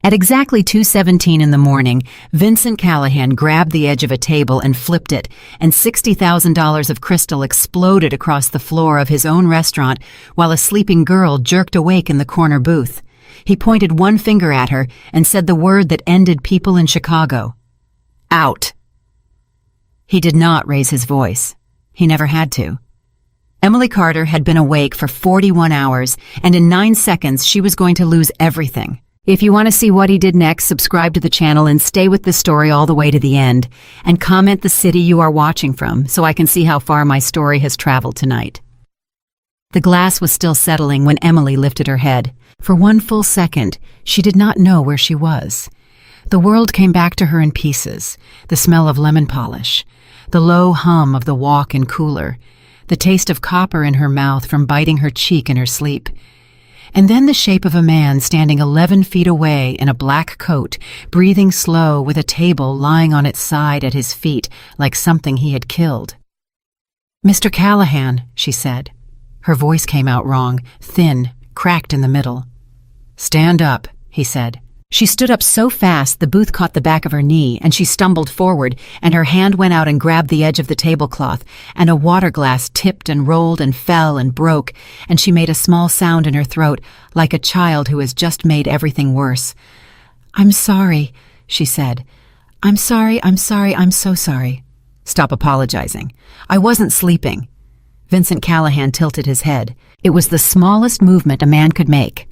At exactly 2:17 in the morning, Vincent Callahan grabbed the edge of a table and flipped it, and $60,000 of crystal exploded across the floor of his own restaurant while a sleeping girl jerked awake in the corner booth. He pointed one finger at her and said the word that ended people in Chicago. Out. He did not raise his voice. He never had to. Emily Carter had been awake for 41 hours, and in 9 seconds she was going to lose everything. If you want to see what he did next, subscribe to the channel and stay with the story all the way to the end, and comment the city you are watching from so I can see how far my story has traveled tonight. The glass was still settling when Emily lifted her head. For one full second, she did not know where she was. The world came back to her in pieces, the smell of lemon polish, the low hum of the walk-in cooler, the taste of copper in her mouth from biting her cheek in her sleep. And then the shape of a man standing 11 feet away in a black coat, breathing slow with a table lying on its side at his feet like something he had killed. "Mr. Callahan," she said. Her voice came out wrong, thin, cracked in the middle. "Stand up," he said. She stood up so fast the booth caught the back of her knee, and she stumbled forward, and her hand went out and grabbed the edge of the tablecloth, and a water glass tipped and rolled and fell and broke, and she made a small sound in her throat, like a child who has just made everything worse. "I'm sorry," she said. I'm sorry, I'm so sorry." "Stop apologizing. I wasn't sleeping." Vincent Callahan tilted his head. It was the smallest movement a man could make.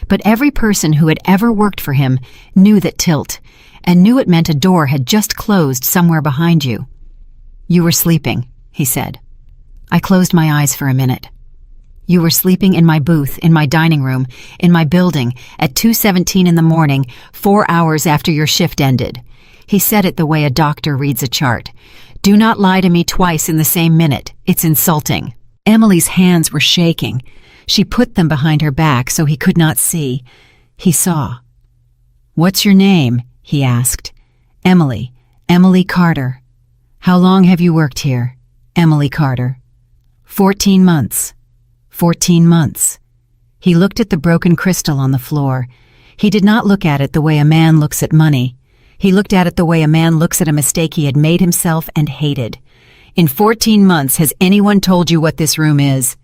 But every person who had ever worked for him knew that tilt, and knew it meant a door had just closed somewhere behind you. "You were sleeping," he said. I closed my eyes for a minute. "You were sleeping in my booth, in my dining room, in my building, at 2:17 in the morning, 4 hours after your shift ended." He said it the way a doctor reads a chart. "Do not lie to me twice in the same minute. It's insulting." Emily's hands were shaking. She put them behind her back so he could not see. He saw. "What's your name?" he asked. "Emily. Emily Carter." "How long have you worked here?" "Emily Carter." 14 months. 14 months. He looked at the broken crystal on the floor. He did not look at it the way a man looks at money. He looked at it the way a man looks at a mistake he had made himself and hated. "In 14 months, has anyone told you what this room is?"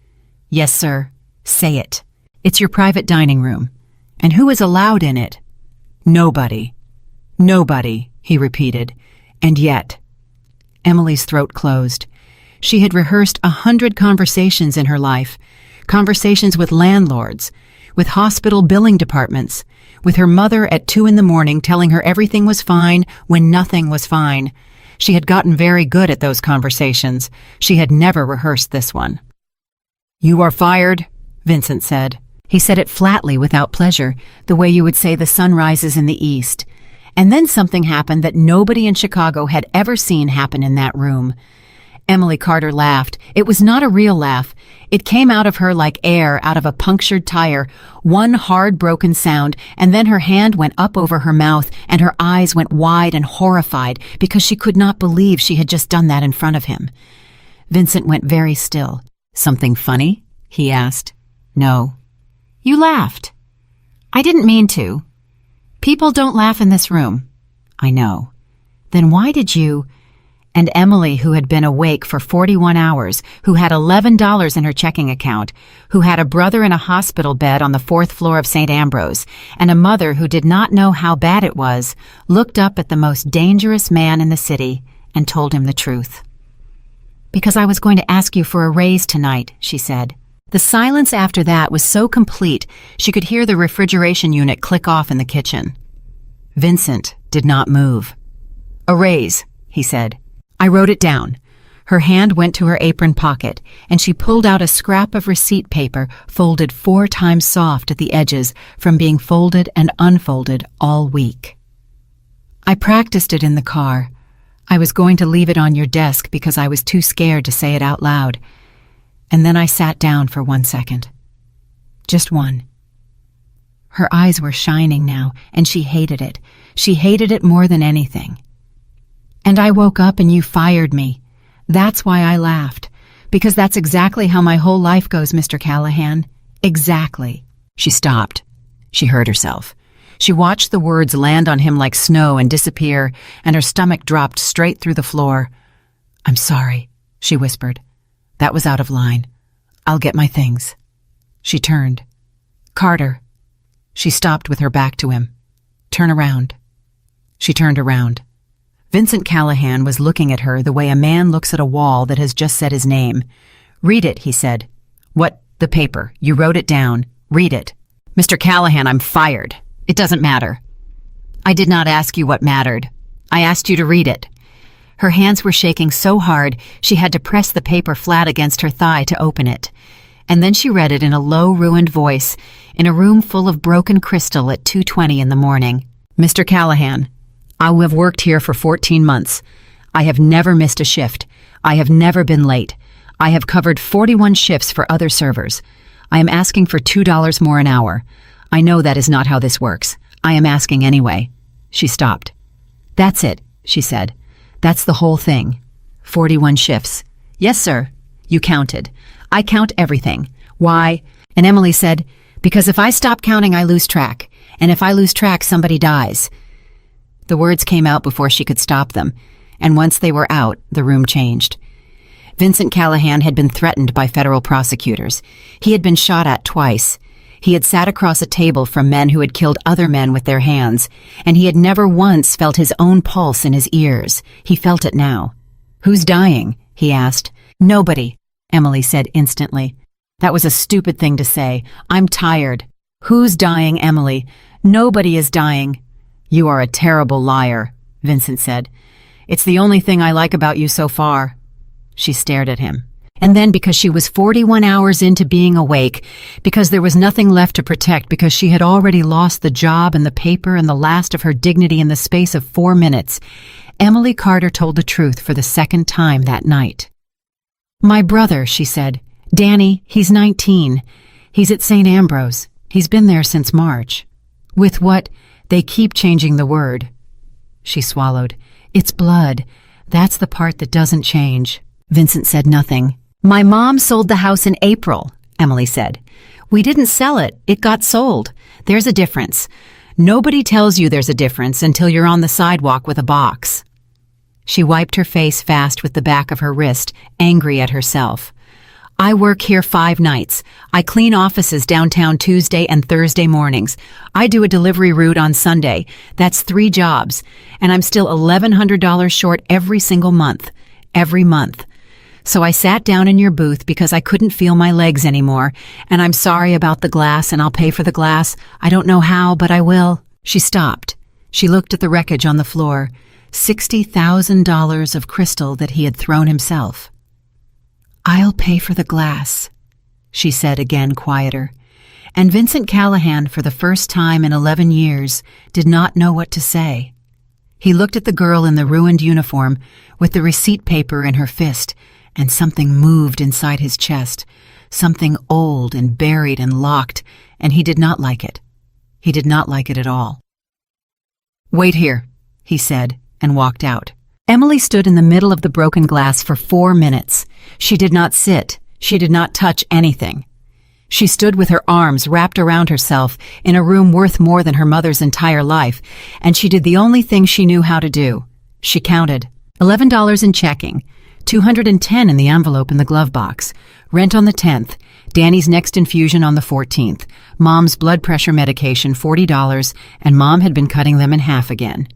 "Yes, sir." "Say it." "It's your private dining room." "And who is allowed in it?" "Nobody." "Nobody," he repeated. "And yet." Emily's throat closed. She had rehearsed 100 conversations in her life. Conversations with landlords, with hospital billing departments, with her mother at 2 in the morning telling her everything was fine when nothing was fine. She had gotten very good at those conversations. She had never rehearsed this one. "You are fired," Vincent said. He said it flatly without pleasure, the way you would say the sun rises in the east. And then something happened that nobody in Chicago had ever seen happen in that room. Emily Carter laughed. It was not a real laugh. It came out of her like air out of a punctured tire, one hard broken sound, and then her hand went up over her mouth and her eyes went wide and horrified because she could not believe she had just done that in front of him. Vincent went very still. "Something funny?" he asked. "No." "You laughed." "I didn't mean to." "People don't laugh in this room." "I know." "Then why did you—" And Emily, who had been awake for 41 hours, who had $11 in her checking account, who had a brother in a hospital bed on the 4th floor of St. Ambrose, and a mother who did not know how bad it was, looked up at the most dangerous man in the city and told him the truth. "Because I was going to ask you for a raise tonight," she said. The silence after that was so complete she could hear the refrigeration unit click off in the kitchen. Vincent did not move. "A raise," he said. I wrote it down. Her hand went to her apron pocket, and she pulled out a scrap of receipt paper folded 4 times soft at the edges from being folded and unfolded all week. "I practiced it in the car. I was going to leave it on your desk because I was too scared to say it out loud. And then I sat down for 1 second. Just one." Her eyes were shining now, and she hated it. She hated it more than anything. "And I woke up and you fired me. That's why I laughed. Because that's exactly how my whole life goes, Mr. Callahan. Exactly." She stopped. She heard herself. She watched the words land on him like snow and disappear, and her stomach dropped straight through the floor. "I'm sorry," she whispered. "That was out of line. I'll get my things." She turned. "Carter." She stopped with her back to him. "Turn around." She turned around. Vincent Callahan was looking at her the way a man looks at a wall that has just said his name. "Read it," he said. "What? The paper. You wrote it down. Read it." "Mr. Callahan, I'm fired. It doesn't matter." "I did not ask you what mattered. I asked you to read it." Her hands were shaking so hard she had to press the paper flat against her thigh to open it. And then she read it in a low, ruined voice, in a room full of broken crystal at 2:20 in the morning. "Mr. Callahan, I have worked here for 14 months. I have never missed a shift. I have never been late. I have covered 41 shifts for other servers. I am asking for $2 more an hour. I know that is not how this works. I am asking anyway." She stopped. "That's it," she said. "That's the whole thing. 41 shifts." "Yes, sir." "You counted." "I count everything." "Why?" And Emily said, "Because if I stop counting, I lose track. And if I lose track, somebody dies." The words came out before she could stop them, and once they were out, the room changed. Vincent Callahan had been threatened by federal prosecutors. He had been shot at twice. He had sat across a table from men who had killed other men with their hands, and he had never once felt his own pulse in his ears. He felt it now. "Who's dying?" he asked. "Nobody," Emily said instantly. "That was a stupid thing to say. I'm tired." "Who's dying, Emily? Nobody is dying." "You are a terrible liar," Vincent said. "It's the only thing I like about you so far." She stared at him. And then, because she was 41 hours into being awake, because there was nothing left to protect, because she had already lost the job and the paper and the last of her dignity in the space of 4 minutes, Emily Carter told the truth for the second time that night. "My brother," she said. "Danny, he's 19. He's at St. Ambrose. He's been there since March." "With what? They keep changing the word." She swallowed. "It's blood. That's the part that doesn't change." Vincent said nothing. "My mom sold the house in April," Emily said. "We didn't sell it. It got sold. There's a difference. Nobody tells you there's a difference until you're on the sidewalk with a box." She wiped her face fast with the back of her wrist, angry at herself. "I work here 5 nights. I clean offices downtown Tuesday and Thursday mornings. I do a delivery route on Sunday. That's 3 jobs. And I'm still $1,100 short every single month. Every month. So I sat down in your booth because I couldn't feel my legs anymore. And I'm sorry about the glass, and I'll pay for the glass. I don't know how, but I will." She stopped. She looked at the wreckage on the floor. $60,000 of crystal that he had thrown himself. "I'll pay for the glass," she said again, quieter. And Vincent Callahan, for the first time in 11 years, did not know what to say. He looked at the girl in the ruined uniform with the receipt paper in her fist, and something moved inside his chest, something old and buried and locked, and he did not like it. He did not like it at all. "Wait here," he said, and walked out. Emily stood in the middle of the broken glass for 4 minutes. She did not sit. She did not touch anything. She stood with her arms wrapped around herself in a room worth more than her mother's entire life, and she did the only thing she knew how to do. She counted. $11 in checking, $210 in the envelope in the glove box, rent on the 10th, Danny's next infusion on the 14th, Mom's blood pressure medication $40, and Mom had been cutting them in half again.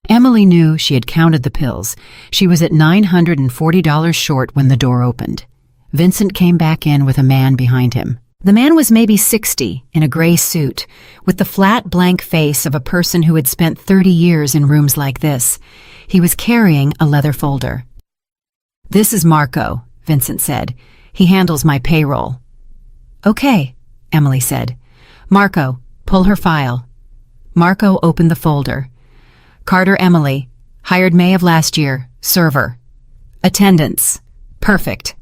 Emily knew she had counted the pills. She was at $940 short when the door opened. Vincent came back in with a man behind him. The man was maybe 60, in a gray suit, with the flat, blank face of a person who had spent 30 years in rooms like this. He was carrying a leather folder. "This is Marco," Vincent said. "He handles my payroll." "Okay," Emily said. "Marco, pull her file." Marco opened the folder. "Carter Emily, hired May of last year, server. Attendance, perfect."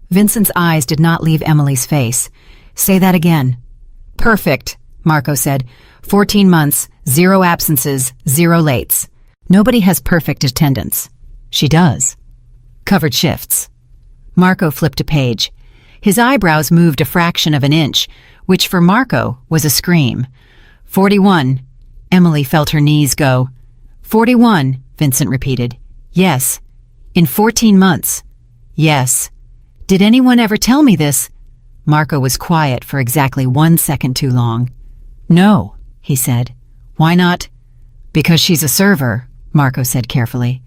Vincent's eyes did not leave Emily's face. "Say that again." "Perfect," Marco said. 14 months, 0 absences, 0 lates. Nobody has perfect attendance. She does. Covered shifts. Marco flipped a page. His eyebrows moved a fraction of an inch, which for Marco was a scream. 41. Emily felt her knees go. 41, Vincent repeated. Yes. In 14 months. Yes. Did anyone ever tell me this? Marco was quiet for exactly 1 second too long. No, he said. Why not? Because she's a server, Marco said carefully.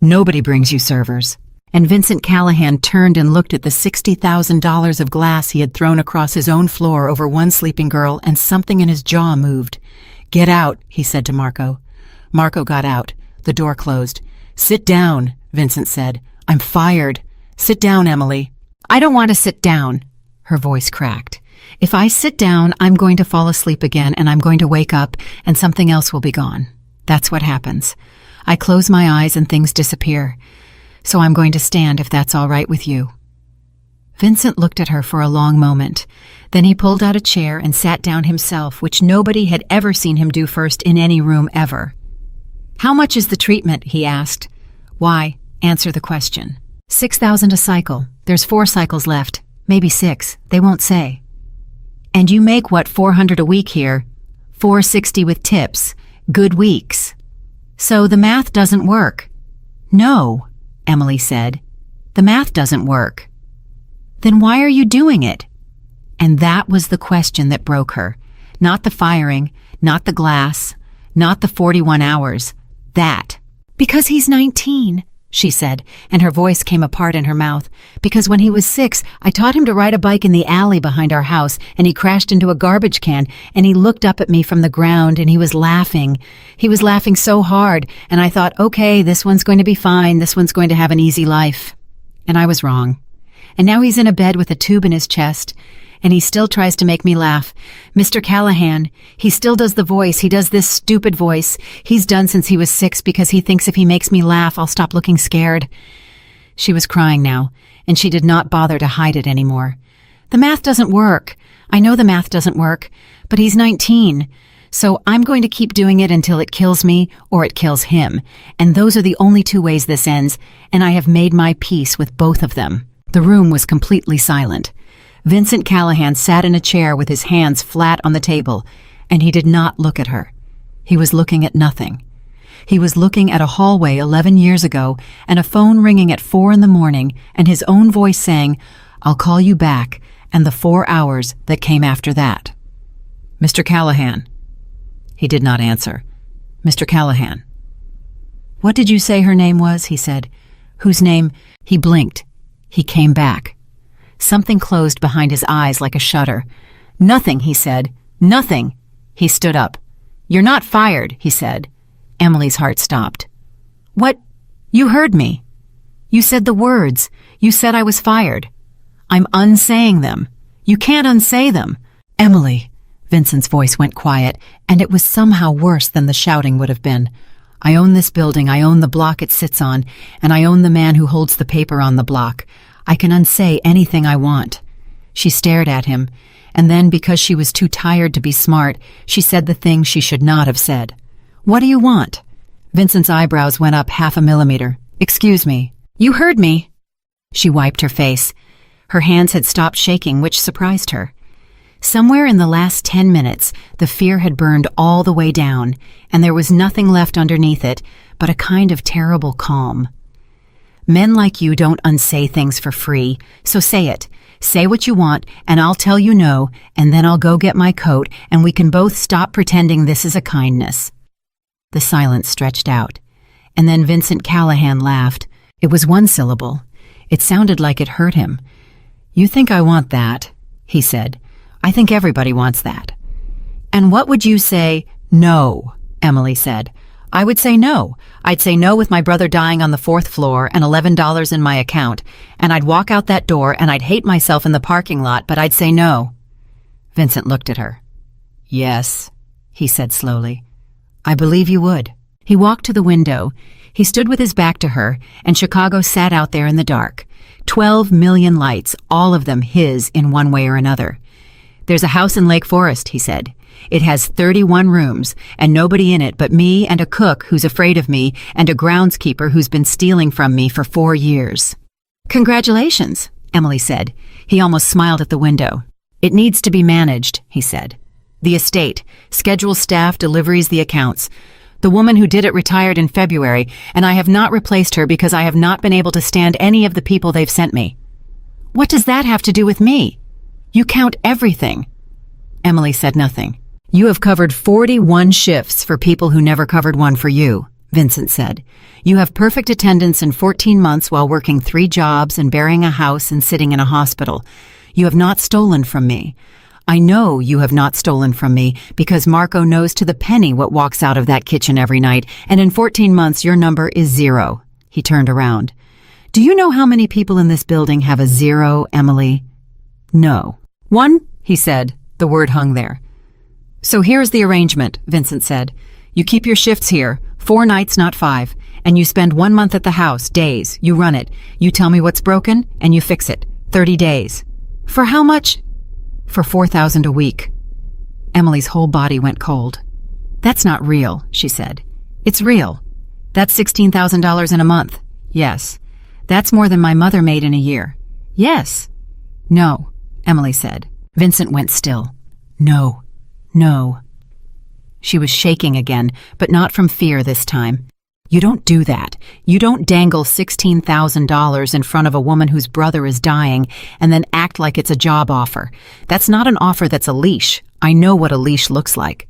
Nobody brings you servers. And Vincent Callahan turned and looked at the $60,000 of glass he had thrown across his own floor over one sleeping girl, and something in his jaw moved. Get out, he said to Marco. Marco got out. The door closed. Sit down, Vincent said. I'm fired. Sit down, Emily. I don't want to sit down. Her voice cracked. If I sit down, I'm going to fall asleep again, and I'm going to wake up, and something else will be gone. That's what happens. I close my eyes and things disappear. So I'm going to stand if that's all right with you. Vincent looked at her for a long moment. Then he pulled out a chair and sat down himself, which nobody had ever seen him do first in any room ever. How much is the treatment? He asked. Why? Answer the question. 6,000 a cycle. There's 4 cycles left. Maybe 6. They won't say. And you make what, 400 a week here? 460 with tips. Good weeks. So the math doesn't work. No, Emily said. The math doesn't work. Then why are you doing it? And that was the question that broke her. Not the firing, not the glass, not the 41 hours. That. Because he's 19, she said, and her voice came apart in her mouth. Because when he was 6, I taught him to ride a bike in the alley behind our house, and he crashed into a garbage can, and he looked up at me from the ground, and he was laughing. He was laughing so hard, and I thought, okay, this one's going to be fine, this one's going to have an easy life. And I was wrong. And now he's in a bed with a tube in his chest, and he still tries to make me laugh. Mr. Callahan, he still does the voice. He does this stupid voice he's done since he was 6 because he thinks if he makes me laugh, I'll stop looking scared. She was crying now, and she did not bother to hide it anymore. The math doesn't work. I know the math doesn't work, but he's 19. So I'm going to keep doing it until it kills me or it kills him. And those are the only 2 ways this ends, and I have made my peace with both of them. The room was completely silent. Vincent Callahan sat in a chair with his hands flat on the table, and he did not look at her. He was looking at nothing. He was looking at a hallway 11 years ago, and a phone ringing at 4 in the morning, and his own voice saying, I'll call you back, and the 4 hours that came after that. Mr. Callahan. He did not answer. Mr. Callahan. What did you say her name was? He said. Whose name? He blinked. He came back. Something closed behind his eyes like a shutter. Nothing, he said. Nothing. He stood up. You're not fired, he said. Emily's heart stopped. What? You heard me. You said the words. You said I was fired. I'm unsaying them. You can't unsay them. Emily. Vincent's voice went quiet, and it was somehow worse than the shouting would have been. I own this building, I own the block it sits on, and I own the man who holds the paper on the block. I can unsay anything I want. She stared at him, and then, because she was too tired to be smart, she said the thing she should not have said. What do you want? Vincent's eyebrows went up 0.5 millimeter. Excuse me. You heard me. She wiped her face. Her hands had stopped shaking, which surprised her. Somewhere in the last 10 minutes, the fear had burned all the way down, and there was nothing left underneath it but a kind of terrible calm. Men like you don't unsay things for free, so say it. Say what you want, and I'll tell you no, and then I'll go get my coat, and we can both stop pretending this is a kindness. The silence stretched out, and then Vincent Callahan laughed. It was 1 syllable. It sounded like it hurt him. You think I want that, he said. I think everybody wants that. And what would you say? No, Emily said. I would say no. I'd say no with my brother dying on the 4th floor and $11 in my account, and I'd walk out that door and I'd hate myself in the parking lot, but I'd say no. Vincent looked at her. Yes, he said slowly. I believe you would. He walked to the window. He stood with his back to her, and Chicago sat out there in the dark. 12 million lights, all of them his in one way or another. There's a house in Lake Forest, he said. It has 31 rooms, and nobody in it but me and a cook who's afraid of me and a groundskeeper who's been stealing from me for 4 years. Congratulations, Emily said. He almost smiled at the window. It needs to be managed, he said. The estate, schedule staff, deliveries, the accounts. The woman who did it retired in February, and I have not replaced her because I have not been able to stand any of the people they've sent me. What does that have to do with me? You count everything. Emily said nothing. You have covered 41 shifts for people who never covered one for you, Vincent said. You have perfect attendance in 14 months while working 3 jobs and burying a house and sitting in a hospital. You have not stolen from me. I know you have not stolen from me because Marco knows to the penny what walks out of that kitchen every night, and in 14 months your number is 0. He turned around. Do you know how many people in this building have a 0, Emily? No. 1, he said. The word hung there. So here's the arrangement, Vincent said. You keep your shifts here, 4 nights, not 5, and you spend 1 month at the house, days. You run it. You tell me what's broken, and you fix it. 30 days. For how much? For $4,000 a week. Emily's whole body went cold. That's not real, she said. It's real. That's $16,000 in a month. Yes. That's more than my mother made in a year. Yes. No, Emily said. Vincent went still. No. No. She was shaking again, but not from fear this time. You don't do that. You don't dangle $16,000 in front of a woman whose brother is dying and then act like it's a job offer. That's not an offer, that's a leash. I know what a leash looks like.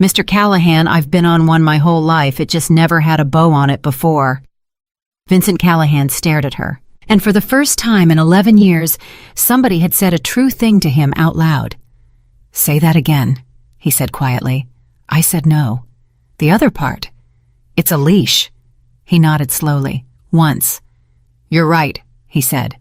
Mr. Callahan, I've been on one my whole life. It just never had a bow on it before. Vincent Callahan stared at her. And for the first time in 11 years, somebody had said a true thing to him out loud. Say that again, he said quietly. I said no. The other part. It's a leash. He nodded slowly. Once. You're right, he said.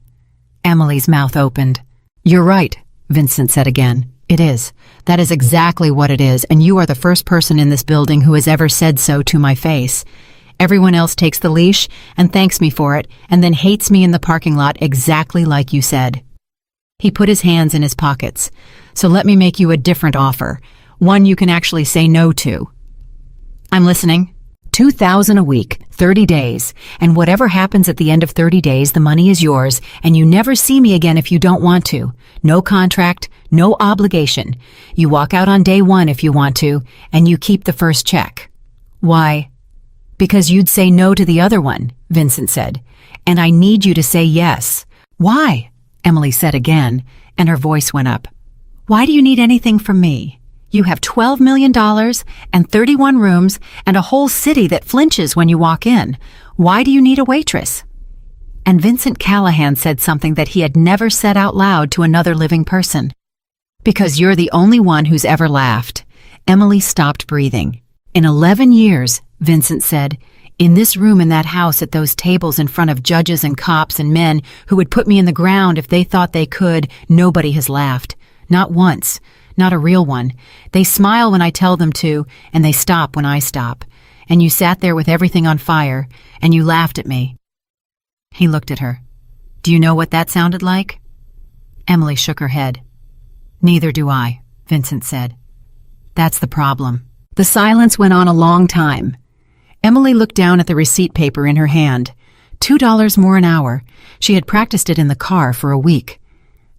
Emily's mouth opened. You're right, Vincent said again. It is. That is exactly what it is, and you are the first person in this building who has ever said so to my face. Everyone else takes the leash and thanks me for it, and then hates me in the parking lot exactly like you said. He put his hands in his pockets. So let me make you a different offer. One you can actually say no to. I'm listening. $2,000 a week, 30 days, and whatever happens at the end of 30 days, the money is yours, and you never see me again if you don't want to. No contract, no obligation. You walk out on day 1 if you want to, and you keep the first check. Why? Because you'd say no to the other one, Vincent said, and I need you to say yes. Why? Emily said again, and her voice went up. Why do you need anything from me? You have $12 million and 31 rooms and a whole city that flinches when you walk in. Why do you need a waitress? And Vincent Callahan said something that he had never said out loud to another living person. Because you're the only one who's ever laughed. Emily stopped breathing. In 11 years, Vincent said, in this room in that house at those tables in front of judges and cops and men who would put me in the ground if they thought they could, nobody has laughed. Not once. Not a real one. They smile when I tell them to, and they stop when I stop. And you sat there with everything on fire, and you laughed at me. He looked at her. Do you know what that sounded like? Emily shook her head. Neither do I, Vincent said. That's the problem. The silence went on a long time. Emily looked down at the receipt paper in her hand. $2 more an hour. She had practiced it in the car for a week.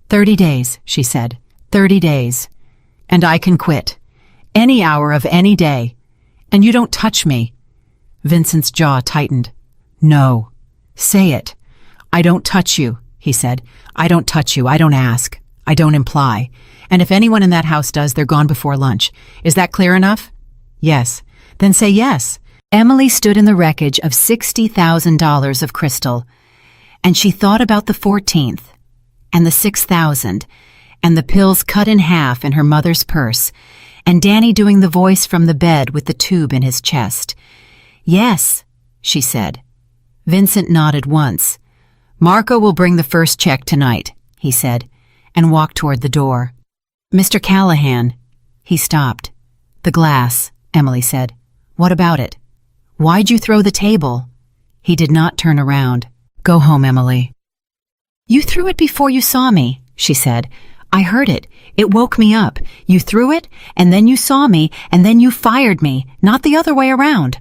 30 days, she said. 30 days. And I can quit. Any hour of any day. And you don't touch me. Vincent's jaw tightened. No. Say it. I don't touch you, he said. I don't touch you. I don't ask. I don't imply. And if anyone in that house does, they're gone before lunch. Is that clear enough? Yes. Then say yes. Emily stood in the wreckage of $60,000 of crystal. And she thought about the 14th. And the 6,000. And the pills cut in half in her mother's purse, and Danny doing the voice from the bed with the tube in his chest. Yes, she said. Vincent nodded once. Marco will bring the first check tonight, he said, and walked toward the door. Mr. Callahan. He stopped. The glass, Emily said. What about it? Why'd you throw the table? He did not turn around. Go home, Emily. You threw it before you saw me, she said. I heard it. It woke me up. You threw it, and then you saw me, and then you fired me, not the other way around.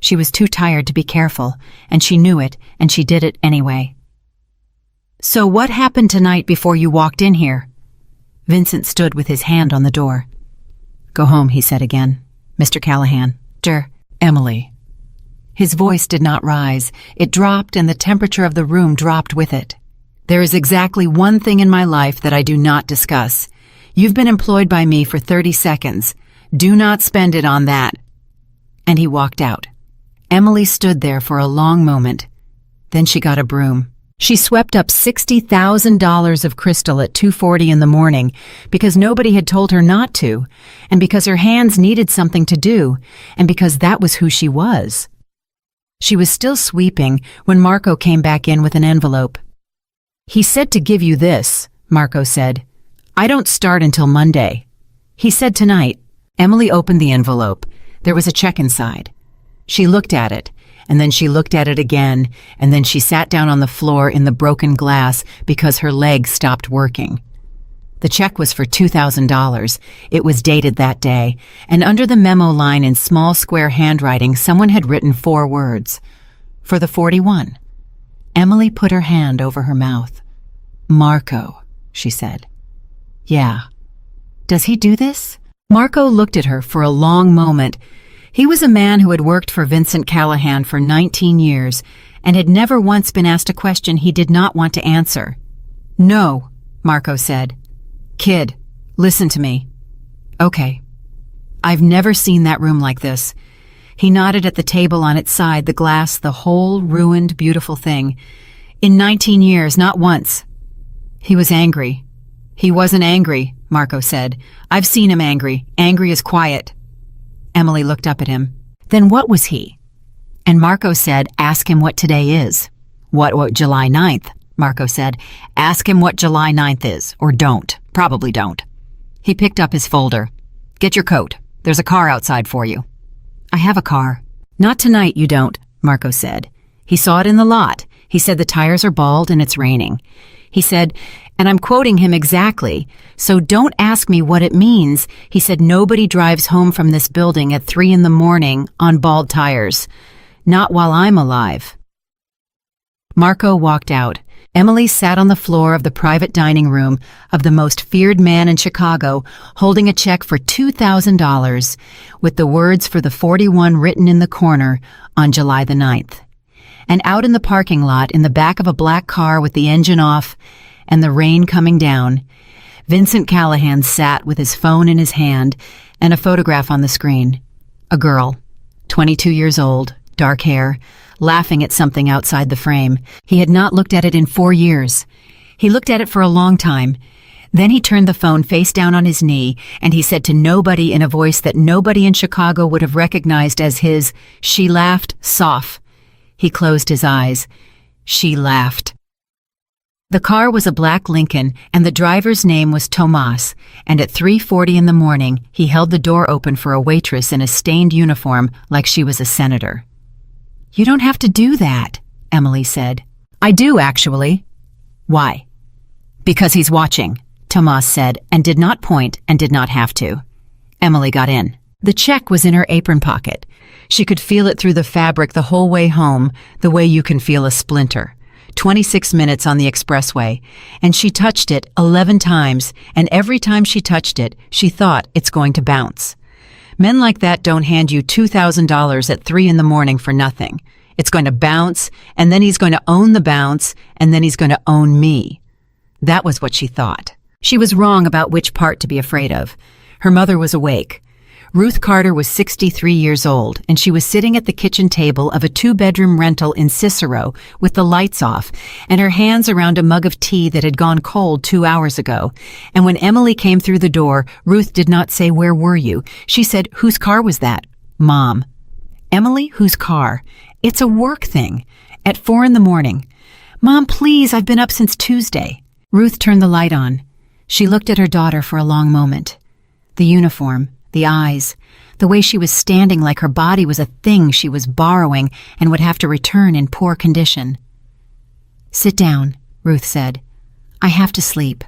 She was too tired to be careful, and she knew it, and she did it anyway. So what happened tonight before you walked in here? Vincent stood with his hand on the door. Go home, he said again. Mr. Callahan. Emily. His voice did not rise. It dropped, and the temperature of the room dropped with it. There is exactly one thing in my life that I do not discuss. You've been employed by me for 30 seconds. Do not spend it on that. And he walked out. Emily stood there for a long moment. Then she got a broom. She swept up $60,000 of crystal at 2:40 in the morning because nobody had told her not to, and because her hands needed something to do, and because that was who she was. She was still sweeping when Marco came back in with an envelope. He said to give you this, Marco said. I don't start until Monday. He said tonight. Emily opened the envelope. There was a check inside. She looked at it, and then she looked at it again, and then she sat down on the floor in the broken glass because her leg stopped working. The check was for $2,000. It was dated that day, and under the memo line in small square handwriting, someone had written 4 words. For the 41. Emily put her hand over her mouth. Marco, she said. Yeah. Does he do this? Marco looked at her for a long moment. He was a man who had worked for Vincent Callahan for 19 years and had never once been asked a question he did not want to answer. No, Marco said. Kid, listen to me. Okay. I've never seen that room like this. He nodded at the table on its side, the glass, the whole ruined, beautiful thing. In 19 years, not once. He was angry. He wasn't angry, Marco said. I've seen him angry. Angry is quiet. Emily looked up at him. Then what was he? And Marco said, ask him what today is. What, July 9th? Marco said, ask him what July 9th is, or don't. Probably don't. He picked up his folder. Get your coat. There's a car outside for you. I have a car. Not tonight, you don't, Marco said. He saw it in the lot. He said the tires are bald and it's raining. He said, and I'm quoting him exactly, so don't ask me what it means. He said nobody drives home from this building at 3 in the morning on bald tires. Not while I'm alive. Marco walked out. Emily sat on the floor of the private dining room of the most feared man in Chicago, holding a check for $2,000 with the words for the 41 written in the corner on July the 9th. And out in the parking lot, in the back of a black car with the engine off and the rain coming down, Vincent Callahan sat with his phone in his hand and a photograph on the screen. A girl, 22 years old, dark hair, laughing at something outside the frame. He had not looked at it in 4 years. He looked at it for a long time. Then he turned the phone face down on his knee, and he said to nobody in a voice that nobody in Chicago would have recognized as his, she laughed, soft. He closed his eyes. She laughed. The car was a black Lincoln, and the driver's name was Tomas, and at 3:40 in the morning, he held the door open for a waitress in a stained uniform like she was a senator. You don't have to do that, Emily said. I do, actually. Why? Because he's watching, Tomas said, and did not point and did not have to. Emily got in. The check was in her apron pocket. She could feel it through the fabric the whole way home, the way you can feel a splinter. 26 minutes on the expressway, and she touched it 11 times, and every time she touched it, she thought it's going to bounce. Men like that don't hand you $2,000 at 3 in the morning for nothing. It's going to bounce, and then he's going to own the bounce, and then he's going to own me. That was what she thought. She was wrong about which part to be afraid of. Her mother was awake. Ruth Carter was 63 years old, and she was sitting at the kitchen table of a 2-bedroom rental in Cicero with the lights off and her hands around a mug of tea that had gone cold 2 hours ago. And when Emily came through the door, Ruth did not say, "Where were you?" She said, "Whose car was that?" "Mom." "Emily, whose car?" "It's a work thing. At 4 in the morning." "Mom, please, I've been up since Tuesday." Ruth turned the light on. She looked at her daughter for a long moment. The uniform, the eyes, the way she was standing like her body was a thing she was borrowing and would have to return in poor condition. "Sit down," Ruth said. "I have to sleep."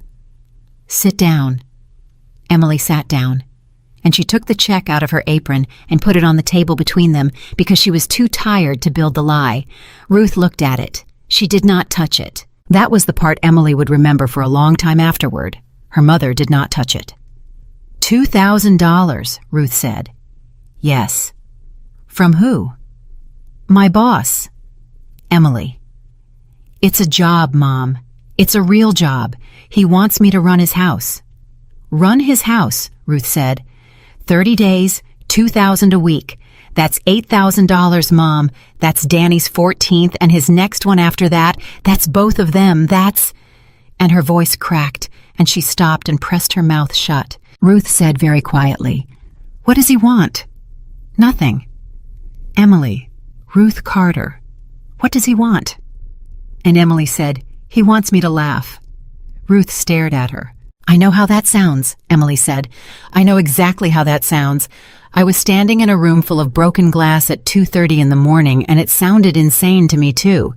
"Sit down." Emily sat down, and she took the check out of her apron and put it on the table between them because she was too tired to build the lie. Ruth looked at it. She did not touch it. That was the part Emily would remember for a long time afterward. Her mother did not touch it. $2,000, Ruth said. Yes. From who? My boss. Emily. It's a job, Mom. It's a real job. He wants me to run his house. Run his house, Ruth said. 30 days, $2,000 a week. That's $8,000, Mom. That's Danny's 14th and his next one after that. That's both of them. That's... And her voice cracked, and she stopped and pressed her mouth shut. Ruth said very quietly, What does he want? Nothing. Emily, Ruth Carter, what does he want? And Emily said, He wants me to laugh. Ruth stared at her. I know how that sounds, Emily said. I know exactly how that sounds. I was standing in a room full of broken glass at 2:30 in the morning, and it sounded insane to me too.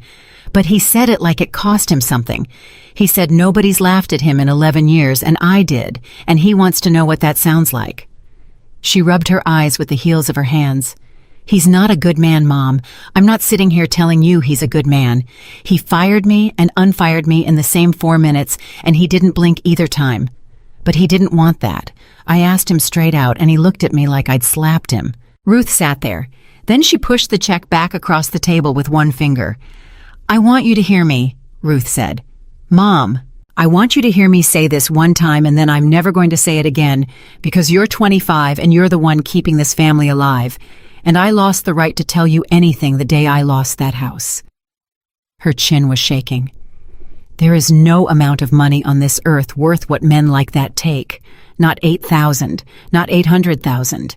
But he said it like it cost him something. He said nobody's laughed at him in 11 years, and I did, and he wants to know what that sounds like. She rubbed her eyes with the heels of her hands. He's not a good man, Mom. I'm not sitting here telling you he's a good man. He fired me and unfired me in the same 4 minutes, and he didn't blink either time. But he didn't want that. I asked him straight out, and he looked at me like I'd slapped him. Ruth sat there. Then she pushed the check back across the table with one finger. I want you to hear me, Ruth said. Mom, I want you to hear me say this one time, and then I'm never going to say it again, because you're 25 and you're the one keeping this family alive. And I lost the right to tell you anything the day I lost that house. Her chin was shaking. There is no amount of money on this earth worth what men like that take. Not 8,000, not 800,000.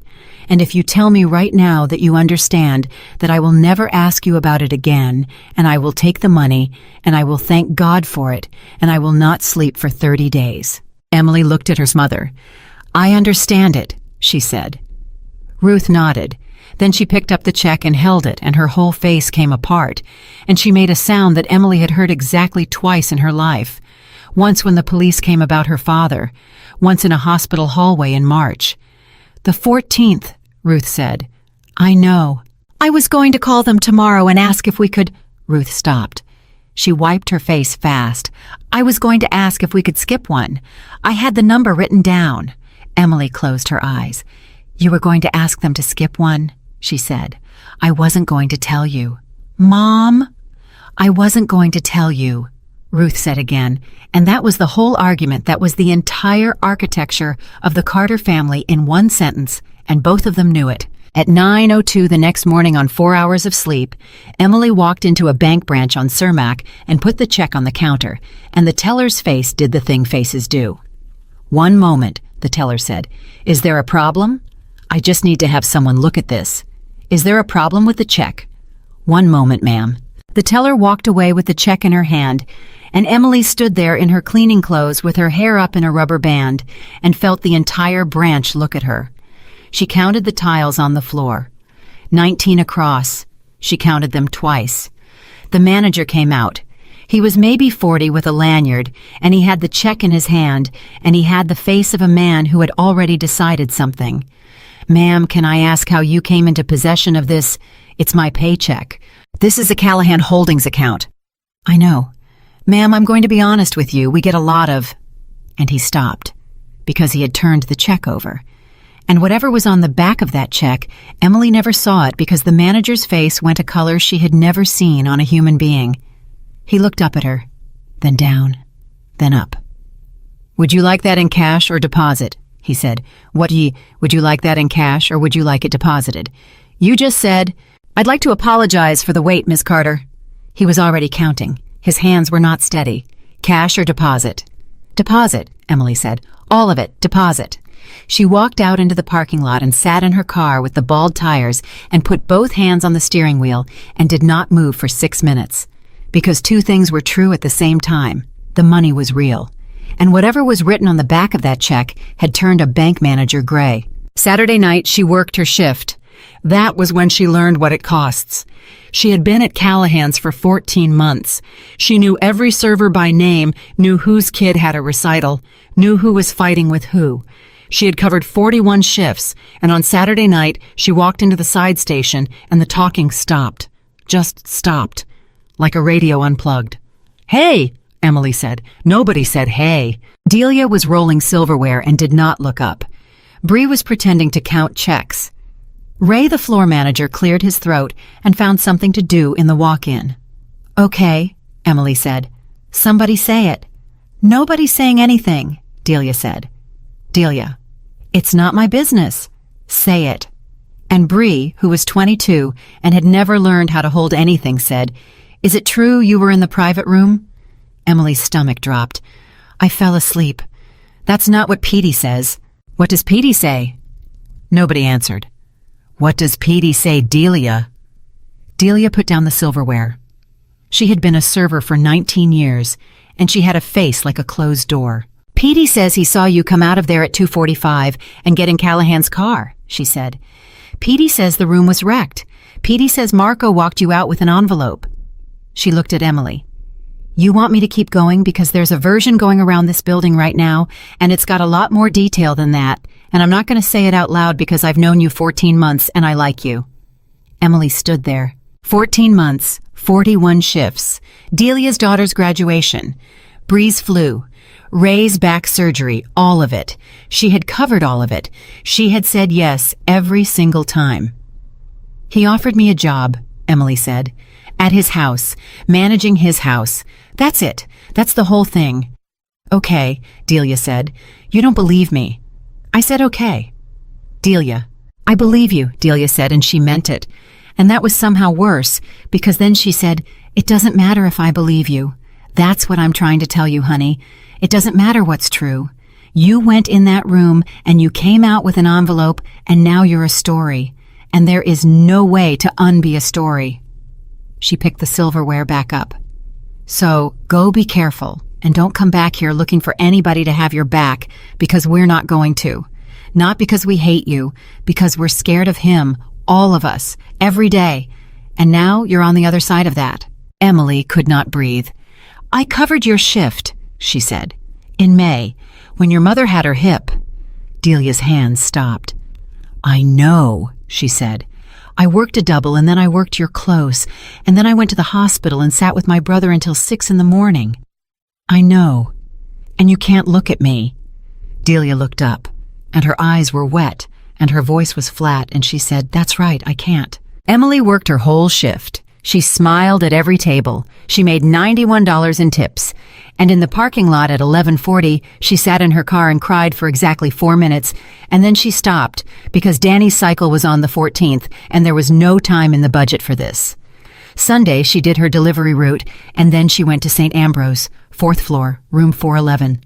And if you tell me right now that you understand that I will never ask you about it again, and I will take the money, and I will thank God for it, and I will not sleep for 30 days. Emily looked at her mother. I understand it, she said. Ruth nodded. Then she picked up the check and held it, and her whole face came apart, and she made a sound that Emily had heard exactly twice in her life. Once when the police came about her father, once in a hospital hallway in March. The 14th, Ruth said. I know. I was going to call them tomorrow and ask if we could... Ruth stopped. She wiped her face fast. I was going to ask if we could skip one. I had the number written down. Emily closed her eyes. You were going to ask them to skip one? She said. I wasn't going to tell you. Mom? I wasn't going to tell you, Ruth said again, and that was the whole argument. That was the entire architecture of the Carter family in one sentence, and both of them knew it. At 9:02 the next morning, on 4 hours of sleep, Emily walked into a bank branch on Cermak and put the check on the counter, and the teller's face did the thing faces do. One moment, the teller said. Is there a problem? I just need to have someone look at this. Is there a problem with the check? One moment, ma'am. The teller walked away with the check in her hand, and Emily stood there in her cleaning clothes with her hair up in a rubber band and felt the entire branch look at her. She counted the tiles on the floor. 19 across. She counted them twice. The manager came out. He was maybe 40 with a lanyard, and he had the check in his hand, and he had the face of a man who had already decided something. Ma'am, can I ask how you came into possession of this? It's my paycheck. This is a Callahan Holdings account. I know. Ma'am, I'm going to be honest with you. We get a lot of... And he stopped, because he had turned the check over. And whatever was on the back of that check, Emily never saw it because the manager's face went a color she had never seen on a human being. He looked up at her, then down, then up. Would you like that in cash or deposit? He said. Would you like that in cash or would you like it deposited? You just said, I'd like to apologize for the wait, Miss Carter. He was already counting. His hands were not steady. Cash or deposit? Deposit, Emily said. All of it, deposit. She walked out into the parking lot and sat in her car with the bald tires and put both hands on the steering wheel and did not move for 6 minutes. Because two things were true at the same time. The money was real. And whatever was written on the back of that check had turned a bank manager gray. Saturday night, she worked her shift. That was when she learned what it costs. She had been at Callahan's for 14 months. She knew every server by name, knew whose kid had a recital, knew who was fighting with who. She had covered 41 shifts, and on Saturday night, she walked into the side station, and the talking stopped. Just stopped. Like a radio unplugged. Hey, Emily said. Nobody said hey. Delia was rolling silverware and did not look up. Bree was pretending to count checks. Ray, the floor manager, cleared his throat and found something to do in the walk-in. "Okay," Emily said. "Somebody say it." "Nobody's saying anything," Delia said. "Delia, it's not my business. Say it." And Bree, who was 22 and had never learned how to hold anything, said, "Is it true you were in the private room?" Emily's stomach dropped. "I fell asleep." "That's not what Petey says." "What does Petey say?" Nobody answered. "What does Petey say, Delia?" Delia put down the silverware. She had been a server for 19 years, and she had a face like a closed door. "Petey says he saw you come out of there at 2:45 and get in Callahan's car," she said. "Petey says the room was wrecked. Petey says Marco walked you out with an envelope." She looked at Emily. "You want me to keep going because there's a version going around this building right now, and it's got a lot more detail than that, and I'm not going to say it out loud because I've known you 14 months and I like you." Emily stood there. 14 months, 41 shifts, Delia's daughter's graduation, Bree's flu, Ray's back surgery, all of it. She had covered all of it. She had said yes every single time. "He offered me a job," Emily said, "at his house, managing his house. That's it. That's the whole thing." "Okay," Delia said. "You don't believe me." I said okay. "Delia, I believe you," Delia said, and she meant it. And that was somehow worse, because then she said, "It doesn't matter if I believe you. That's what I'm trying to tell you, honey. It doesn't matter what's true. You went in that room and you came out with an envelope and now you're a story. And there is no way to unbe a story." She picked the silverware back up. "So go be careful and don't come back here looking for anybody to have your back because we're not going to. Not because we hate you, because we're scared of him, all of us, every day. And now you're on the other side of that." Emily could not breathe. "I covered your shift," she said, "in May, when your mother had her hip." Delia's hands stopped. "I know," she said. "I worked a double and then I worked your close, and then I went to the hospital and sat with my brother until 6 in the morning. I know. And you can't look at me." Delia looked up, and her eyes were wet, and her voice was flat, and she said, "That's right, I can't." Emily worked her whole shift. She smiled at every table. She made $91 in tips. And in the parking lot at 11:40, she sat in her car and cried for exactly 4 minutes, and then she stopped because Danny's cycle was on the 14th, and there was no time in the budget for this. Sunday, she did her delivery route, and then she went to St. Ambrose, 4th floor, room 411.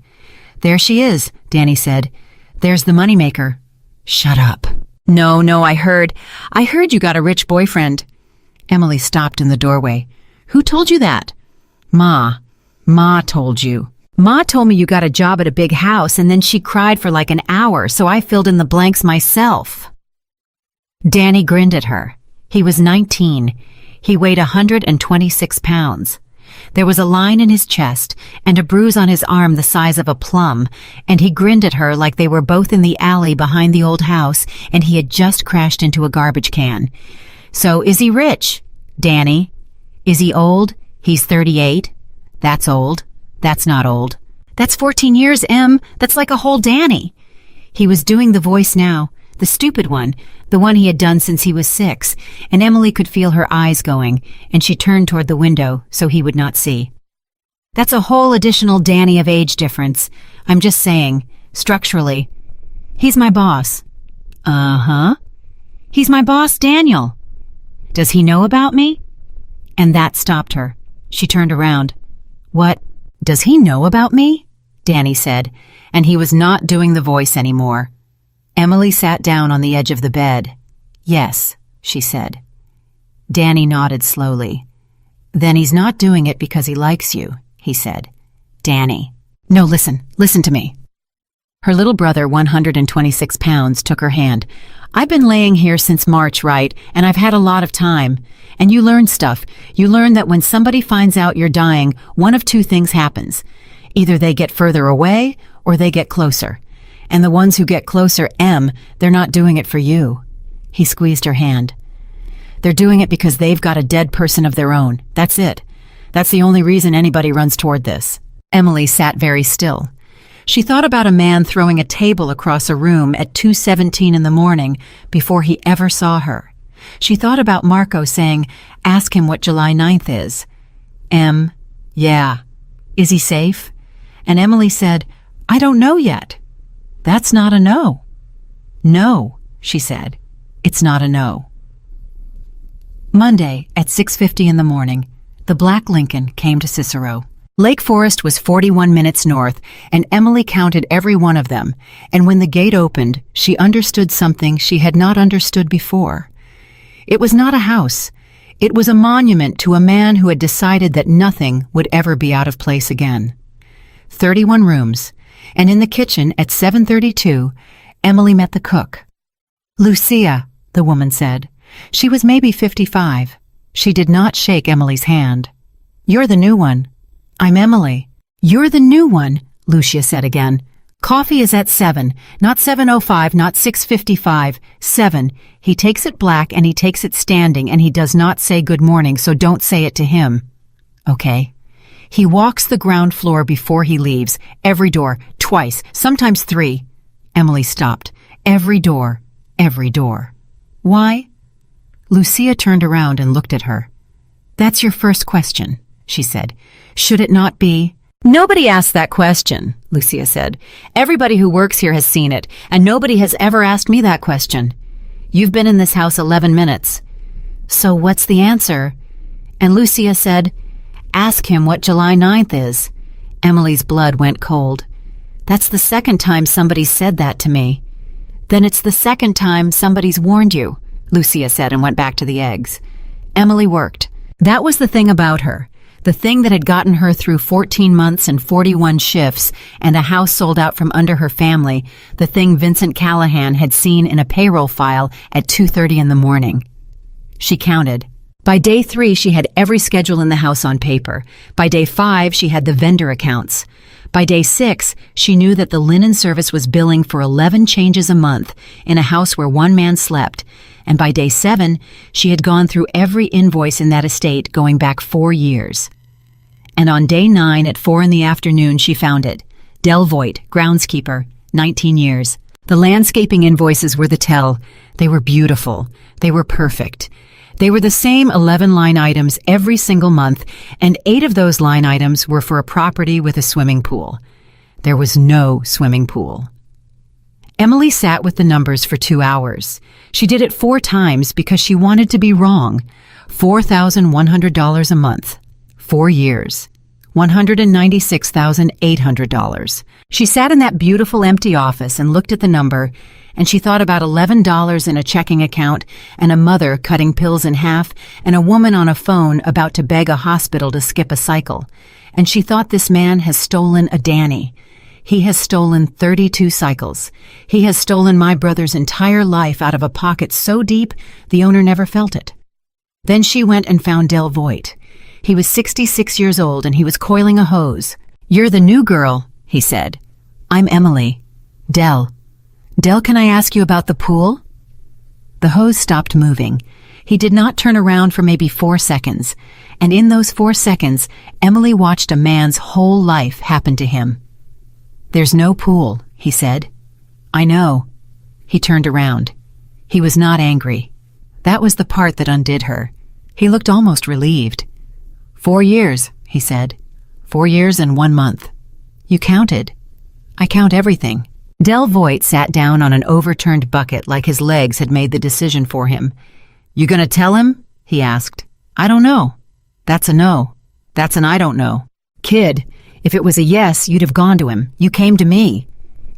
"There she is," Danny said. "There's the moneymaker." "Shut up." No, I heard you got a rich boyfriend." Emily stopped in the doorway. "Who told you that?" Ma told you." "Ma told me you got a job at a big house, and then she cried for like an hour, so I filled in the blanks myself." Danny grinned at her. He was 19. He weighed 126 pounds. There was a line in his chest and a bruise on his arm the size of a plum, and he grinned at her like they were both in the alley behind the old house and he had just crashed into a garbage can. "So is he rich?" "Danny." "Is he old?" "He's 38. "That's old." "That's not old." "That's 14 years, Em. That's like a whole Danny." He was doing the voice now, the stupid one, the one he had done since he was 6, and Emily could feel her eyes going, and she turned toward the window so he would not see. "That's a whole additional Danny of age difference. I'm just saying, structurally. He's my boss." "Uh-huh." "He's my boss, Daniel." "Does he know about me?" And that stopped her. She turned around. "What? Does he know about me?" Danny said, and he was not doing the voice anymore. Emily sat down on the edge of the bed. "Yes," she said. Danny nodded slowly. "Then he's not doing it because he likes you," he said. "Danny." "No, listen to me." Her little brother, 126 pounds, took her hand. "I've been laying here since March, right? And I've had a lot of time. And you learn stuff. You learn that when somebody finds out you're dying, one of two things happens. Either they get further away or they get closer. And the ones who get closer, they're not doing it for you." He squeezed her hand. "They're doing it because they've got a dead person of their own. That's it. That's the only reason anybody runs toward this." Emily sat very still. She thought about a man throwing a table across a room at 2:17 in the morning before he ever saw her. She thought about Marco saying, "Ask him what July 9th is." Yeah. Is he safe? And Emily said, "I don't know yet." That's not a no. No, she said. It's not a no. Monday at 6:50 in the morning, the black Lincoln came to Cicero. Lake Forest was 41 minutes north, and Emily counted every one of them, and when the gate opened, she understood something she had not understood before. It was not a house. It was a monument to a man who had decided that nothing would ever be out of place again. 31 rooms, and in the kitchen at 7:32, Emily met the cook. "Lucia," the woman said. She was maybe 55. She did not shake Emily's hand. "You're the new one." "I'm Emily." "You're the new one," Lucia said again. "Coffee is at 7, not 7:05, not 6:55, 7. He takes it black and he takes it standing and he does not say good morning, so don't say it to him." "Okay." "He walks the ground floor before he leaves, every door, twice, sometimes 3. Emily stopped. Every door, every door. "Why?" Lucia turned around and looked at her. "That's your first question," she said. "Should it not be?" "Nobody asked that question," Lucia said. "Everybody who works here has seen it, and nobody has ever asked me that question. You've been in this house 11 minutes. So what's the answer?" And Lucia said, "Ask him what July 9th is." Emily's blood went cold. "That's the second time somebody said that to me." "Then it's the second time somebody's warned you," Lucia said, and went back to the eggs. Emily worked. That was the thing about her. The thing that had gotten her through 14 months and 41 shifts and a house sold out from under her family, the thing Vincent Callahan had seen in a payroll file at 2:30 in the morning. She counted. By day 3, she had every schedule in the house on paper. By day 5, she had the vendor accounts. By day 6, she knew that the linen service was billing for 11 changes a month in a house where one man slept. And by day 7, she had gone through every invoice in that estate going back 4 years. And on day 9 at 4 in the afternoon, she found it. Del Voigt, groundskeeper, 19 years. The landscaping invoices were the tell. They were beautiful. They were perfect. They were the same 11 line items every single month, and 8 of those line items were for a property with a swimming pool. There was no swimming pool. Emily sat with the numbers for 2 hours. She did it 4 times because she wanted to be wrong. $4,100 a month. 4 years. $196,800. She sat in that beautiful empty office and looked at the number, and she thought about $11 in a checking account and a mother cutting pills in half and a woman on a phone about to beg a hospital to skip a cycle. And she thought, this man has stolen a Danny. He has stolen 32 cycles. He has stolen my brother's entire life out of a pocket so deep the owner never felt it. Then she went and found Del Voigt. He was 66 years old and he was coiling a hose. "You're the new girl," he said. "I'm Emily. Del. Del, can I ask you about the pool?" The hose stopped moving. He did not turn around for maybe 4 seconds, and in those 4 seconds, Emily watched a man's whole life happen to him. "There's no pool," he said. "I know." He turned around. He was not angry. That was the part that undid her. He looked almost relieved. 4 years, he said. 4 years and 1 month. "You counted." "I count everything." Del Voigt sat down on an overturned bucket like his legs had made the decision for him. "You gonna tell him?" he asked. "I don't know." "That's a no." "That's an I don't know." "Kid, if it was a yes, you'd have gone to him. You came to me."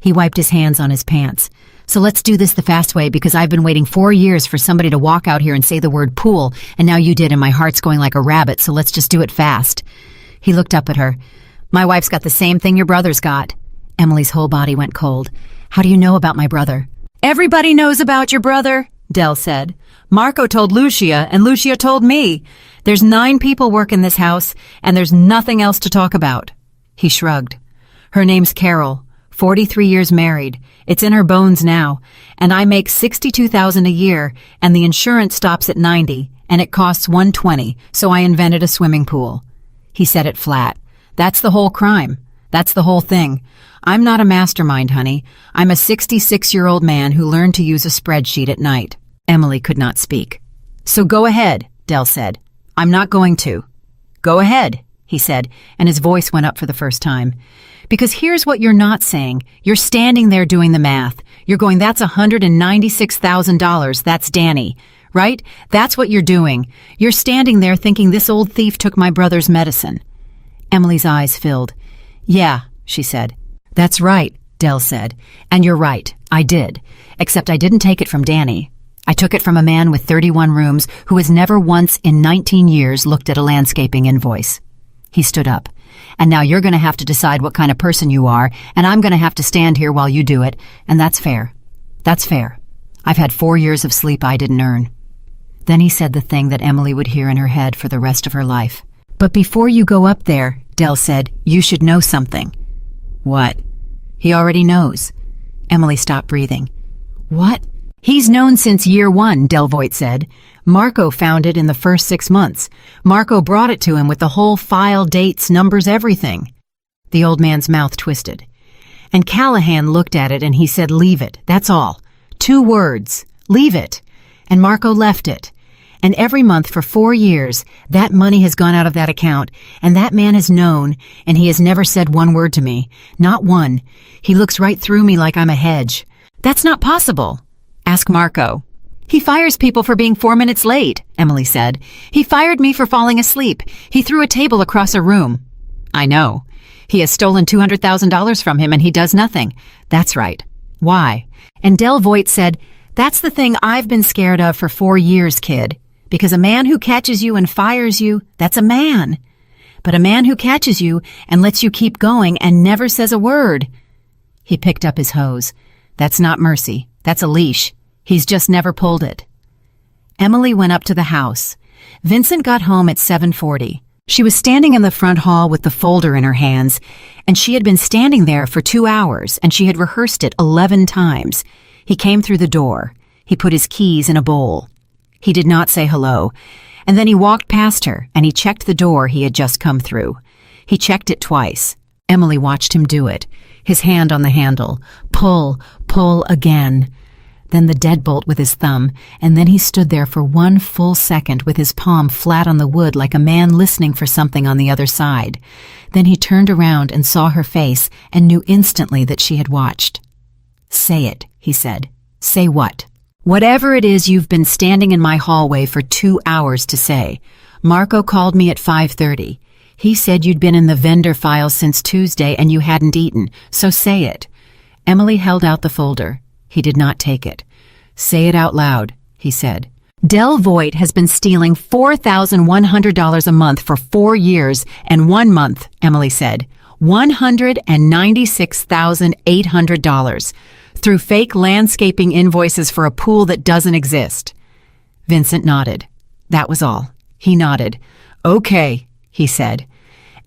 He wiped his hands on his pants. "So let's do this the fast way, because I've been waiting 4 years for somebody to walk out here and say the word pool, and now you did, and my heart's going like a rabbit, so let's just do it fast." He looked up at her. "My wife's got the same thing your brother's got." Emily's whole body went cold. "How do you know about my brother?" "Everybody knows about your brother," Del said. "Marco told Lucia, and Lucia told me. There's 9 people work in this house, and there's nothing else to talk about." He shrugged. "Her name's Carol, 43 years married. It's in her bones now, and I make $62,000 a year, and the insurance stops at 90, and it costs 120, so I invented a swimming pool." He said it flat. "That's the whole crime. That's the whole thing. I'm not a mastermind, honey. I'm a 66-year-old man who learned to use a spreadsheet at night. Emily could not speak. So go ahead, Del said. I'm not going to. Go ahead, he said, and his voice went up for the first time. Because here's what you're not saying. You're standing there doing the math. You're going, that's $196,000. That's Danny. Right? That's what you're doing. You're standing there thinking this old thief took my brother's medicine. Emily's eyes filled. Yeah, she said. That's right, Del said. And you're right. I did. Except I didn't take it from Danny. I took it from a man with 31 rooms who has never once in 19 years looked at a landscaping invoice. He stood up. And now you're going to have to decide what kind of person you are, and I'm going to have to stand here while you do it, and that's fair. That's fair. I've had 4 years of sleep I didn't earn. Then he said the thing that Emily would hear in her head for the rest of her life. But before you go up there, Del said, you should know something. What? He already knows. Emily stopped breathing. What? He's known since year one, Del Voigt said. Marco found it in the first 6 months. Marco brought it to him with the whole file, dates, numbers, everything. The old man's mouth twisted. And Callahan looked at it and he said, leave it, that's all. 2 words, leave it. And Marco left it. And every month for 4 years, that money has gone out of that account, and that man has known, and he has never said one word to me. Not one. He looks right through me like I'm a hedge. That's not possible. Ask Marco. He fires people for being 4 minutes late, Emily said. He fired me for falling asleep. He threw a table across a room. I know. He has stolen $200,000 from him and he does nothing. That's right. Why? And Del Voigt said, that's the thing I've been scared of for 4 years, kid. Because a man who catches you and fires you, that's a man. But a man who catches you and lets you keep going and never says a word. He picked up his hose. That's not mercy. That's a leash. He's just never pulled it. Emily went up to the house. Vincent got home at 7:40. She was standing in the front hall with the folder in her hands, and she had been standing there for 2 hours, and she had rehearsed it 11 times. He came through the door. He put his keys in a bowl. He did not say hello, and then he walked past her, and he checked the door he had just come through. He checked it twice. Emily watched him do it, his hand on the handle. Pull, pull again. Then the deadbolt with his thumb, and then he stood there for 1 full second with his palm flat on the wood like a man listening for something on the other side. Then he turned around and saw her face and knew instantly that she had watched. Say it, he said. Say what? Whatever it is you've been standing in my hallway for 2 hours to say. Marco called me at 5:30. He said you'd been in the vendor file since Tuesday and you hadn't eaten, so say it. Emily held out the folder. He did not take it. Say it out loud, he said. Del Voigt has been stealing $4,100 a month for 4 years and 1 month, Emily said. $196,800 through fake landscaping invoices for a pool that doesn't exist. Vincent nodded. That was all. He nodded. Okay, he said.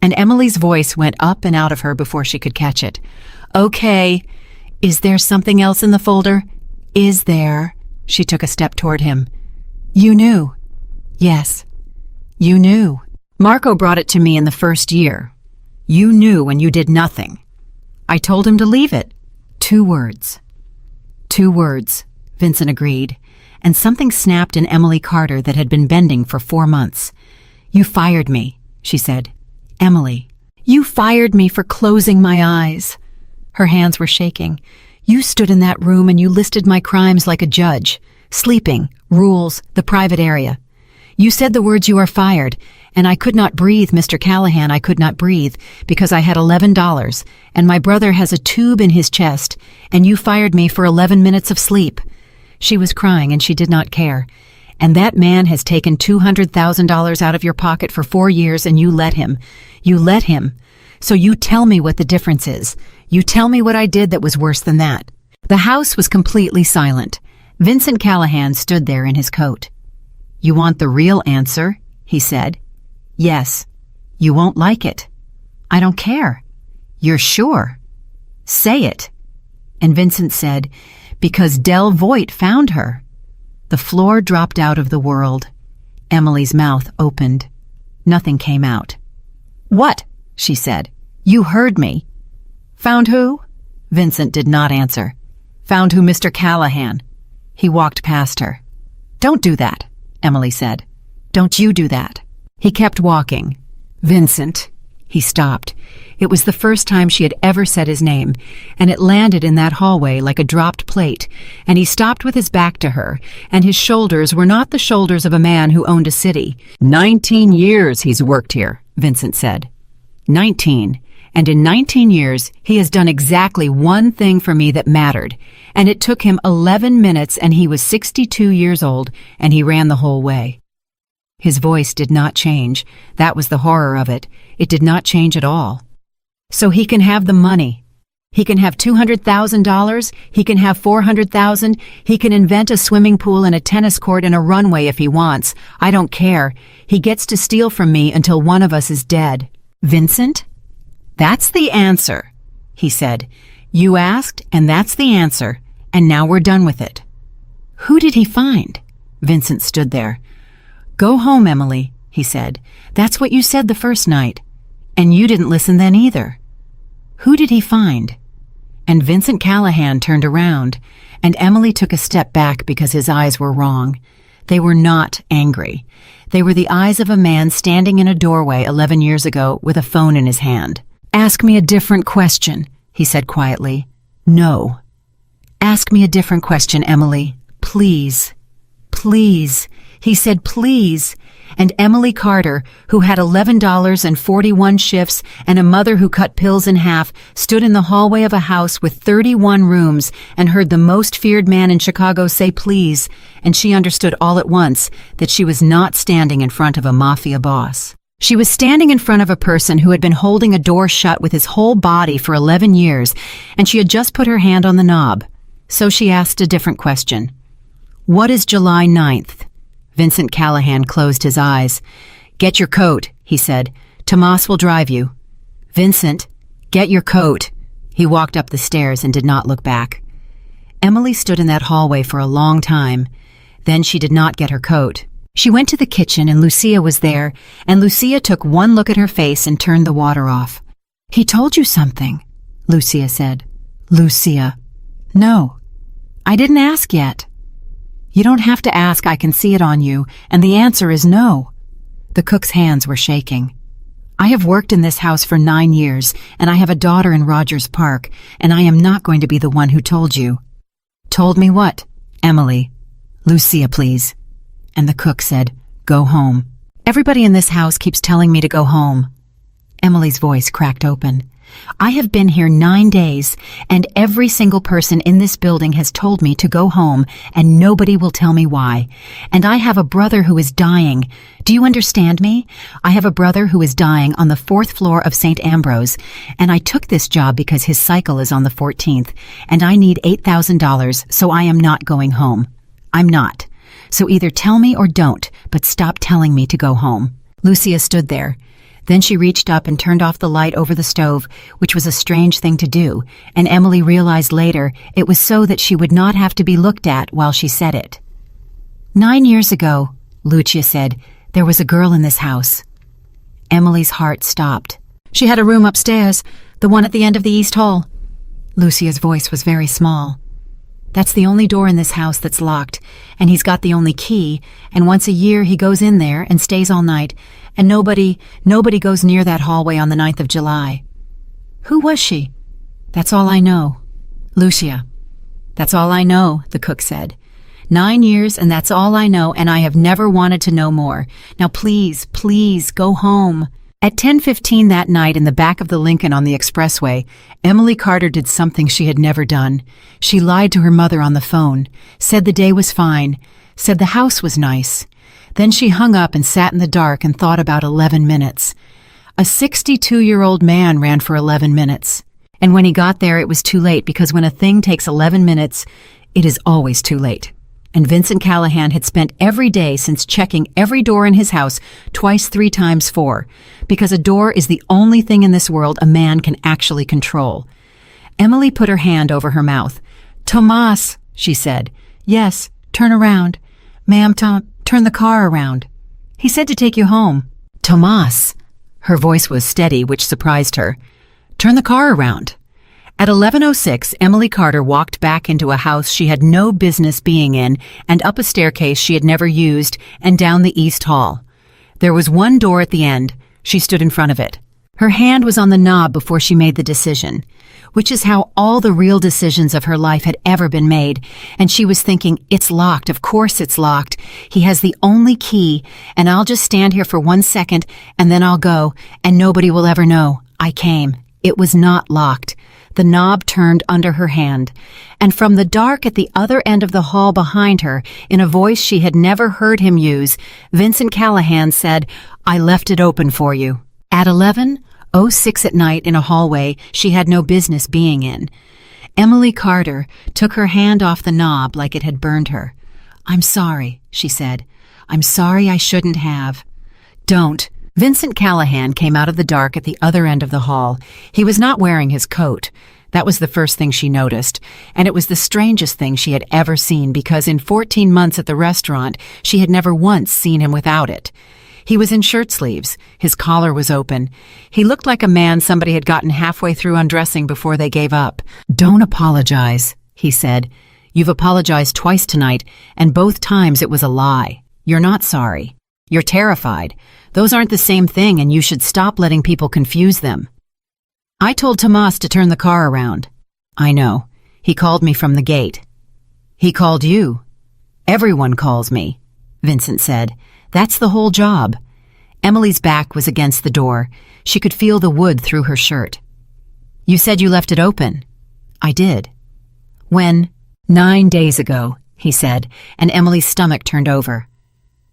And Emily's voice went up and out of her before she could catch it. Okay. Is there something else in the folder? Is there? She took a step toward him. You knew. Yes. You knew. Marco brought it to me in the first year. You knew when you did nothing. I told him to leave it. 2 words. 2 words, Vincent agreed, and something snapped in Emily Carter that had been bending for 4 months. You fired me, she said. Emily, you fired me for closing my eyes. Her hands were shaking. You stood in that room and you listed my crimes like a judge. Sleeping, rules, the private area. You said the words you are fired, and I could not breathe, Mr. Callahan, I could not breathe, because I had $11, and my brother has a tube in his chest, and you fired me for 11 minutes of sleep. She was crying and she did not care. And that man has taken $200,000 out of your pocket for 4 years and you let him. You let him. So you tell me what the difference is. You tell me what I did that was worse than that. The house was completely silent. Vincent Callahan stood there in his coat. You want the real answer, he said. Yes. You won't like it. I don't care. You're sure? Say it. And Vincent said, because Del Voigt found her. The floor dropped out of the world. Emily's mouth opened. Nothing came out. What? She said. You heard me. Found who? Vincent did not answer. Found who, Mr. Callahan. He walked past her. Don't do that, Emily said. Don't you do that. He kept walking. Vincent. He stopped. It was the first time she had ever said his name, and it landed in that hallway like a dropped plate, and he stopped with his back to her, and his shoulders were not the shoulders of a man who owned a city. 19 years he's worked here, Vincent said. 19. And in 19 years, he has done exactly one thing for me that mattered, and it took him 11 minutes, and he was 62 years old, and he ran the whole way. His voice did not change. That was the horror of it. It did not change at all. So he can have the money. He can have $200,000. He can have $400,000. He can invent a swimming pool and a tennis court and a runway if he wants. I don't care. He gets to steal from me until one of us is dead. Vincent? That's the answer, he said. You asked, and that's the answer, and now we're done with it. Who did he find? Vincent stood there. Go home, Emily, he said. That's what you said the first night. And you didn't listen then either. Who did he find? And Vincent Callahan turned around, and Emily took a step back because his eyes were wrong. They were not angry. They were the eyes of a man standing in a doorway 11 years ago with a phone in his hand. Ask me a different question, he said quietly. No. Ask me a different question, Emily. Please. Please. He said, please. And Emily Carter, who had $11.41 shifts and a mother who cut pills in half, stood in the hallway of a house with 31 rooms and heard the most feared man in Chicago say please, and she understood all at once that she was not standing in front of a mafia boss. She was standing in front of a person who had been holding a door shut with his whole body for 11 years, and she had just put her hand on the knob. So she asked a different question. What is July 9th? Vincent Callahan closed his eyes. Get your coat, he said. Tomas will drive you. Vincent, get your coat. He walked up the stairs and did not look back. Emily stood in that hallway for a long time. Then she did not get her coat. She went to the kitchen and Lucia was there, and Lucia took one look at her face and turned the water off. He told you something, Lucia said. Lucia. No. I didn't ask yet. You don't have to ask, I can see it on you, and the answer is no. The cook's hands were shaking. I have worked in this house for 9 years, and I have a daughter in Rogers Park, and I am not going to be the one who told you. Told me what? Emily. Lucia, please. And the cook said, go home. Everybody in this house keeps telling me to go home. Emily's voice cracked open. I have been here 9 days, and every single person in this building has told me to go home, and nobody will tell me why. And I have a brother who is dying. Do you understand me? I have a brother who is dying on the 4th floor of St. Ambrose, and I took this job because his cycle is on the 14th, and I need $8,000, so I am not going home. I'm not. So either tell me or don't, but stop telling me to go home. Lucia stood there. Then she reached up and turned off the light over the stove, which was a strange thing to do, and Emily realized later it was so that she would not have to be looked at while she said it. 9 years ago, Lucia said, there was a girl in this house. Emily's heart stopped. She had a room upstairs, the one at the end of the east hall. Lucia's voice was very small. That's the only door in this house that's locked, and he's got the only key, and once a year he goes in there and stays all night, and nobody goes near that hallway on the 9th of July. Who was she? That's all I know. Lucia. That's all I know, the cook said. 9 years, and that's all I know, and I have never wanted to know more. Now please, please, go home. At 10:15 that night in the back of the Lincoln on the expressway, Emily Carter did something she had never done. She lied to her mother on the phone, said the day was fine, said the house was nice. Then she hung up and sat in the dark and thought about 11 minutes. A 62-year-old man ran for 11 minutes. And when he got there, it was too late, because when a thing takes 11 minutes, it is always too late. And Vincent Callahan had spent every day since checking every door in his house twice, 3 times 4, because a door is the only thing in this world a man can actually control. Emily put her hand over her mouth. Tomas, she said. Yes, turn around. Ma'am, turn the car around. He said to take you home. Tomas. Her voice was steady, which surprised her. Turn the car around. At 11:06, Emily Carter walked back into a house she had no business being in and up a staircase she had never used and down the east hall. There was one door at the end. She stood in front of it. Her hand was on the knob before she made the decision, which is how all the real decisions of her life had ever been made, and she was thinking, it's locked, of course it's locked. He has the only key, and I'll just stand here for 1 second, and then I'll go, and nobody will ever know. I came. It was not locked. The knob turned under her hand, and from the dark at the other end of the hall behind her, in a voice she had never heard him use, Vincent Callahan said, I left it open for you. At 11:06 at night in a hallway she had no business being in, Emily Carter took her hand off the knob like it had burned her. I'm sorry, she said. I'm sorry, I shouldn't have. Don't. Vincent Callahan came out of the dark at the other end of the hall. He was not wearing his coat. That was the first thing she noticed, and it was the strangest thing she had ever seen because in 14 months at the restaurant, she had never once seen him without it. He was in shirt sleeves. His collar was open. He looked like a man somebody had gotten halfway through undressing before they gave up. Don't apologize, he said. You've apologized twice tonight, and both times it was a lie. You're not sorry. You're terrified. Those aren't the same thing, and you should stop letting people confuse them. I told Tomas to turn the car around. I know. He called me from the gate. He called you. Everyone calls me, Vincent said. That's the whole job. Emily's back was against the door. She could feel the wood through her shirt. You said you left it open. I did. When? 9 days ago, he said, and Emily's stomach turned over.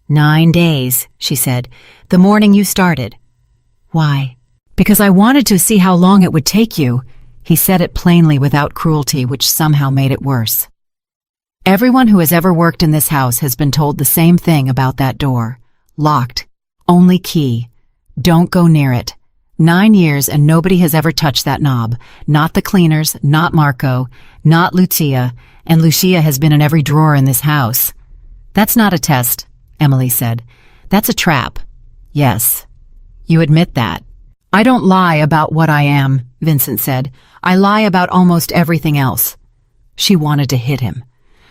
9 days, she said. The morning you started. Why? Because I wanted to see how long it would take you. He said it plainly without cruelty, which somehow made it worse. Everyone who has ever worked in this house has been told the same thing about that door. Locked. Only key. Don't go near it. 9 years and nobody has ever touched that knob. Not the cleaners, not Marco, not Lucia, and Lucia has been in every drawer in this house. That's not a test, Emily said. That's a trap. Yes. You admit that. I don't lie about what I am, Vincent said. I lie about almost everything else. She wanted to hit him.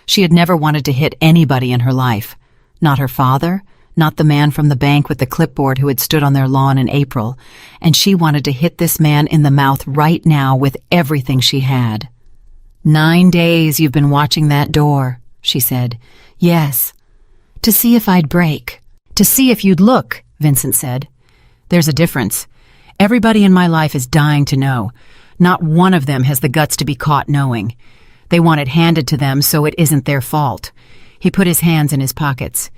She had never wanted to hit anybody in her life. Not her father, not the man from the bank with the clipboard who had stood on their lawn in April, and she wanted to hit this man in the mouth right now with everything she had. 9 days you've been watching that door, she said. Yes. To see if I'd break. To see if you'd look, Vincent said. There's a difference. Everybody in my life is dying to know. Not one of them has the guts to be caught knowing. They want it handed to them so it isn't their fault. He put his hands in his pockets.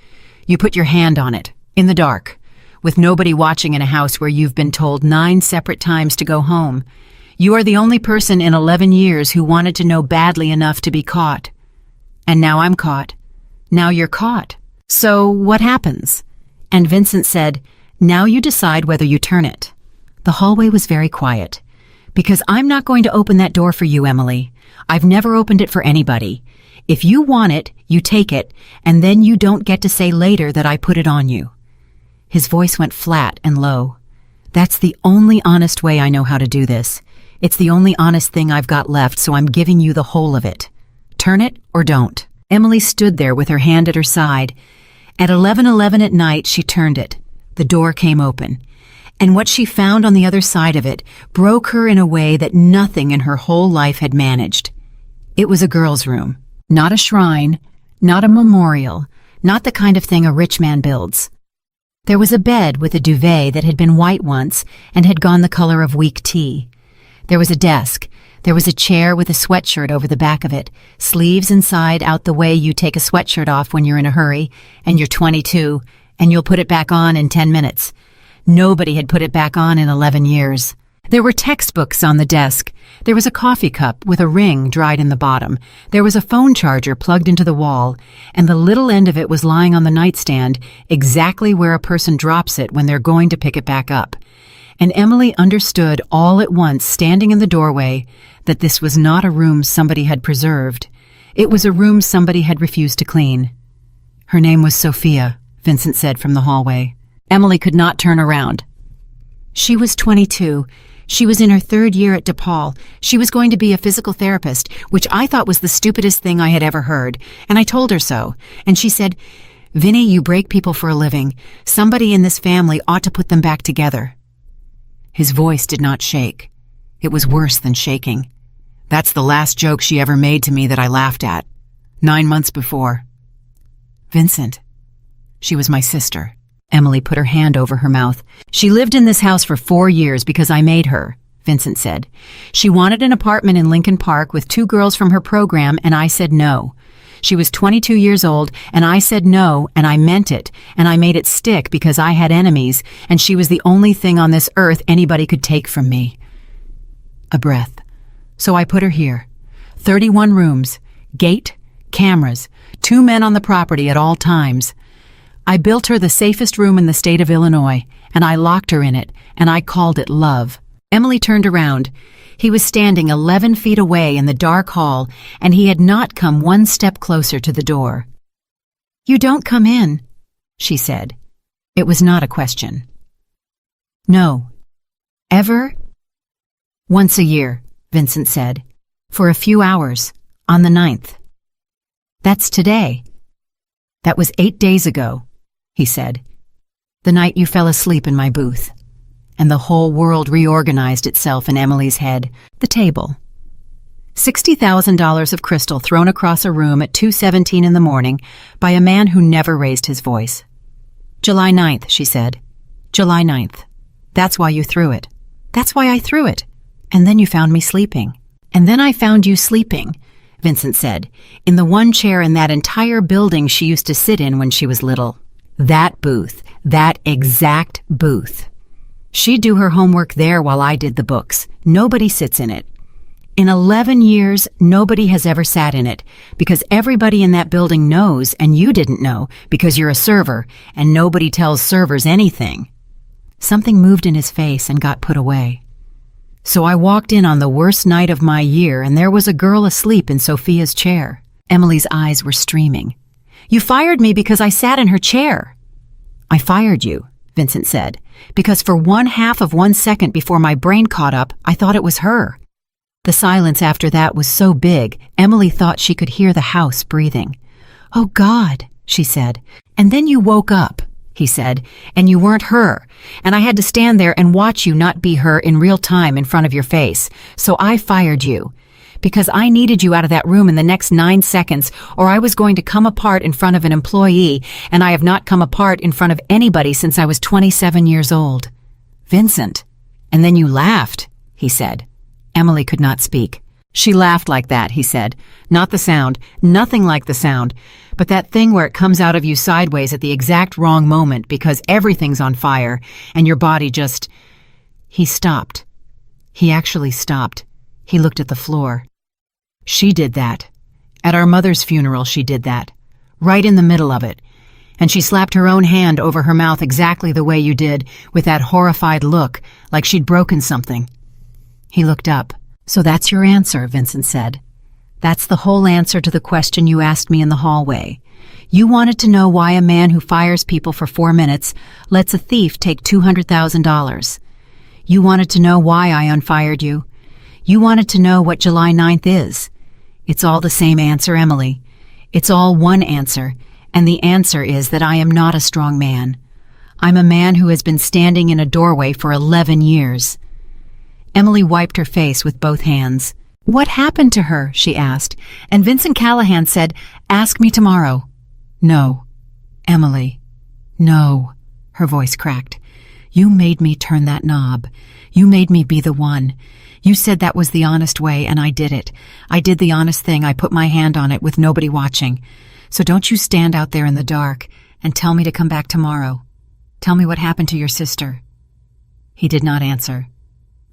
You put your hand on it, in the dark, with nobody watching in a house where you've been told 9 separate times to go home. You are the only person in 11 years who wanted to know badly enough to be caught. And now I'm caught. Now you're caught. So what happens? And Vincent said, now you decide whether you turn it. The hallway was very quiet. Because I'm not going to open that door for you, Emily. I've never opened it for anybody. If you want it, you take it, and then you don't get to say later that I put it on you. His voice went flat and low. That's the only honest way I know how to do this. It's the only honest thing I've got left, so I'm giving you the whole of it. Turn it or don't. Emily stood there with her hand at her side. At 11:11 at night, she turned it. The door came open. And what she found on the other side of it broke her in a way that nothing in her whole life had managed. It was a girl's room. Not a shrine, not a memorial, not the kind of thing a rich man builds. There was a bed with a duvet that had been white once and had gone the color of weak tea. There was a desk. There was a chair with a sweatshirt over the back of it, sleeves inside out the way you take a sweatshirt off when you're in a hurry, and you're 22, and you'll put it back on in 10 minutes. Nobody had put it back on in 11 years. There were textbooks on the desk. There was a coffee cup with a ring dried in the bottom. There was a phone charger plugged into the wall, and the little end of it was lying on the nightstand, exactly where a person drops it when they're going to pick it back up. And Emily understood all at once, standing in the doorway, that this was not a room somebody had preserved. It was a room somebody had refused to clean. Her name was Sophia, Vincent said from the hallway. Emily could not turn around. She was 22. She was in her 3rd year at DePaul. She was going to be a physical therapist, which I thought was the stupidest thing I had ever heard, and I told her so. And she said, "Vinny, you break people for a living. Somebody in this family ought to put them back together." His voice did not shake. It was worse than shaking. "That's the last joke she ever made to me that I laughed at. 9 months before." "Vincent, she was my sister." Emily put her hand over her mouth. "She lived in this house for 4 years because I made her," Vincent said. "She wanted an apartment in Lincoln Park with 2 girls from her program, and I said no. She was 22 years old, and I said no, and I meant it, and I made it stick because I had enemies, and she was the only thing on this earth anybody could take from me." A breath. "So I put her here. 31 rooms, gate, cameras, 2 men on the property at all times. I built her the safest room in the state of Illinois, and I locked her in it, and I called it love." Emily turned around. He was standing 11 feet away in the dark hall, and he had not come 1 step closer to the door. "You don't come in," she said. It was not a question. "No. Ever?" "Once a year," Vincent said. "For a few hours, on the 9th. "That's today." "That was 8 days ago," he said. "The night you fell asleep in my booth." And the whole world reorganized itself in Emily's head. The table. $60,000 of crystal thrown across a room at 2:17 in the morning by a man who never raised his voice. "July 9th, she said. "July 9th. That's why you threw it." "That's why I threw it. And then you found me sleeping." "And then I found you sleeping," Vincent said, "in the one chair in that entire building she used to sit in when she was little. That booth, that exact booth. She'd do her homework there while I did the books. Nobody sits in it. In 11 years, nobody has ever sat in it, because everybody in that building knows, and you didn't know, because you're a server, and nobody tells servers anything." Something moved in his face and got put away. "So I walked in on the worst night of my year, and there was a girl asleep in Sophia's chair." Emily's eyes were streaming. "You fired me because I sat in her chair." "I fired you," Vincent said, "because for 1/2 of 1 second before my brain caught up, I thought it was her." The silence after that was so big, Emily thought she could hear the house breathing. "Oh, God," she said. "And then you woke up," he said, "and you weren't her, and I had to stand there and watch you not be her in real time in front of your face. So I fired you, because I needed you out of that room in the next 9 seconds, or I was going to come apart in front of an employee, and I have not come apart in front of anybody since I was 27 years old." "Vincent, and then you laughed," he said. Emily could not speak. "She laughed like that," he said. "Not the sound, nothing like the sound, but that thing where it comes out of you sideways at the exact wrong moment because everything's on fire and your body just—" He stopped. He actually stopped. He looked at the floor. "She did that. At our mother's funeral she did that. Right in the middle of it. And she slapped her own hand over her mouth exactly the way you did, with that horrified look, like she'd broken something." He looked up. "So that's your answer," Vincent said. "That's the whole answer to the question you asked me in the hallway. You wanted to know why a man who fires people for 4 minutes lets a thief take $200,000. You wanted to know why I unfired you. You wanted to know what July 9th is. It's all the same answer, Emily. It's all one answer, and the answer is that I am not a strong man. I'm a man who has been standing in a doorway for 11 years. Emily wiped her face with both hands. "What happened to her?" she asked, and Vincent Callahan said, "Ask me tomorrow." "No, Emily, no," her voice cracked. "You made me turn that knob. You made me be the one. You said that was the honest way, and I did it. I did the honest thing. I put my hand on it with nobody watching. So don't you stand out there in the dark and tell me to come back tomorrow. Tell me what happened to your sister." He did not answer.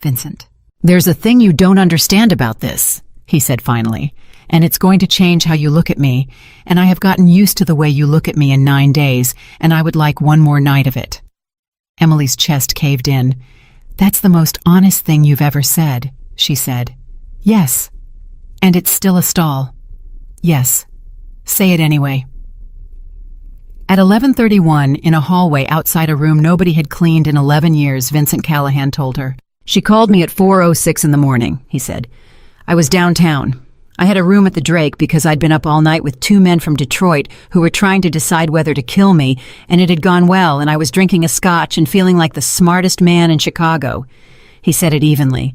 "Vincent, there's a thing you don't understand about this," he said finally, "and it's going to change how you look at me, and I have gotten used to the way you look at me in 9 days, and I would like one more night of it." Emily's chest caved in. "That's the most honest thing you've ever said," she said. "Yes. And it's still a stall." "Yes. Say it anyway." At 11:31, in a hallway outside a room nobody had cleaned in 11 years, Vincent Callahan told her, She called me at 4:06 in the morning, he said. I was downtown. I had a room at the Drake because I'd been up all night with two men from Detroit who were trying to decide whether to kill me, and it had gone well, and I was drinking a scotch and feeling like the smartest man in Chicago. He said it evenly.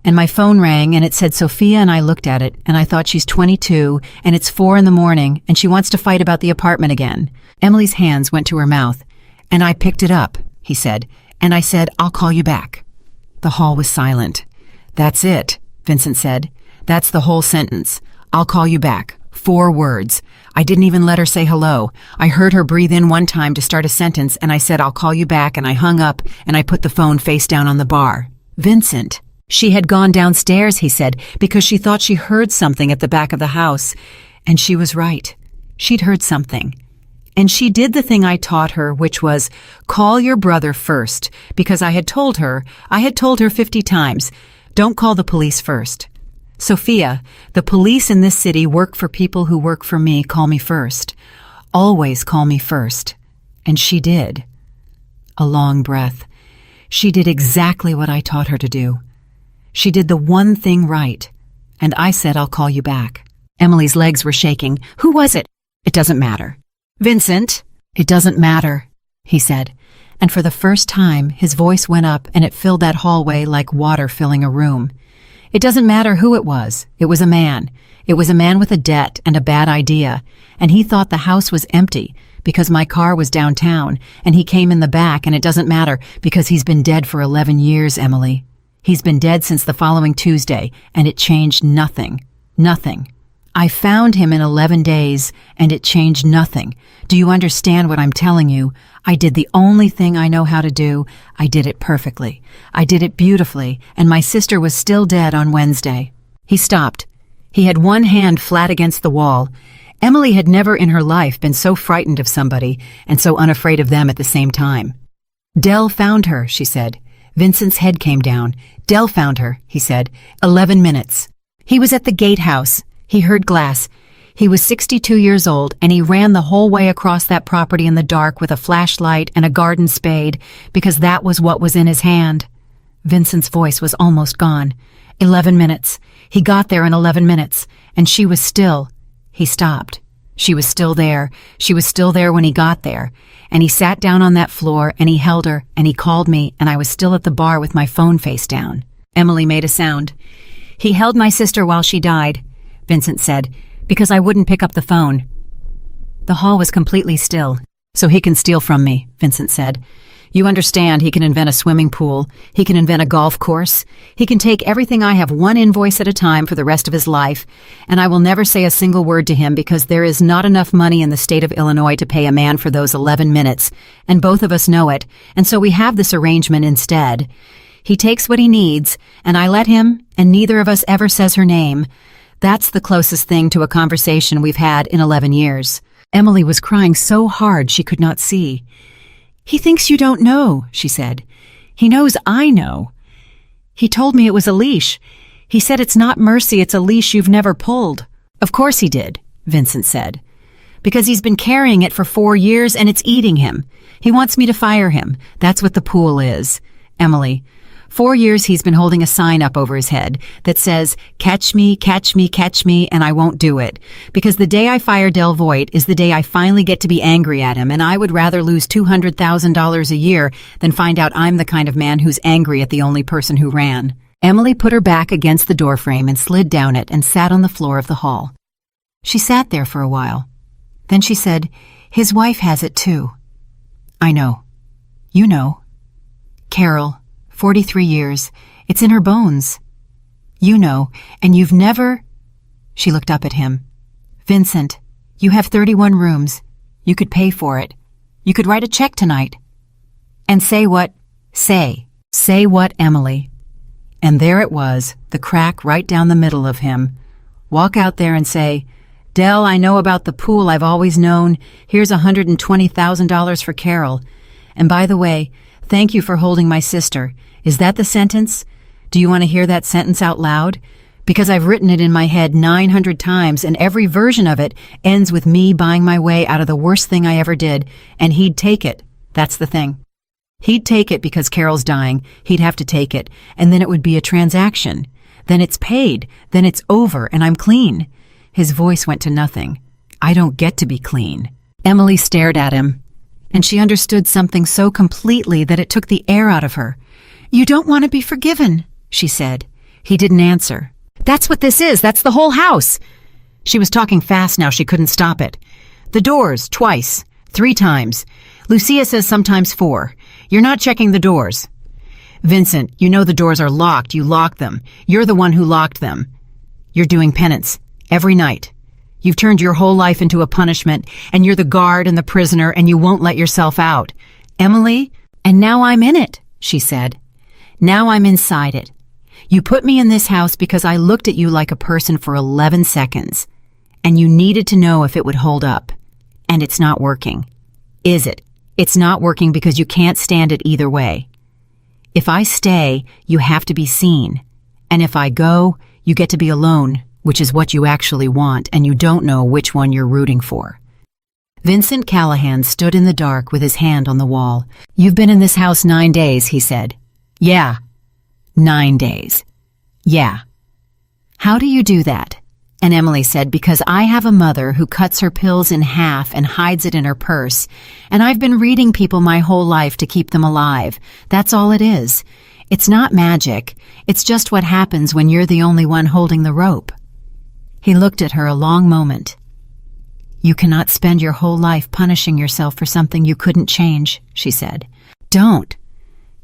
And my phone rang, and it said Sophia, and I looked at it, and I thought she's 22, and it's 4 in the morning, and she wants to fight about the apartment again. Emily's hands went to her mouth. And I picked it up, he said, and I said, I'll call you back. The hall was silent. That's it, Vincent said. That's the whole sentence. I'll call you back. 4 words. I didn't even let her say hello. I heard her breathe in one time to start a sentence, and I said, I'll call you back, and I hung up, and I put the phone face down on the bar. Vincent. She had gone downstairs, he said, because she thought she heard something at the back of the house. And she was right. She'd heard something. And she did the thing I taught her, which was, call your brother first, because I had told her 50 times, don't call the police first. Sophia, the police in this city work for people who work for me. Call me first. Always call me first. And she did. A long breath. She did exactly what I taught her to do. She did the one thing right. And I said, I'll call you back. Emily's legs were shaking. Who was it? It doesn't matter. Vincent. It doesn't matter, he said. And for the first time, his voice went up and it filled that hallway like water filling a room. It doesn't matter who it was. It was a man. It was a man with a debt and a bad idea. And he thought the house was empty because my car was downtown, and he came in the back, and it doesn't matter because he's been dead for 11 years, Emily. He's been dead since the following Tuesday, and it changed nothing. Nothing. I found him in 11 days, and it changed nothing. Do you understand what I'm telling you? I did the only thing I know how to do. I did it perfectly. I did it beautifully, and my sister was still dead on Wednesday. He stopped. He had one hand flat against the wall. Emily had never in her life been so frightened of somebody and so unafraid of them at the same time. Dell found her, she said. Vincent's head came down. Dell found her, he said. 11 minutes. He was at the gatehouse. He heard glass. He was 62 years old, and he ran the whole way across that property in the dark with a flashlight and a garden spade, because that was what was in his hand. Vincent's voice was almost gone. 11 minutes. He got there in 11 minutes, and she was still. He stopped. She was still there. She was still there when he got there. And he sat down on that floor, and he held her, and he called me, and I was still at the bar with my phone face down. Emily made a sound. He held my sister while she died, Vincent said, because I wouldn't pick up the phone. The hall was completely still. So he can steal from me, Vincent said. You understand, he can invent a swimming pool. He can invent a golf course. He can take everything I have one invoice at a time for the rest of his life, and I will never say a single word to him because there is not enough money in the state of Illinois to pay a man for those 11 minutes, and both of us know it, and so we have this arrangement instead. He takes what he needs, and I let him, and neither of us ever says her name. That's the closest thing to a conversation we've had in 11 years. Emily was crying so hard she could not see. He thinks you don't know, she said. He knows I know. He told me it was a leash. He said it's not mercy, it's a leash you've never pulled. Of course he did, Vincent said. Because he's been carrying it for 4 years and it's eating him. He wants me to fire him. That's what the pool is. Emily, 4 years he's been holding a sign up over his head that says, catch me, catch me, catch me, and I won't do it. Because the day I fire Del Voigt is the day I finally get to be angry at him, and I would rather lose $200,000 a year than find out I'm the kind of man who's angry at the only person who ran. Emily put her back against the doorframe and slid down it and sat on the floor of the hall. She sat there for a while. Then she said, his wife has it too. I know. You know. Carol. 43 years. It's in her bones. You know, and you've never... She looked up at him. Vincent, you have 31 rooms. You could pay for it. You could write a check tonight. And say what? Say what, Emily? And there it was, the crack right down the middle of him. Walk out there and say, Dell, I know about the pool I've always known. Here's $120,000 for Carol. And by the way, thank you for holding my sister. Is that the sentence? Do you want to hear that sentence out loud? Because I've written it in my head 900 times, and every version of it ends with me buying my way out of the worst thing I ever did, and he'd take it. That's the thing. He'd take it because Carol's dying. He'd have to take it, and then it would be a transaction. Then it's paid. Then it's over, and I'm clean. His voice went to nothing. I don't get to be clean. Emily stared at him, and she understood something so completely that it took the air out of her. You don't want to be forgiven, she said. He didn't answer. That's what this is. That's the whole house. She was talking fast now. She couldn't stop it. The doors, twice, 3 times. Lucia says sometimes 4. You're not checking the doors. Vincent, you know the doors are locked. You locked them. You're the one who locked them. You're doing penance every night. You've turned your whole life into a punishment, and you're the guard and the prisoner, and you won't let yourself out. Emily, and now I'm in it, she said. Now I'm inside it. You put me in this house because I looked at you like a person for 11 seconds, and you needed to know if it would hold up. And it's not working. Is it? It's not working because you can't stand it either way. If I stay, you have to be seen. And if I go, you get to be alone, which is what you actually want, and you don't know which one you're rooting for. Vincent Callahan stood in the dark with his hand on the wall. You've been in this house 9 days, he said. Yeah. 9 days. Yeah. How do you do that? And Emily said, because I have a mother who cuts her pills in half and hides it in her purse, and I've been reading people my whole life to keep them alive. That's all it is. It's not magic. It's just what happens when you're the only one holding the rope. He looked at her a long moment. You cannot spend your whole life punishing yourself for something you couldn't change, she said. Don't.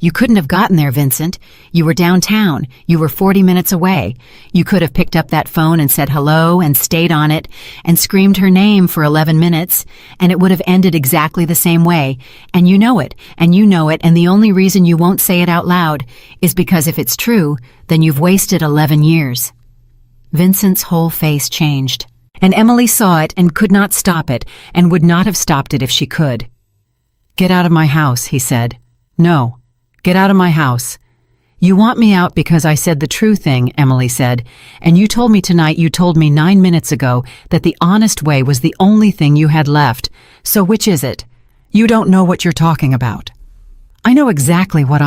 You couldn't have gotten there, Vincent. You were downtown. You were 40 minutes away. You could have picked up that phone and said hello and stayed on it and screamed her name for 11 minutes, and it would have ended exactly the same way. And you know it, and you know it, and the only reason you won't say it out loud is because if it's true, then you've wasted 11 years. Vincent's whole face changed, and Emily saw it and could not stop it and would not have stopped it if she could. Get out of my house, he said. No. Get out of my house. You want me out because I said the true thing, Emily said, and you told me tonight, you told me 9 minutes ago that the honest way was the only thing you had left. So which is it? You don't know what you're talking about. I know exactly what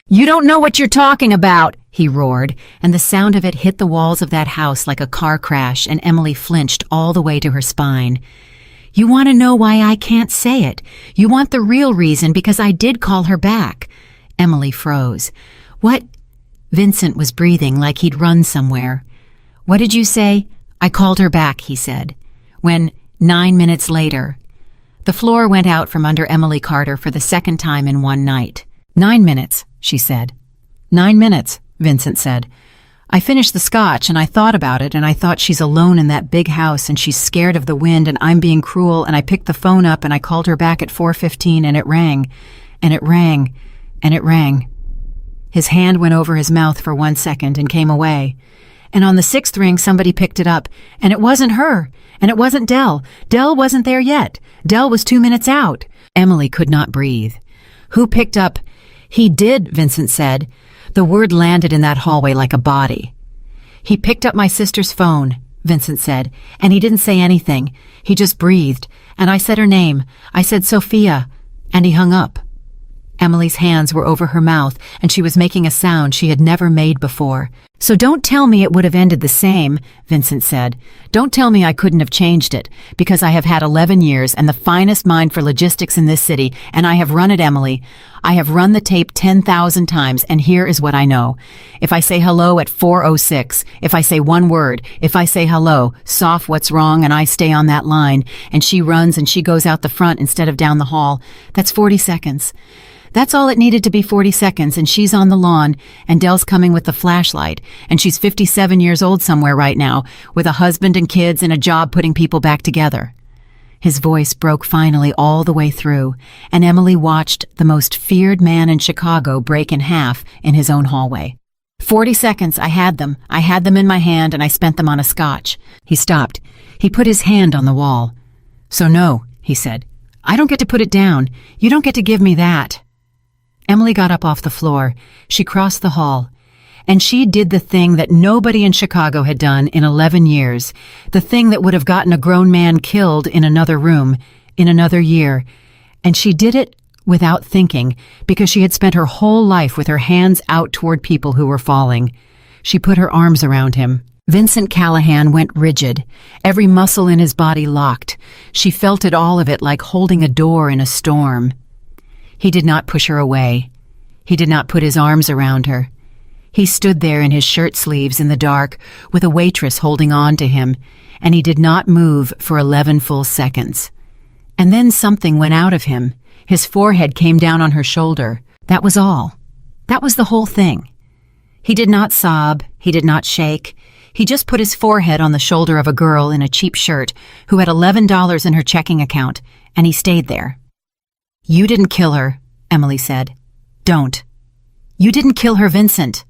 You don't know what you're talking about, he roared, and the sound of it hit the walls of that house like a car crash, and Emily flinched all the way to her spine. You want to know why I can't say it. You want the real reason because I did call her back. Emily froze. What? Vincent was breathing like he'd run somewhere. What did you say? I called her back, he said. When 9 minutes later, the floor went out from under Emily Carter for the second time in one night. 9 minutes, she said. 9 minutes, Vincent said. I finished the scotch and I thought about it and I thought she's alone in that big house and she's scared of the wind and I'm being cruel and I picked the phone up and I called her back at 4:15 and it rang. And it rang. And it rang. His hand went over his mouth for 1 second and came away. And on the 6th ring, somebody picked it up. And it wasn't her. And it wasn't Dell. Dell wasn't there yet. Dell was 2 minutes out. Emily could not breathe. Who picked up? He did, Vincent said. The word landed in that hallway like a body. He picked up my sister's phone, Vincent said. And he didn't say anything. He just breathed. And I said her name. I said Sophia. And he hung up. Emily's hands were over her mouth, and she was making a sound she had never made before. So don't tell me it would have ended the same, Vincent said. Don't tell me I couldn't have changed it, because I have had 11 years and the finest mind for logistics in this city, and I have run it, Emily. I have run the tape 10,000 times, and here is what I know. If I say hello at 4:06, if I say one word, if I say hello, Soph, what's wrong, and I stay on that line, and she runs and she goes out the front instead of down the hall, that's 40 seconds. That's all it needed to be 40 seconds, and she's on the lawn, and Dell's coming with the flashlight, and she's 57 years old somewhere right now, with a husband and kids and a job putting people back together. His voice broke finally all the way through, and Emily watched the most feared man in Chicago break in half in his own hallway. 40 seconds, I had them. I had them in my hand, and I spent them on a scotch. He stopped. He put his hand on the wall. So no, he said. I don't get to put it down. You don't get to give me that. Emily got up off the floor. She crossed the hall. And she did the thing that nobody in Chicago had done in 11 years, the thing that would have gotten a grown man killed in another room, in another year. And she did it without thinking, because she had spent her whole life with her hands out toward people who were falling. She put her arms around him. Vincent Callahan went rigid, every muscle in his body locked. She felt all of it like holding a door in a storm. He did not push her away. He did not put his arms around her. He stood there in his shirt sleeves in the dark, with a waitress holding on to him, and he did not move for 11 full seconds. And then something went out of him. His forehead came down on her shoulder. That was all. That was the whole thing. He did not sob. He did not shake. He just put his forehead on the shoulder of a girl in a cheap shirt who had $11 in her checking account, and he stayed there. "You didn't kill her," Emily said. "Don't." "You didn't kill her, Vincent."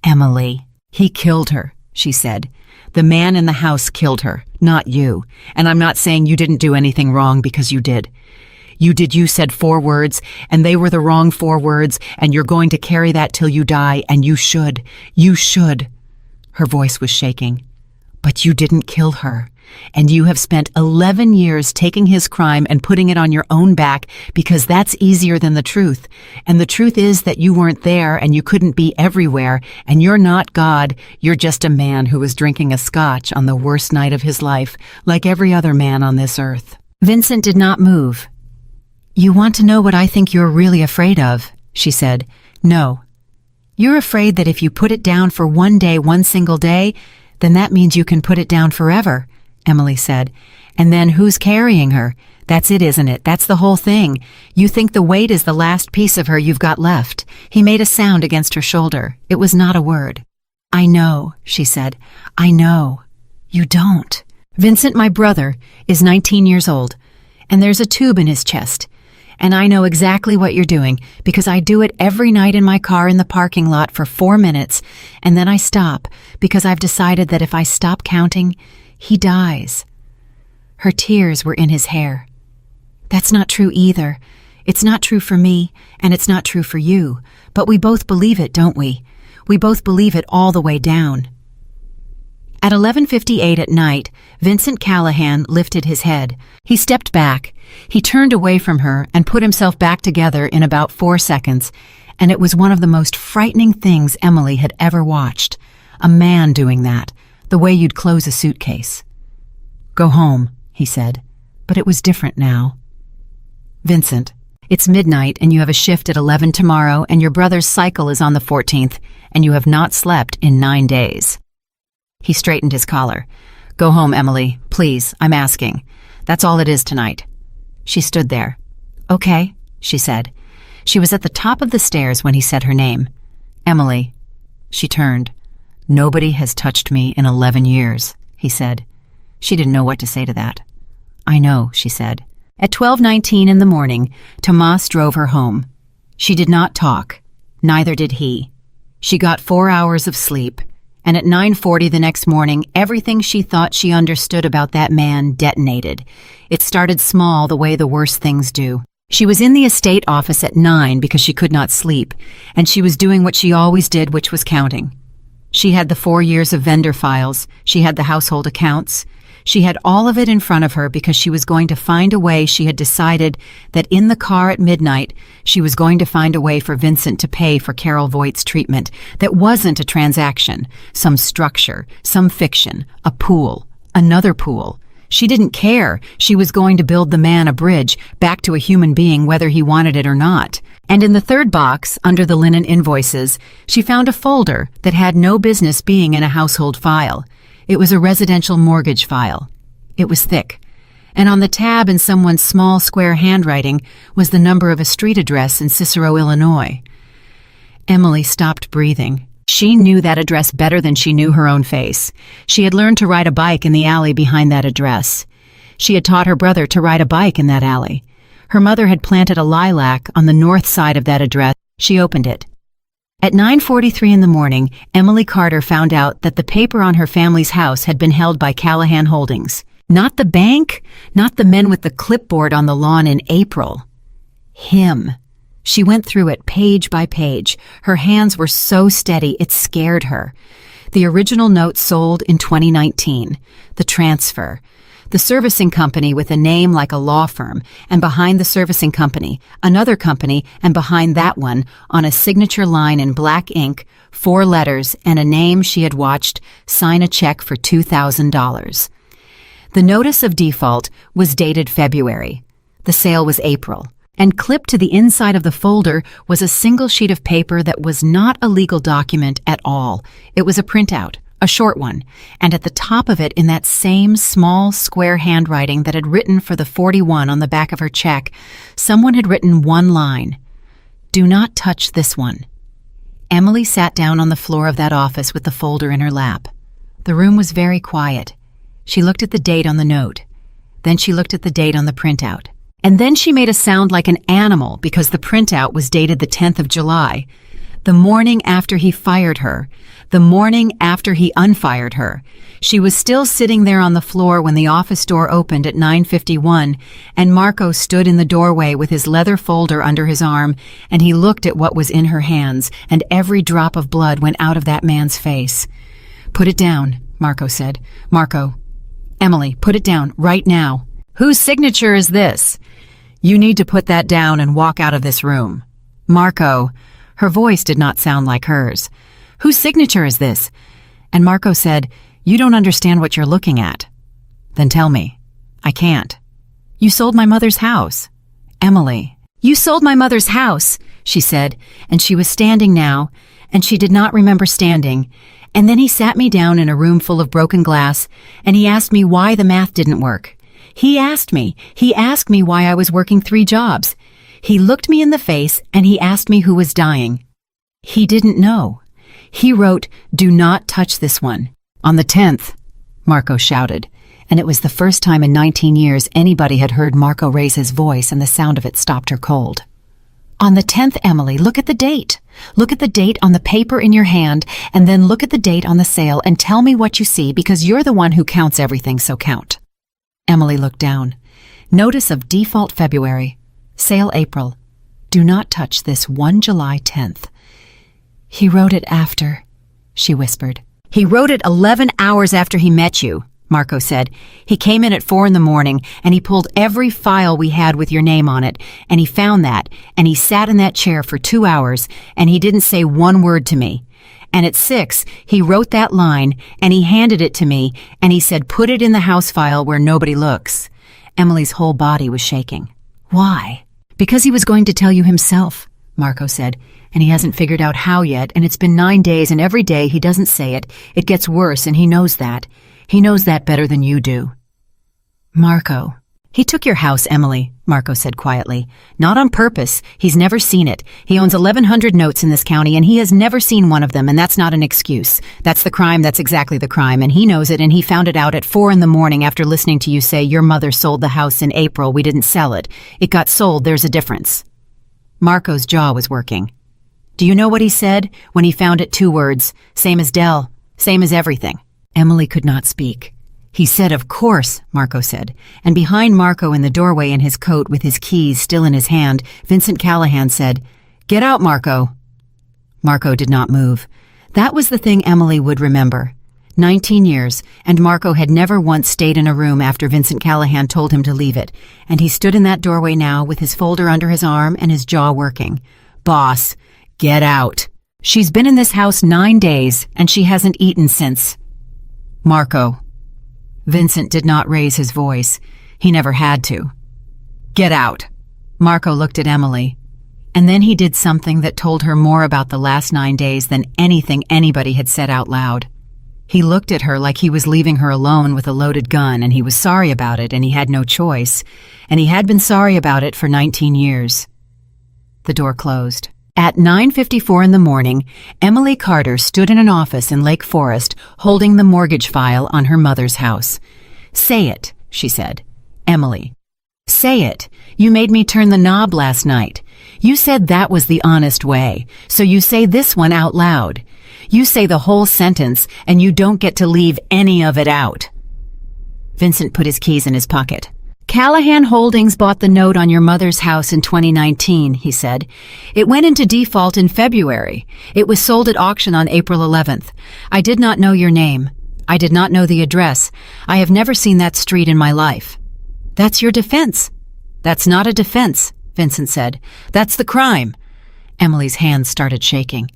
"Emily." "He killed her," she said. "The man in the house killed her, not you. And I'm not saying you didn't do anything wrong, because you did. You said 4 words, and they were the wrong 4 words, and you're going to carry that till you die, and you should. You should." Her voice was shaking. "But you didn't kill her. And you have spent 11 years taking his crime and putting it on your own back, because that's easier than the truth. And the truth is that you weren't there and you couldn't be everywhere, and you're not God. You're just a man who was drinking a scotch on the worst night of his life, like every other man on this earth." Vincent did not move. "You want to know what I think you're really afraid of?" she said. "No. You're afraid that if you put it down for one day, one single day, then that means you can put it down forever," Emily said. "And then who's carrying her? That's it, isn't it? That's the whole thing. You think the weight is the last piece of her you've got left." He made a sound against her shoulder. It was not a word. "I know," she said. "I know. You don't. Vincent, my brother, is 19 years old, and there's a tube in his chest. And I know exactly what you're doing, because I do it every night in my car in the parking lot for 4 minutes, and then I stop, because I've decided that if I stop counting, he dies." Her tears were in his hair. "That's not true either. It's not true for me, and it's not true for you. But we both believe it, don't we? We both believe it all the way down." At 11:58 at night, Vincent Callahan lifted his head. He stepped back. He turned away from her and put himself back together in about 4 seconds, and it was one of the most frightening things Emily had ever watched. A man doing that, the way you'd close a suitcase. "Go home," he said, but it was different now. "Vincent, it's midnight and you have a shift at 11 tomorrow, and your brother's cycle is on the 14th, and you have not slept in 9 days. He straightened his collar. "Go home, Emily, please, I'm asking. That's all it is tonight." She stood there. "Okay," she said. She was at the top of the stairs when he said her name. "Emily." She turned. "Nobody has touched me in 11 years, he said. She didn't know what to say to that. "I know," she said. At 12:19 in the morning, Tomas drove her home. She did not talk. Neither did he. She got 4 hours of sleep, and at 9:40 the next morning, everything she thought she understood about that man detonated. It started small, the way the worst things do. She was in the estate office at 9 because she could not sleep, and she was doing what she always did, which was counting. She had the 4 years of vendor files. She had the household accounts. She had all of it in front of her because she was going to find a way. She had decided that in the car at midnight, she was going to find a way for Vincent to pay for Carol Voight's treatment that wasn't a transaction, some structure, some fiction, a pool, another pool. She didn't care. She was going to build the man a bridge back to a human being, whether he wanted it or not. And in the third box, under the linen invoices, she found a folder that had no business being in a household file. It was a residential mortgage file. It was thick. And on the tab in someone's small square handwriting was the number of a street address in Cicero, Illinois. Emily stopped breathing. She knew that address better than she knew her own face. She had learned to ride a bike in the alley behind that address. She had taught her brother to ride a bike in that alley. Her mother had planted a lilac on the north side of that address. She opened it. At 9:43 in the morning, Emily Carter found out that the paper on her family's house had been held by Callahan Holdings. Not the bank, not the men with the clipboard on the lawn in April. Him. She went through it page by page. Her hands were so steady it scared her. The original note sold in 2019. The transfer. The servicing company with a name like a law firm, and behind the servicing company, another company, and behind that one, on a signature line in black ink, 4 letters, and a name she had watched sign a check for $2,000. The notice of default was dated February. The sale was April. And clipped to the inside of the folder was a single sheet of paper that was not a legal document at all. It was a printout, a short one, and at the top of it, in that same small square handwriting that had written for the 41 on the back of her check, someone had written one line: "Do not touch this one." Emily sat down on the floor of that office with the folder in her lap. The room was very quiet. She looked at the date on the note. Then she looked at the date on the printout. And then she made a sound like an animal because the printout was dated the 10th of July, the morning after he fired her, the morning after he unfired her. She was still sitting there on the floor when the office door opened at 9:51, and Marco stood in the doorway with his leather folder under his arm, and he looked at what was in her hands, and every drop of blood went out of that man's face. "Put it down," Marco said. "Marco. Emily, put it down right now." "Whose signature is this?" "You need to put that down and walk out of this room." "Marco." Her voice did not sound like hers. "Whose signature is this?" And Marco said, "You don't understand what you're looking at." "Then tell me." "I can't." "You sold my mother's house." "Emily." "You sold my mother's house," she said, and she was standing now, and she did not remember standing. And then he sat me down in a room full of broken glass, and he asked me why the math didn't work. He asked me why I was working 3 jobs. He looked me in the face and he asked me who was dying. He didn't know. He wrote, "Do not touch this one." "On the 10th, Marco shouted, and it was the first time in 19 years anybody had heard Marco raise his voice, and the sound of it stopped her cold. "On the 10th, Emily, look at the date. Look at the date on the paper in your hand, and then look at the date on the sale and tell me what you see, because you're the one who counts everything, so count." Emily looked down. Notice of default February. Sale April. Do not touch this one July 10th. "He wrote it after," she whispered. "He wrote it 11 hours after he met you," Marco said. "He came in at 4 in the morning, and he pulled every file we had with your name on it, and he found that, and he sat in that chair for 2 hours, and he didn't say one word to me. And at 6, he wrote that line, and he handed it to me, and he said, 'Put it in the house file where nobody looks.'" Emily's whole body was shaking. "Why?" "Because he was going to tell you himself," Marco said, "and he hasn't figured out how yet, and it's been 9 days, and every day he doesn't say it. It gets worse, and he knows that. He knows that better than you do." "Marco." "He took your house, Emily," Marco said quietly. "Not on purpose. He's never seen it. He owns 1,100 notes in this county, and he has never seen one of them, and that's not an excuse. That's the crime, that's exactly the crime, and he knows it, and he found it out at 4 in the morning after listening to you say your mother sold the house in April. We didn't sell it. It got sold, there's a difference." Marco's jaw was working. "Do you know what he said when he found it? 2 words. Same as Dell. Same as everything." Emily could not speak. "He said, of course," Marco said, and behind Marco in the doorway in his coat with his keys still in his hand, Vincent Callahan said, "Get out, Marco." Marco did not move. That was the thing Emily would remember. 19 years, and Marco had never once stayed in a room after Vincent Callahan told him to leave it, and he stood in that doorway now with his folder under his arm and his jaw working. "Boss, get out. She's been in this house 9 days, and she hasn't eaten since." "Marco." Vincent did not raise his voice. He never had to. "Get out." Marco looked at Emily, and then he did something that told her more about the last 9 days than anything anybody had said out loud. He looked at her like he was leaving her alone with a loaded gun, and he was sorry about it, and he had no choice, and he had been sorry about it for 19 years. The door closed. At 9:54 in the morning, Emily Carter stood in an office in Lake Forest holding the mortgage file on her mother's house. "Say it," she said. "Emily. Say it. You made me turn the knob last night. You said that was the honest way, so you say this one out loud. You say the whole sentence, and you don't get to leave any of it out." Vincent put his keys in his pocket. "Callahan Holdings bought the note on your mother's house in 2019, he said. "It went into default in February. It was sold at auction on April 11th. I did not know your name. I did not know the address. I have never seen that street in my life. That's your defense. That's not a defense, Vincent said. That's the crime. Emily's hands started shaking.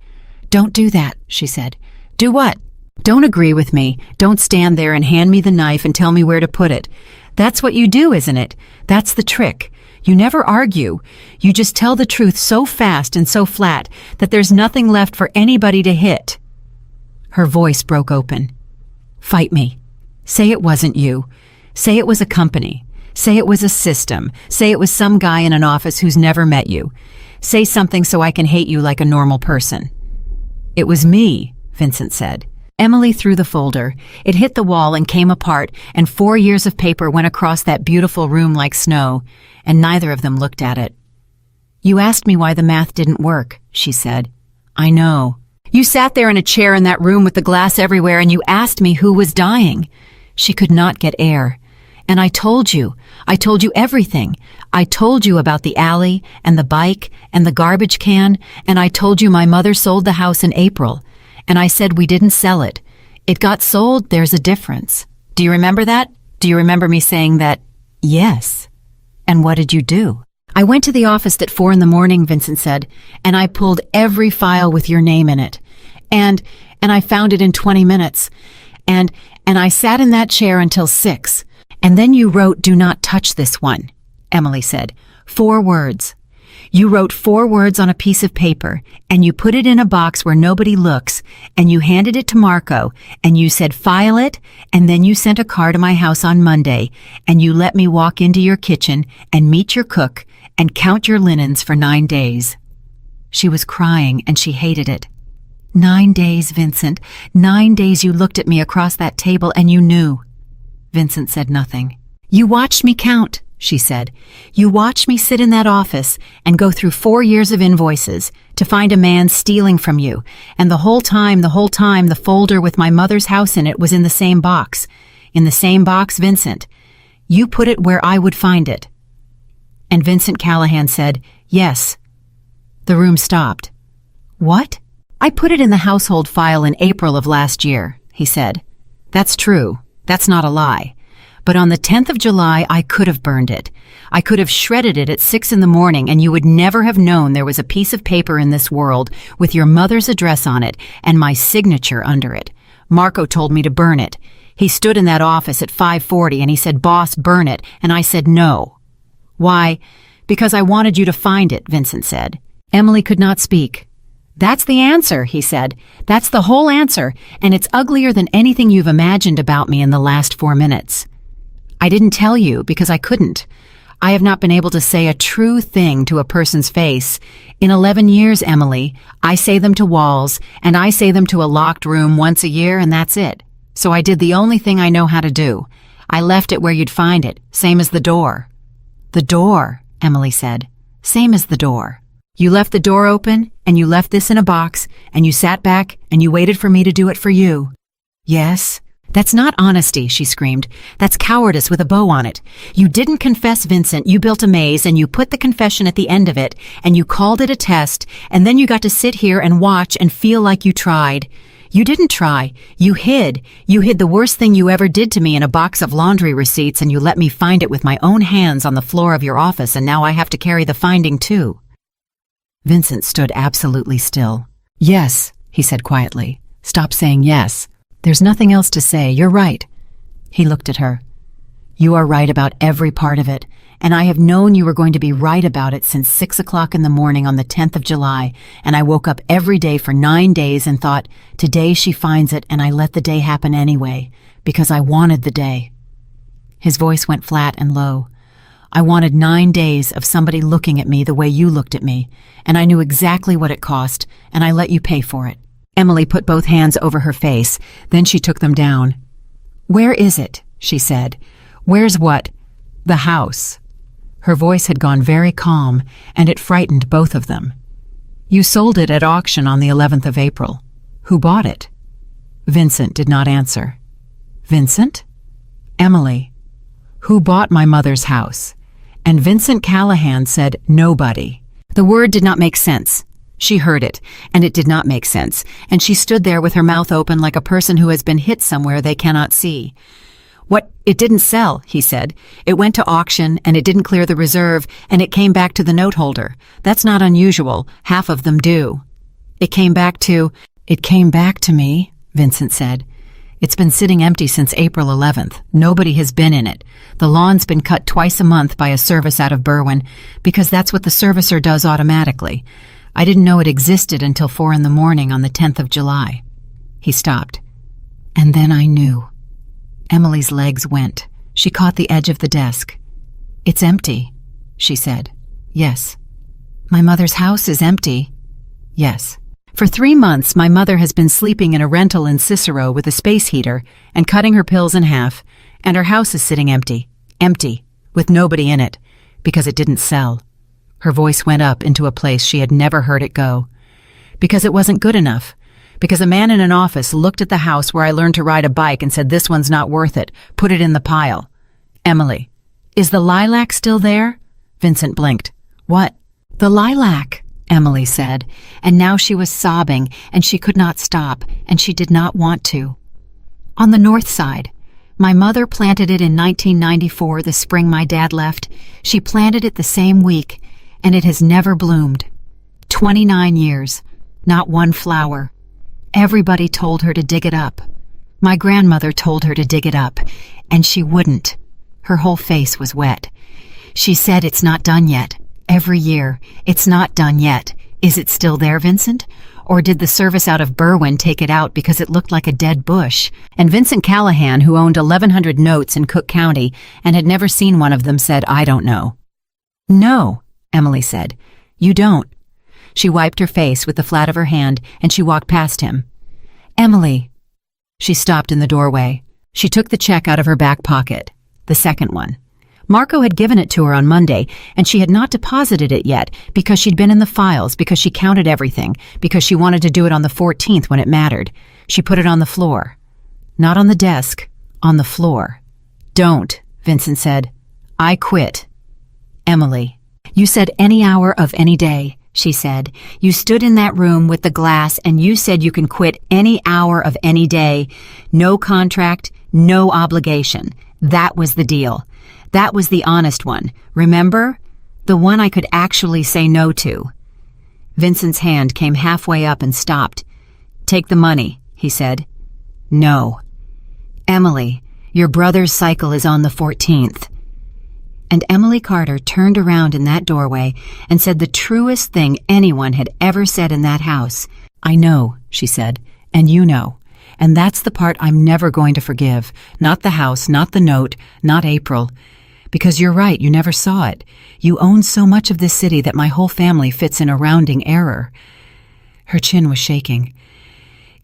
Don't do that, she said. Do what? Don't agree with me. Don't stand there and hand me the knife and tell me where to put it. That's what you do, isn't it? That's the trick. You never argue. You just tell the truth so fast and so flat that there's nothing left for anybody to hit. Her voice broke open. Fight me. Say it wasn't you. Say it was a company. Say it was a system. Say it was some guy in an office who's never met you. Say something so I can hate you like a normal person. It was me, Vincent said. Emily threw the folder. It hit the wall and came apart, and 4 years of paper went across that beautiful room like snow, and neither of them looked at it. You asked me why the math didn't work, she said. I know. You sat there in a chair in that room with the glass everywhere, and you asked me who was dying. She could not get air. And I told you everything. I told you about the alley, and the bike, and the garbage can, and I told you my mother sold the house in April. And I said we didn't sell it. It got sold, there's a difference. Do you remember that? Do you remember me saying that? Yes. And what did you do? I went to the office at 4 a.m, Vincent said, and I pulled every file with your name in it. And I found it in 20 minutes. And I sat in that chair until 6. And then you wrote, do not touch this one, Emily said. 4 words. You wrote 4 words on a piece of paper, and you put it in a box where nobody looks, and you handed it to Marco, and you said file it, and then you sent a car to my house on Monday, and you let me walk into your kitchen and meet your cook and count your linens for 9 days. She was crying, and she hated it. 9 days, Vincent. 9 days you looked at me across that table, and you knew. Vincent said nothing. You watched me count, she said. You watched me sit in that office and go through 4 years of invoices to find a man stealing from you. And the whole time, the folder with my mother's house in it was in the same box. In the same box, Vincent. You put it where I would find it. And Vincent Callahan said, yes. The room stopped. What? I put it in the household file in April of last year, he said. That's true. That's not a lie. But on the 10th of July, I could have burned it. I could have shredded it at 6 a.m, and you would never have known there was a piece of paper in this world with your mother's address on it and my signature under it. Marco told me to burn it. He stood in that office at 5:40 and he said, boss, burn it. And I said, no. Why? Because I wanted you to find it, Vincent said. Emily could not speak. That's the answer, he said. That's the whole answer, and it's uglier than anything you've imagined about me in the last 4 minutes. I didn't tell you because I couldn't. I have not been able to say a true thing to a person's face. In 11 years, Emily, I say them to walls, and I say them to a locked room once a year, and that's it. So I did the only thing I know how to do. I left it where you'd find it, same as the door. The door, Emily said. Same as the door. You left the door open, and you left this in a box, and you sat back, and you waited for me to do it for you. Yes. That's not honesty, she screamed. That's cowardice with a bow on it. You didn't confess, Vincent. You built a maze, and you put the confession at the end of it, and you called it a test, and then you got to sit here and watch and feel like you tried. You didn't try. You hid. You hid the worst thing you ever did to me in a box of laundry receipts, and you let me find it with my own hands on the floor of your office, and now I have to carry the finding too. Vincent stood absolutely still. Yes, he said quietly. Stop saying yes. There's nothing else to say. You're right. He looked at her. You are right about every part of it, and I have known you were going to be right about it since 6 o'clock in the morning on the 10th of July, and I woke up every day for 9 days and thought, today she finds it, and I let the day happen anyway, because I wanted the day. His voice went flat and low. I wanted 9 days of somebody looking at me the way you looked at me, and I knew exactly what it cost, and I let you pay for it. Emily put both hands over her face, then she took them down. Where is it? She said. Where's what? The house. Her voice had gone very calm, and it frightened both of them. You sold it at auction on the 11th of April. Who bought it? Vincent did not answer. Vincent? Emily. Who bought my mother's house? And Vincent Callahan said nobody. The word did not make sense. She heard it, and it did not make sense, and she stood there with her mouth open like a person who has been hit somewhere they cannot see. "What? It didn't sell," he said. "It went to auction, and it didn't clear the reserve, and it came back to the note holder. That's not unusual. Half of them do." It came back to me," Vincent said. "It's been sitting empty since April 11th. Nobody has been in it. The lawn's been cut twice a month by a service out of Berwyn, because that's what the servicer does automatically. I didn't know it existed until 4 in the morning on the 10th of July. He stopped. "And then I knew." Emily's legs went. She caught the edge of the desk. "It's empty," she said. "Yes." "My mother's house is empty." "Yes." "For 3 months, my mother has been sleeping in a rental in Cicero with a space heater and cutting her pills in half, and her house is sitting empty, with nobody in it, because it didn't sell." Her voice went up into a place she had never heard it go. "Because it wasn't good enough. Because a man in an office looked at the house where I learned to ride a bike and said, 'This one's not worth it. Put it in the pile.'" "Emily, is the lilac still there?" Vincent blinked. "What?" "The lilac," Emily said, and now she was sobbing, and she could not stop, and she did not want to. "On the north side. My mother planted it in 1994, the spring my dad left. She planted it the same week, and it has never bloomed. 29 years. Not one flower. Everybody told her to dig it up. My grandmother told her to dig it up, and she wouldn't. Her whole face was wet. She said, 'It's not done yet.' Every year, 'It's not done yet.' Is it still there, Vincent? Or did the service out of Berwyn take it out because it looked like a dead bush?" And Vincent Callahan, who owned 1,100 notes in Cook County and had never seen one of them, said, "I don't know." "No," Emily said. "You don't." She wiped her face with the flat of her hand, and she walked past him. "Emily." She stopped in the doorway. She took the check out of her back pocket, the second one. Marco had given it to her on Monday, and she had not deposited it yet because she'd been in the files, because she counted everything, because she wanted to do it on the 14th when it mattered. She put it on the floor. Not on the desk, on the floor. "Don't," Vincent said. "I quit." "Emily, you said any hour of any day," she said. "You stood in that room with the glass and you said you can quit any hour of any day. No contract, no obligation. That was the deal. That was the honest one. Remember? The one I could actually say no to." Vincent's hand came halfway up and stopped. "Take the money," he said. "No." "Emily, your brother's cycle is on the 14th. And Emily Carter turned around in that doorway and said the truest thing anyone had ever said in that house. "I know," she said, "and you know. And that's the part I'm never going to forgive. Not the house, not the note, not April. Because you're right, you never saw it. You own so much of this city that my whole family fits in a rounding error." Her chin was shaking.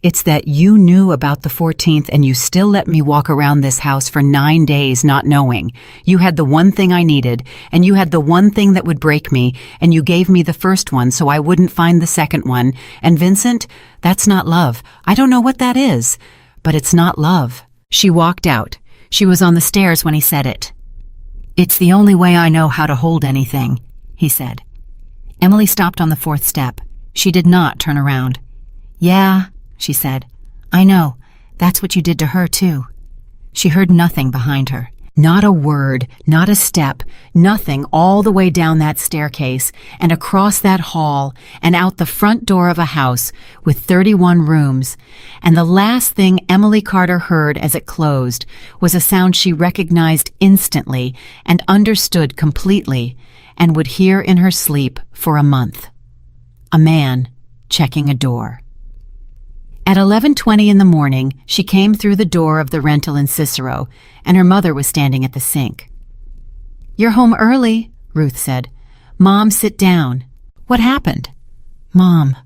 "It's that you knew about the 14th and you still let me walk around this house for 9 days not knowing. You had the one thing I needed, and you had the one thing that would break me, and you gave me the first one so I wouldn't find the second one. And Vincent, that's not love. I don't know what that is, but it's not love." She walked out. She was on the stairs when he said it. "It's the only way I know how to hold anything," he said. Emily stopped on the 4th step. She did not turn around. "Yeah," she said. "I know. That's what you did to her, too." She heard nothing behind her. Not a word, not a step, nothing all the way down that staircase and across that hall and out the front door of a house with 31 rooms. And the last thing Emily Carter heard as it closed was a sound she recognized instantly and understood completely and would hear in her sleep for a month. A man checking a door. At 11:20 in the morning, she came through the door of the rental in Cicero, and her mother was standing at the sink. "You're home early," Ruth said. "Mom, sit down." "What happened?" "Mom."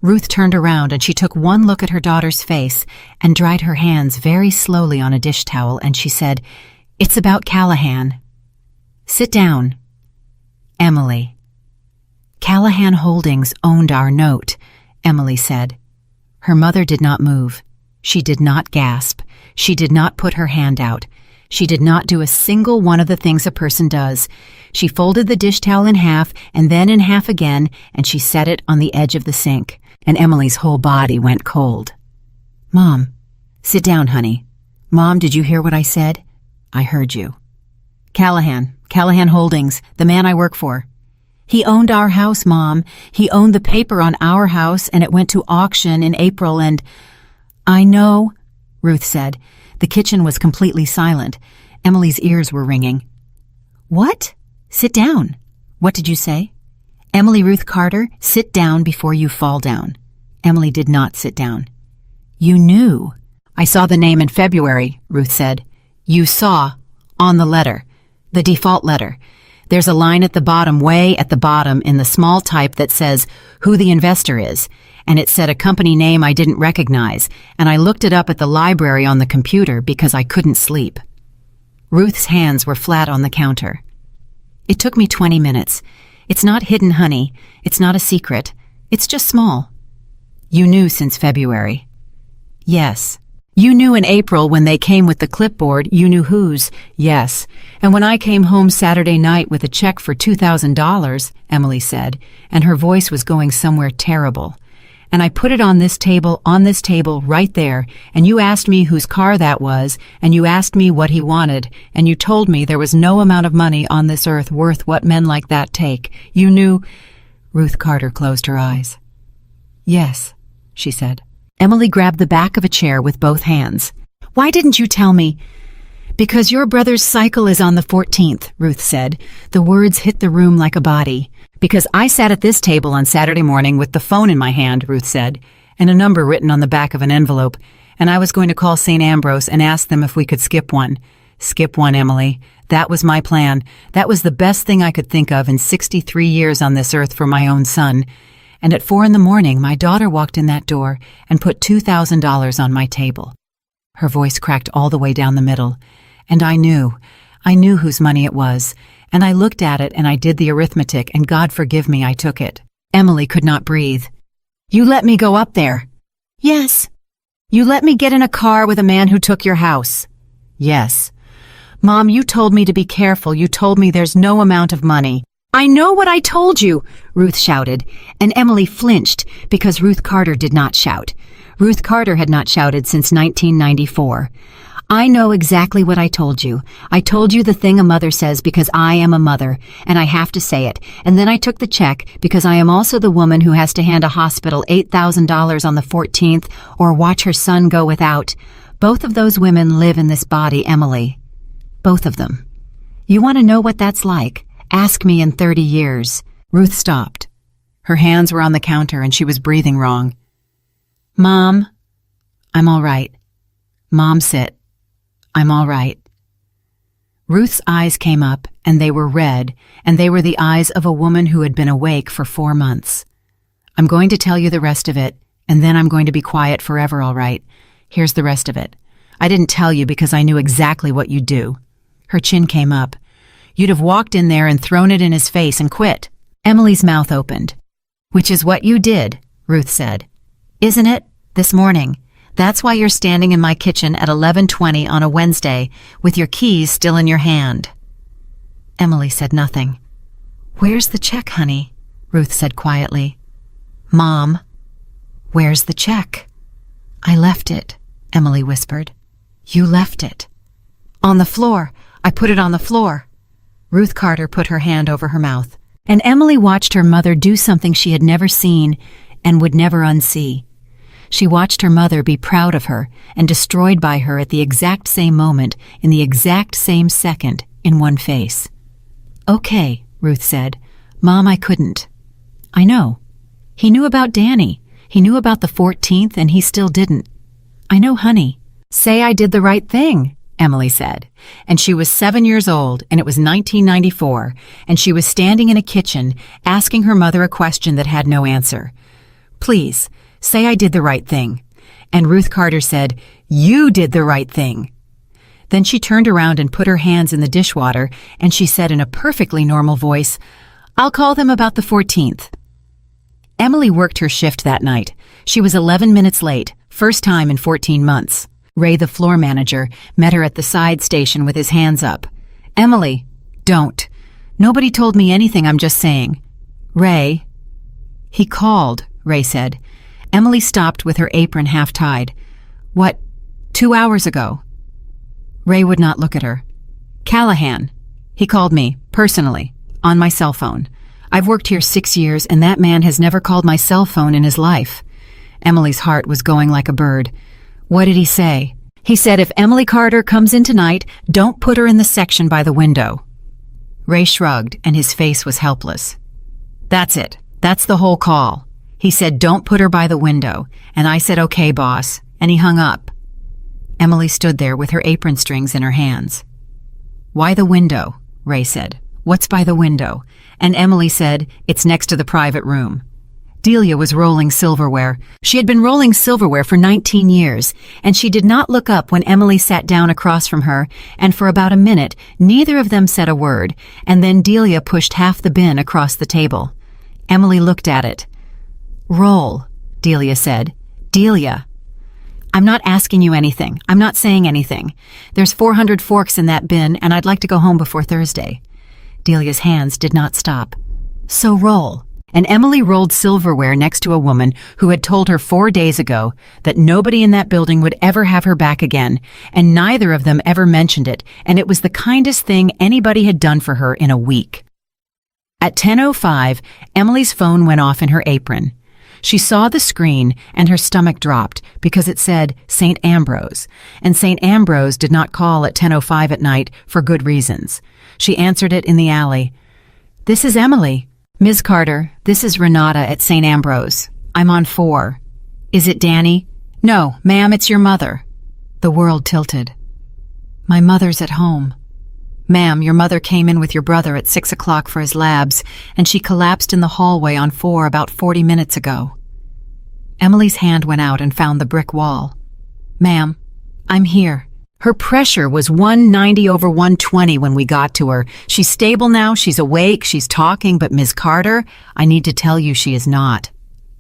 Ruth turned around and she took one look at her daughter's face and dried her hands very slowly on a dish towel, and she said, "It's about Callahan." "Sit down." "Emily." "Callahan Holdings owned our note," Emily said. Her mother did not move. She did not gasp. She did not put her hand out. She did not do a single one of the things a person does. She folded the dish towel in half and then in half again, and she set it on the edge of the sink, and Emily's whole body went cold. "Mom, sit down, honey. Mom, did you hear what I said?" "I heard you." Callahan Holdings, the man I work for. He owned our house, Mom. He owned the paper on our house, and it went to auction in April, and—" "I know," Ruth said. The kitchen was completely silent. Emily's ears were ringing. "What? Sit down. What did you say?" "Emily Ruth Carter, sit down before you fall down." Emily did not sit down. "You knew." "I saw the name in February," Ruth said. "You saw, on the letter, the default letter. There's a line at the bottom, way at the bottom, in the small type that says who the investor is, and it said a company name I didn't recognize, and I looked it up at the library on the computer because I couldn't sleep." Ruth's hands were flat on the counter. "It took me 20 minutes. It's not hidden, honey. It's not a secret. It's just small." "You knew since February." "Yes." "You knew in April when they came with the clipboard, you knew whose." "Yes. And when I came home Saturday night with a check for $2,000, Emily said, and her voice was going somewhere terrible. "And I put it on this table, right there, and you asked me whose car that was, and you asked me what he wanted, and you told me there was no amount of money on this earth worth what men like that take. You knew—" Ruth Carter closed her eyes. "Yes," she said. Emily grabbed the back of a chair with both hands. "Why didn't you tell me?" "Because your brother's cycle is on the 14th, Ruth said. The words hit the room like a body. "Because I sat at this table on Saturday morning with the phone in my hand," Ruth said, "and a number written on the back of an envelope, and I was going to call St. Ambrose and ask them if we could skip one." "Skip one, Emily. That was my plan. That was the best thing I could think of in 63 years on this earth for my own son. And at 4 a.m, my daughter walked in that door and put $2,000 on my table." Her voice cracked all the way down the middle. "And I knew whose money it was. And I looked at it and I did the arithmetic, and God forgive me, I took it." Emily could not breathe. "You let me go up there?" "Yes." "You let me get in a car with a man who took your house?" "Yes." "Mom, you told me to be careful. You told me there's no amount of money." "I know what I told you," Ruth shouted, and Emily flinched because Ruth Carter did not shout. Ruth Carter had not shouted since 1994. "I know exactly what I told you. I told you the thing a mother says because I am a mother, and I have to say it. And then I took the check because I am also the woman who has to hand a hospital $8,000 on the 14th or watch her son go without. Both of those women live in this body, Emily. Both of them. You want to know what that's like? Ask me in 30 years. Ruth stopped. Her hands were on the counter and she was breathing wrong. "Mom, I'm all right. Mom, sit. I'm all right." Ruth's eyes came up, and they were red, and they were the eyes of a woman who had been awake for 4 months. "I'm going to tell you the rest of it, and then I'm going to be quiet forever, all right? Here's the rest of it. I didn't tell you because I knew exactly what you'd do." Her chin came up. "You'd have walked in there and thrown it in his face and quit." Emily's mouth opened. "Which is what you did," Ruth said. "Isn't it? This morning. That's why you're standing in my kitchen at 11:20 on a Wednesday with your keys still in your hand." Emily said nothing. "Where's the check, honey?" Ruth said quietly. "Mom, where's the check?" "I left it," Emily whispered. "You left it?" "On the floor. I put it on the floor." Ruth Carter put her hand over her mouth, and Emily watched her mother do something she had never seen and would never unsee. She watched her mother be proud of her and destroyed by her at the exact same moment, in the exact same second, in one face. "Okay," Ruth said. "Mom, I couldn't." "I know. He knew about Danny. He knew about the 14th, and he still didn't." "I know, honey." "Say I did the right thing," Emily said. And she was 7 years old, and it was 1994, and she was standing in a kitchen asking her mother a question that had no answer. "Please, say I did the right thing." And Ruth Carter said, "You did the right thing." Then she turned around and put her hands in the dishwater, and she said in a perfectly normal voice, "I'll call them about the 14th. Emily worked her shift that night. She was 11 minutes late, first time in 14 months. Ray, the floor manager, met her at the side station with his hands up. "Emily, don't. Nobody told me anything, I'm just saying." "Ray." "He called," Ray said. Emily stopped with her apron half-tied. "What, 2 hours ago?" Ray would not look at her. "Callahan. He called me, personally, on my cell phone. I've worked here 6 years, and that man has never called my cell phone in his life." Emily's heart was going like a bird. "What did he say?" "He said if Emily Carter comes in tonight, don't put her in the section by the window." Ray shrugged, and his face was helpless. "That's it. That's the whole call. He said don't put her by the window, and I said okay, boss, and he hung up." Emily stood there with her apron strings in her hands. "Why the window?" Ray said. "What's by the window?" And Emily said, "It's next to the private room." Delia was rolling silverware. She had been rolling silverware for 19 years, and she did not look up when Emily sat down across from her, and for about a minute, neither of them said a word, and then Delia pushed half the bin across the table. Emily looked at it. "Roll," Delia said. "Delia." "I'm not asking you anything. I'm not saying anything. There's 400 forks in that bin, and I'd like to go home before Thursday." Delia's hands did not stop. "So roll." And Emily rolled silverware next to a woman who had told her 4 days ago that nobody in that building would ever have her back again, and neither of them ever mentioned it, and it was the kindest thing anybody had done for her in a week. At 10:05, Emily's phone went off in her apron. She saw the screen and her stomach dropped because it said St. Ambrose, and St. Ambrose did not call at 10:05 at night for good reasons. She answered it in the alley. "This is Emily." "Ms. Carter, this is Renata at St. Ambrose. I'm on 4. "Is it Danny?" "No, ma'am, it's your mother." The world tilted. "My mother's at home." "Ma'am, your mother came in with your brother at 6 o'clock for his labs, and she collapsed in the hallway on 4 about 40 minutes ago." Emily's hand went out and found the brick wall. "Ma'am, I'm here." Her pressure was 190/120 when we got to her. "She's stable now, she's awake, she's talking, but Miss Carter, I need to tell you she is not."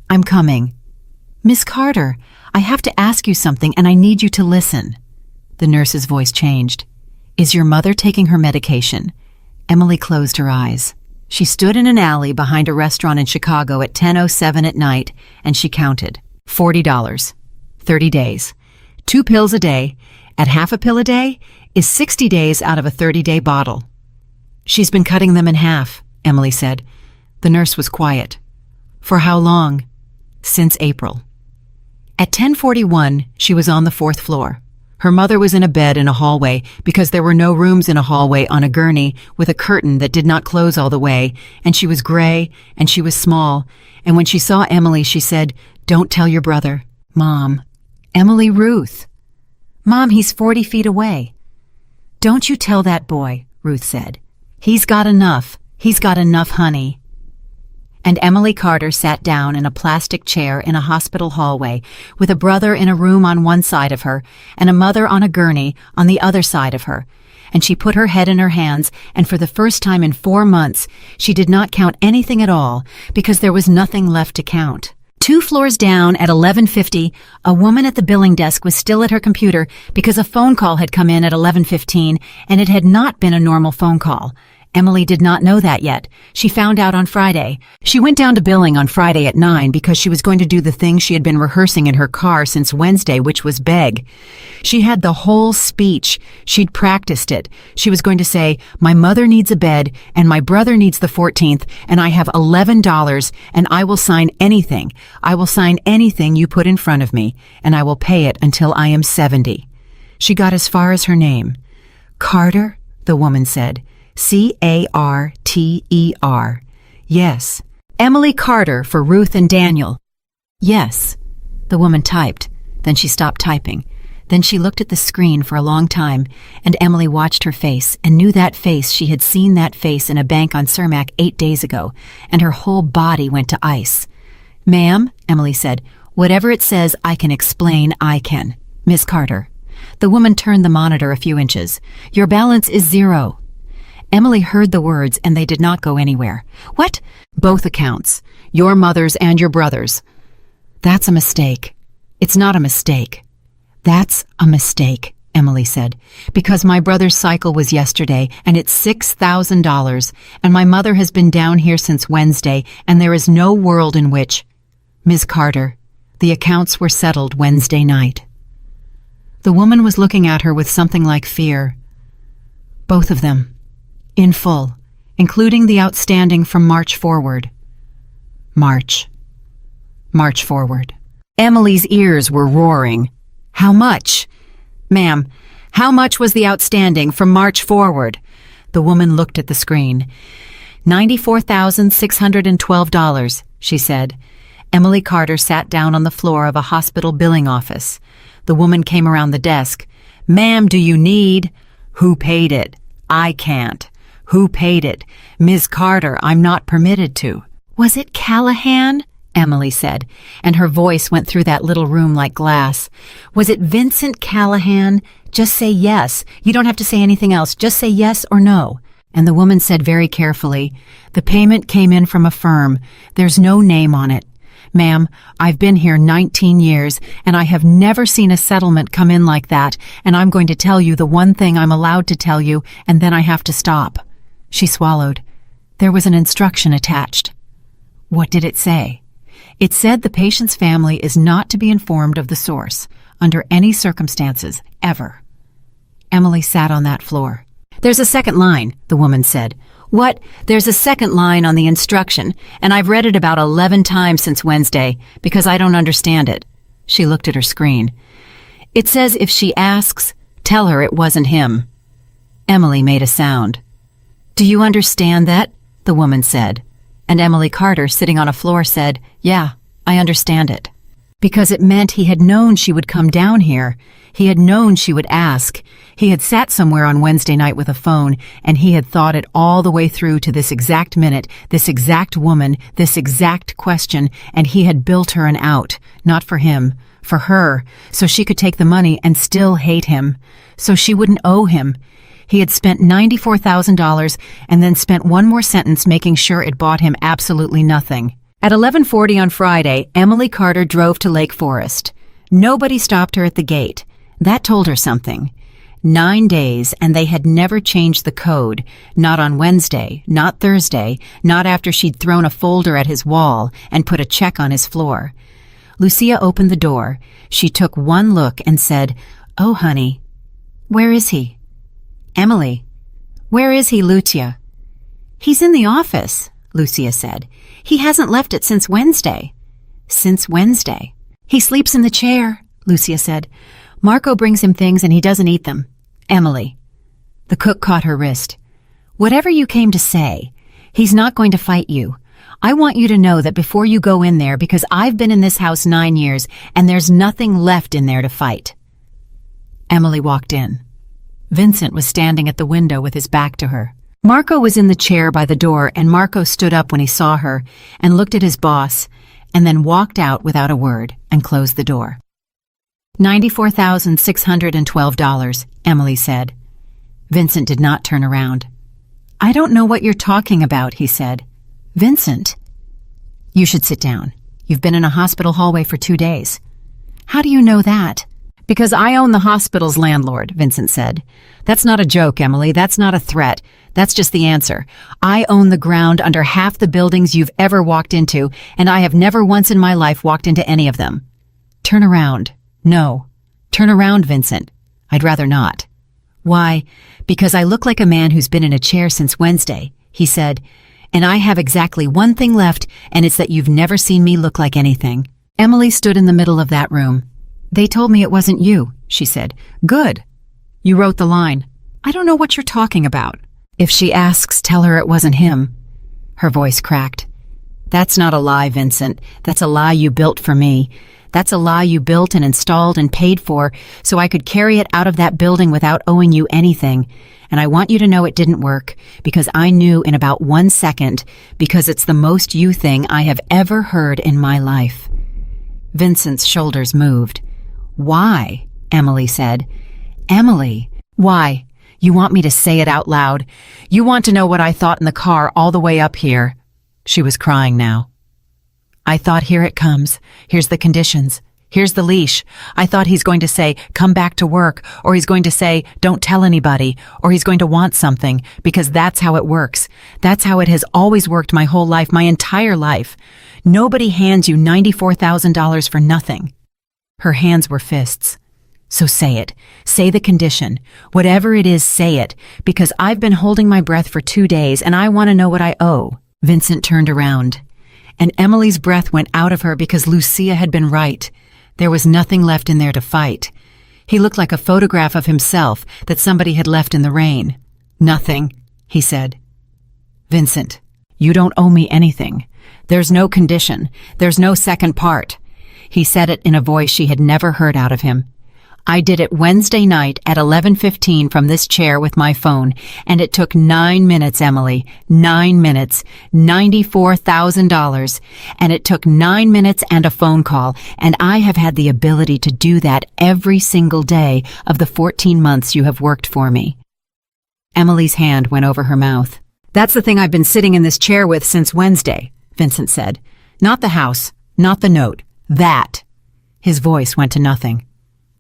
"I'm coming." "Miss Carter, I have to ask you something and I need you to listen." The nurse's voice changed. "Is your mother taking her medication?" Emily closed her eyes. She stood in an alley behind a restaurant in Chicago at 10:07 at night, and she counted. $40. 30 days. 2 pills a day, at half a pill a day, is 60 days out of a 30-day bottle. "She's been cutting them in half," Emily said. The nurse was quiet. "For how long?" "Since April." At 10:41, she was on the 4th floor. Her mother was in a bed in a hallway because there were no rooms in a hallway on a gurney with a curtain that did not close all the way, and she was gray and she was small, and when she saw Emily she said, "Don't tell your brother, Mom." "Emily Ruth." "Mom, he's 40 feet away." "Don't you tell that boy," Ruth said. "He's got enough. He's got enough, honey." And Emily Carter sat down in a plastic chair in a hospital hallway with a brother in a room on one side of her and a mother on a gurney on the other side of her. And she put her head in her hands, and for the first time in 4 months, she did not count anything at all because there was nothing left to count. 2 floors down at 11:50, a woman at the billing desk was still at her computer because a phone call had come in at 11:15, and it had not been a normal phone call. Emily did not know that yet. She found out on Friday. She went down to billing on Friday at 9 because she was going to do the thing she had been rehearsing in her car since Wednesday, which was beg. She had the whole speech. She'd practiced it. She was going to say, "My mother needs a bed, and my brother needs the 14th, and I have $11, and I will sign anything. I will sign anything you put in front of me, and I will pay it until I am 70. She got as far as her name. "Carter," the woman said. "Carter. "Yes." "Emily Carter for Ruth and Daniel." "Yes." The woman typed. Then she stopped typing. Then she looked at the screen for a long time, and Emily watched her face and knew that face. She had seen that face in a bank on Cermak 8 days ago, and her whole body went to ice. "Ma'am," Emily said, "whatever it says I can explain, I can. Miss Carter." The woman turned the monitor a few inches. "Your balance is 0. Emily heard the words, and they did not go anywhere. "What?" "Both accounts. Your mother's and your brother's." "That's a mistake." "It's not a mistake." That's a mistake, Emily said, because my brother's cycle was yesterday and it's $6,000, and my mother has been down here since Wednesday, and there is no world in which— Ms. Carter, the accounts were settled Wednesday night. The woman was looking at her with something like fear. Both of them, in full, including the outstanding from March forward. March forward. Emily's ears were roaring. How much? Ma'am, how much was the outstanding from March forward? The woman looked at the screen. $94,612, she said. Emily Carter sat down on the floor of a hospital billing office. The woman came around the desk. Ma'am, do you need— Who paid it? I can't. Who paid it? Ms. Carter, I'm not permitted to. Was it Callahan? Emily said, and her voice went through that little room like glass. Was it Vincent Callahan? Just say yes. You don't have to say anything else. Just say yes or no. And the woman said very carefully, the payment came in from a firm. There's no name on it. Ma'am, I've been here 19 years, and I have never seen a settlement come in like that, and I'm going to tell you the one thing I'm allowed to tell you, and then I have to stop. She swallowed. There was an instruction attached. What did it say? It said the patient's family is not to be informed of the source, under any circumstances, ever. Emily sat on that floor. There's a second line, the woman said. What? There's a second line on the instruction, and I've read it about 11 times since Wednesday, because I don't understand it. She looked at her screen. It says if she asks, tell her it wasn't him. Emily made a sound. Do you understand that? The woman said. And Emily Carter, sitting on a floor, said, Yeah, I understand it. Because it meant he had known she would come down here. He had known she would ask. He had sat somewhere on Wednesday night with a phone, and he had thought it all the way through to this exact minute, this exact woman, this exact question, and he had built her an out, not for him, for her, so she could take the money and still hate him, so she wouldn't owe him. He had spent $94,000 and then spent one more sentence making sure it bought him absolutely nothing. At 11:40 on Friday, Emily Carter drove to Lake Forest. Nobody stopped her at the gate. That told her something. 9 days, and they had never changed the code. Not on Wednesday, not Thursday, not after she'd thrown a folder at his wall and put a check on his floor. Lucia opened the door. She took one look and said, Oh, honey, where is he? Emily, where is he, Lucia? He's in the office, Lucia said. He hasn't left it since Wednesday. Since Wednesday. He sleeps in the chair, Lucia said. Marco brings him things and he doesn't eat them. Emily. The cook caught her wrist. Whatever you came to say, he's not going to fight you. I want you to know that before you go in there, because I've been in this house 9 years and there's nothing left in there to fight. Emily walked in. Vincent was standing at the window with his back to her. Marco was in the chair by the door, and Marco stood up when he saw her and looked at his boss and then walked out without a word and closed the door. $94,612, Emily said. Vincent did not turn around. I don't know what you're talking about, he said. Vincent? You should sit down. You've been in a hospital hallway for 2 days. How do you know that? Because I own the hospital's landlord, Vincent said. That's not a joke, Emily. That's not a threat. That's just the answer. I own the ground under half the buildings you've ever walked into, and I have never once in my life walked into any of them. Turn around. No. Turn around, Vincent. I'd rather not. Why? Because I look like a man who's been in a chair since Wednesday, he said, and I have exactly one thing left, and it's that you've never seen me look like anything. Emily stood in the middle of that room. They told me it wasn't you, she said. Good. You wrote the line. I don't know what you're talking about. If she asks, tell her it wasn't him. Her voice cracked. That's not a lie, Vincent. That's a lie you built for me. That's a lie you built and installed and paid for so I could carry it out of that building without owing you anything. And I want you to know it didn't work, because I knew in about 1 second, because it's the most you thing I have ever heard in my life. Vincent's shoulders moved. Why? Emily said. Emily, why? You want me to say it out loud? You want to know what I thought in the car all the way up here? She was crying now. I thought, here it comes. Here's the conditions. Here's the leash. I thought he's going to say, come back to work, or he's going to say, don't tell anybody, or he's going to want something, because that's how it works. That's how it has always worked my whole life, my entire life. Nobody hands you $94,000 for nothing. Her hands were fists. So say it. Say the condition. Whatever it is, say it, because I've been holding my breath for 2 days and I want to know what I owe. Vincent turned around, and Emily's breath went out of her because Lucia had been right. There was nothing left in there to fight. He looked like a photograph of himself that somebody had left in the rain. Nothing, he said. Vincent, you don't owe me anything. There's no condition. There's no second part. He said it in a voice she had never heard out of him. I did it Wednesday night at 11:15 from this chair with my phone, and it took 9 minutes, Emily. 9 minutes. $94,000. And it took 9 minutes and a phone call, and I have had the ability to do that every single day of the 14 months you have worked for me. Emily's hand went over her mouth. That's the thing I've been sitting in this chair with since Wednesday, Vincent said. Not the house, not the note. That. His voice went to nothing.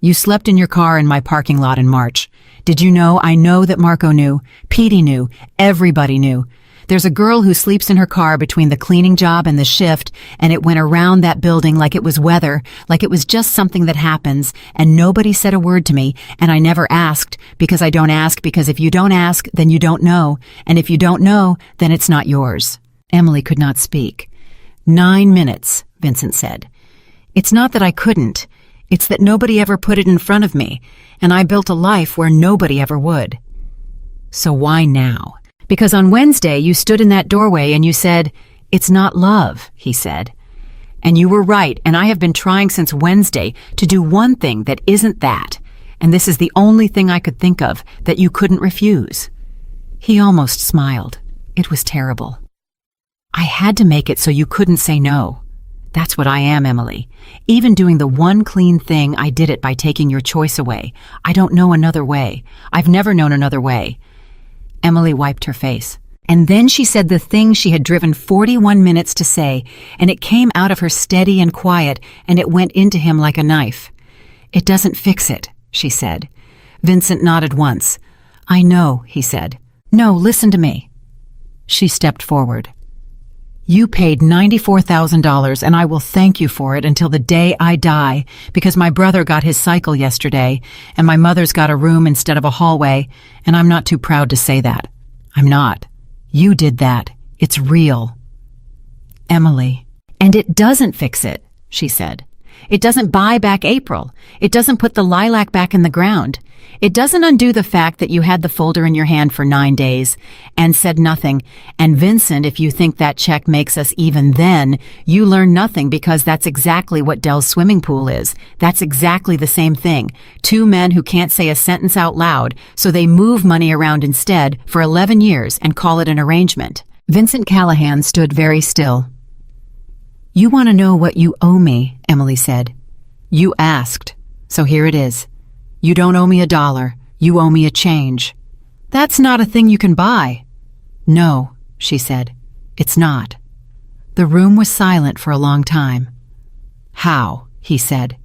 You slept in your car in my parking lot in March. Did you know? I know that Marco knew. Petey knew. Everybody knew. There's a girl who sleeps in her car between the cleaning job and the shift, and it went around that building like it was weather, like it was just something that happens, and nobody said a word to me, and I never asked, because I don't ask, because if you don't ask, then you don't know, and if you don't know, then it's not yours. Emily could not speak. 9 minutes, Vincent said. It's not that I couldn't. It's that nobody ever put it in front of me, and I built a life where nobody ever would. So why now? Because on Wednesday you stood in that doorway and you said, it's not love, he said. And you were right, and I have been trying since Wednesday to do one thing that isn't that, and this is the only thing I could think of that you couldn't refuse. He almost smiled. It was terrible. I had to make it so you couldn't say no. That's what I am, Emily. Even doing the one clean thing, I did it by taking your choice away. I don't know another way. I've never known another way. Emily wiped her face. And then she said the thing she had driven 41 minutes to say, and it came out of her steady and quiet, and it went into him like a knife. It doesn't fix it, she said. Vincent nodded once. I know, he said. No, listen to me. She stepped forward. You paid $94,000, and I will thank you for it until the day I die, because my brother got his cycle yesterday, and my mother's got a room instead of a hallway, and I'm not too proud to say that. I'm not. You did that. It's real. Emily. And it doesn't fix it, she said. It doesn't buy back April. It doesn't put the lilac back in the ground. It doesn't undo the fact that you had the folder in your hand for 9 days and said nothing. And Vincent, if you think that check makes us even then, you learn nothing, because that's exactly what Dell's swimming pool is. That's exactly the same thing. 2 men who can't say a sentence out loud, so they move money around instead for 11 years and call it an arrangement. Vincent Callahan stood very still. You want to know what you owe me, Emily said. You asked, so here it is. You don't owe me $1. You owe me a change. That's not a thing you can buy. No, she said. It's not. The room was silent for a long time. How? He said.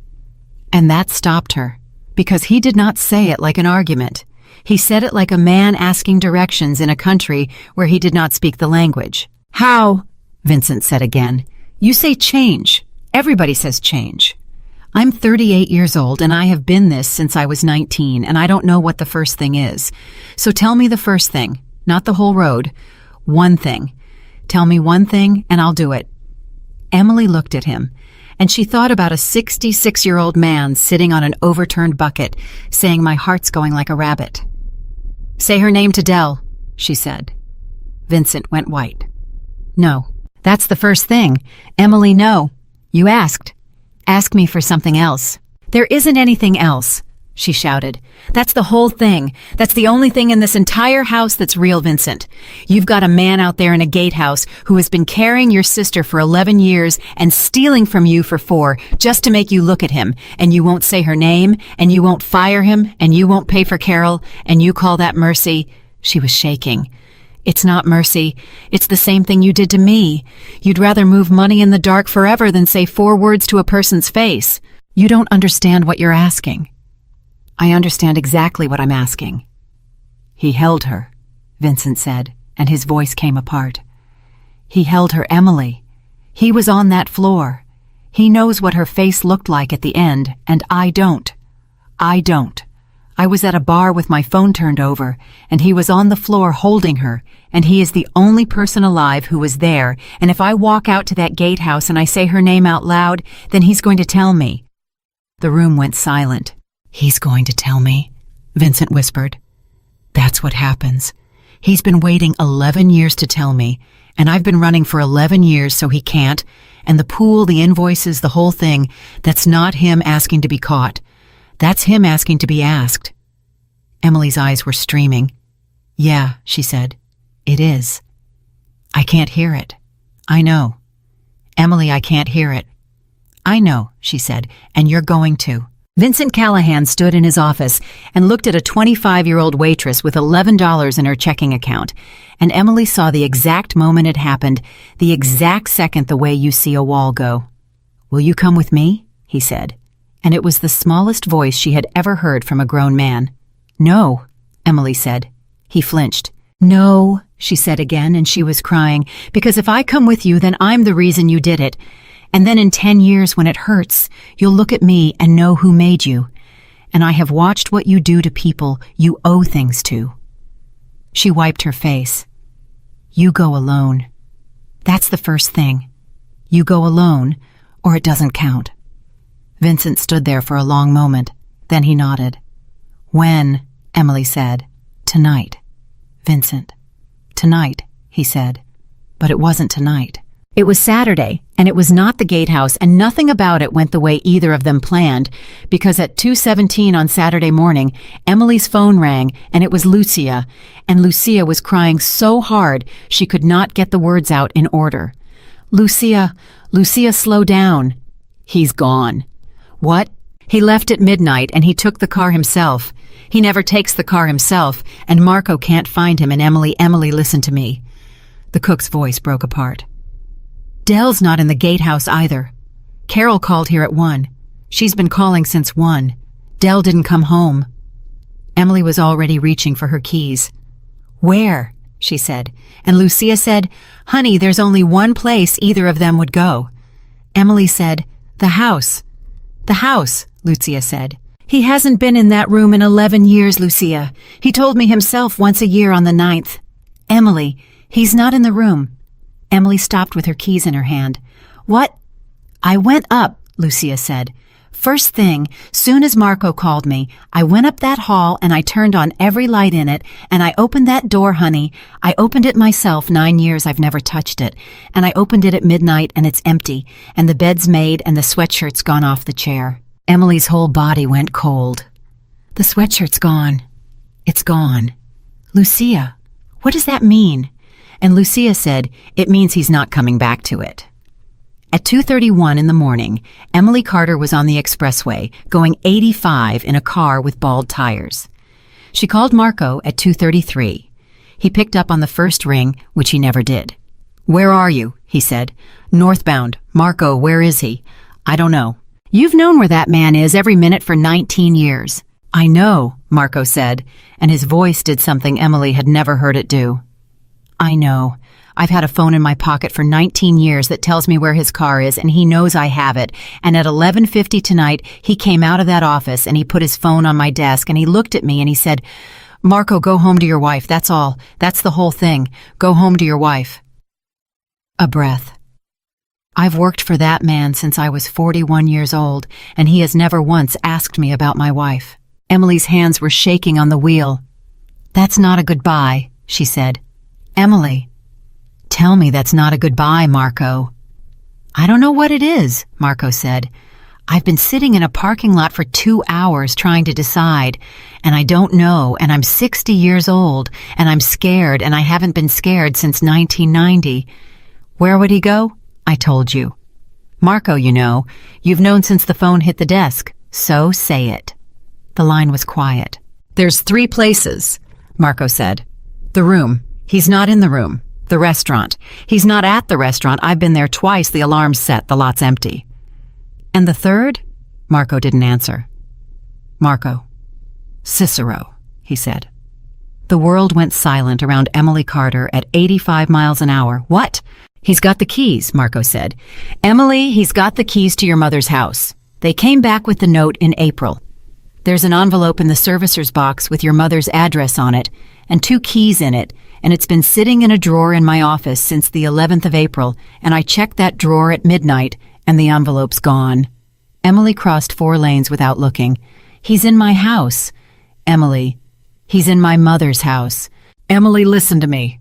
And that stopped her, because he did not say it like an argument. He said it like a man asking directions in a country where he did not speak the language. How? Vincent said again. You say change. Everybody says change. I'm 38 years old, and I have been this since I was 19, and I don't know what the first thing is. So tell me the first thing, not the whole road. One thing. Tell me one thing, and I'll do it. Emily looked at him, and she thought about a 66-year-old man sitting on an overturned bucket, saying, my heart's going like a rabbit. Say her name to Dell, she said. Vincent went white. No, that's the first thing. Emily, no. You asked. Ask me for something else. There isn't anything else, she shouted. That's the whole thing. That's the only thing in this entire house that's real, Vincent. You've got a man out there in a gatehouse who has been carrying your sister for 11 years and stealing from you for 4 just to make you look at him, and you won't say her name, and you won't fire him, and you won't pay for Carol, and you call that mercy. She was shaking. It's not mercy. It's the same thing you did to me. You'd rather move money in the dark forever than say 4 words to a person's face. You don't understand what you're asking. I understand exactly what I'm asking. He held her, Vincent said, and his voice came apart. He held her, Emily. He was on that floor. He knows what her face looked like at the end, and I don't. I don't. I was at a bar with my phone turned over, and he was on the floor holding her, and he is the only person alive who was there, and if I walk out to that gatehouse and I say her name out loud, then he's going to tell me. The room went silent. He's going to tell me, Vincent whispered. That's what happens. He's been waiting 11 years to tell me, and I've been running for 11 years so he can't, and the pool, the invoices, the whole thing, that's not him asking to be caught. That's him asking to be asked. Emily's eyes were streaming. Yeah, she said. It is. I can't hear it. I know. Emily, I can't hear it. I know, she said, and you're going to. Vincent Callahan stood in his office and looked at a 25-year-old waitress with $11 in her checking account, and Emily saw the exact moment it happened, the exact second the way you see a wall go. Will you come with me? He said, and it was the smallest voice she had ever heard from a grown man. No, Emily said. He flinched. No, she said again, and she was crying, because if I come with you, then I'm the reason you did it. And then in 10 years when it hurts, you'll look at me and know who made you. And I have watched what you do to people you owe things to. She wiped her face. You go alone. That's the first thing. You go alone, or it doesn't count. Vincent stood there for a long moment. Then he nodded. When? Emily said. Tonight. Vincent. Tonight, he said. But it wasn't tonight. It was Saturday, and it was not the gatehouse, and nothing about it went the way either of them planned, because at 2:17 on Saturday morning, Emily's phone rang, and it was Lucia, and Lucia was crying so hard she could not get the words out in order. Lucia, slow down. He's gone. What? He left at midnight, and he took the car himself. He never takes the car himself, and Marco can't find him, and Emily, listen to me. The cook's voice broke apart. Dell's not in the gatehouse either. Carol called here at 1. She's been calling since 1. Dell didn't come home. Emily was already reaching for her keys. Where? She said, and Lucia said, Honey, there's only one place either of them would go. Emily said, The house. The house, Lucia said. He hasn't been in that room in 11 years, Lucia. He told me himself once a year on the 9th. Emily, he's not in the room. Emily stopped with her keys in her hand. What? I went up, Lucia said. First thing, soon as Marco called me, I went up that hall and I turned on every light in it, and I opened that door, honey. I opened it myself, 9 years I've never touched it. And I opened it at midnight and it's empty, and the bed's made and the sweatshirt's gone off the chair. Emily's whole body went cold. The sweatshirt's gone. It's gone. Lucia, what does that mean? And Lucia said, it means he's not coming back to it. At 2:31 in the morning, Emily Carter was on the expressway, going 85 in a car with bald tires. She called Marco at 2:33. He picked up on the first ring, which he never did. Where are you? He said. Northbound. Marco, where is he? I don't know. You've known where that man is every minute for 19 years. I know, Marco said, and his voice did something Emily had never heard it do. I know. I've had a phone in my pocket for 19 years that tells me where his car is, and he knows I have it. And at 11:50 tonight, he came out of that office and he put his phone on my desk and he looked at me and he said, Marco, go home to your wife. That's all. That's the whole thing. Go home to your wife. A breath. I've worked for that man since I was 41 years old, and he has never once asked me about my wife. Emily's hands were shaking on the wheel. That's not a goodbye, she said. Emily. Tell me that's not a goodbye, Marco. I don't know what it is, Marco said. I've been sitting in a parking lot for 2 hours trying to decide, and I don't know, and I'm 60 years old, and I'm scared, and I haven't been scared since 1990. Where would he go? I told you. Marco, you know, you've known since the phone hit the desk, so say it. The line was quiet. There's 3 places, Marco said. The room. He's not in the room. The restaurant. He's not at the restaurant. I've been there twice. The alarm's set. The lot's empty. And the third? Marco didn't answer. Marco. Cicero, he said. The world went silent around Emily Carter at 85 miles an hour. What? He's got the keys, Marco said. Emily, he's got the keys to your mother's house. They came back with the note in April. There's an envelope in the servicer's box with your mother's address on it and 2 keys in it, and it's been sitting in a drawer in my office since the 11th of April, and I checked that drawer at midnight, and the envelope's gone. Emily crossed 4 lanes without looking. He's in my house. Emily, he's in my mother's house. Emily, listen to me.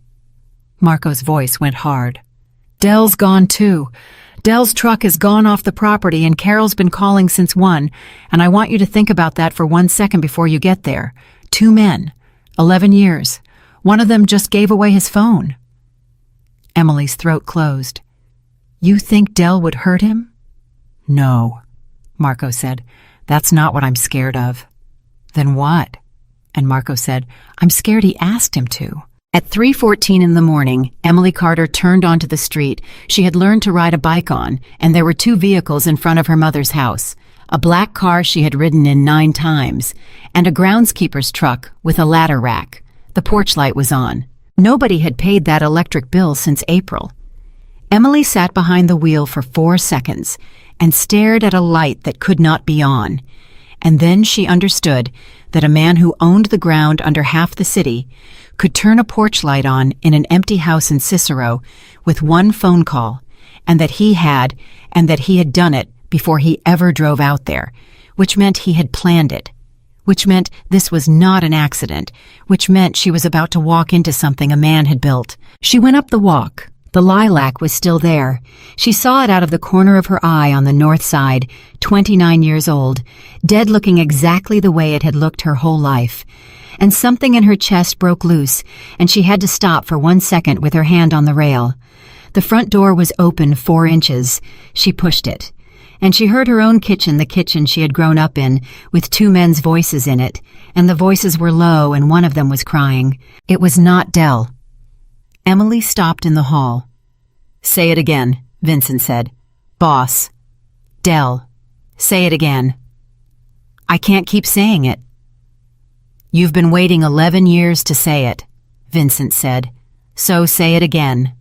Marco's voice went hard. Dell's gone too. Dell's truck has gone off the property and Carol's been calling since 1, and I want you to think about that for 1 second before you get there. 2 men, 11 years. One of them just gave away his phone. Emily's throat closed. You think Dell would hurt him? No, Marco said. That's not what I'm scared of. Then what? And Marco said, I'm scared he asked him to. At 3:14 in the morning, Emily Carter turned onto the street she had learned to ride a bike on, and there were 2 vehicles in front of her mother's house, a black car she had ridden in 9 times, and a groundskeeper's truck with a ladder rack. The porch light was on. Nobody had paid that electric bill since April. Emily sat behind the wheel for 4 seconds and stared at a light that could not be on, and then she understood that a man who owned the ground under half the city could turn a porch light on in an empty house in Cicero with 1 phone call, and that he had done it before he ever drove out there, which meant he had planned it, which meant this was not an accident, which meant she was about to walk into something a man had built. She went up the walk. The lilac was still there. She saw it out of the corner of her eye on the north side, 29 years old, dead looking exactly the way it had looked her whole life. And something in her chest broke loose, and she had to stop for 1 second with her hand on the rail. The front door was open 4 inches. She pushed it. And she heard her own kitchen, the kitchen she had grown up in, with 2 men's voices in it, and the voices were low and one of them was crying. It was not Dell. Emily stopped in the hall. Say it again, Vincent said. Boss. Dell. Say it again. I can't keep saying it. You've been waiting 11 years to say it, Vincent said. So say it again.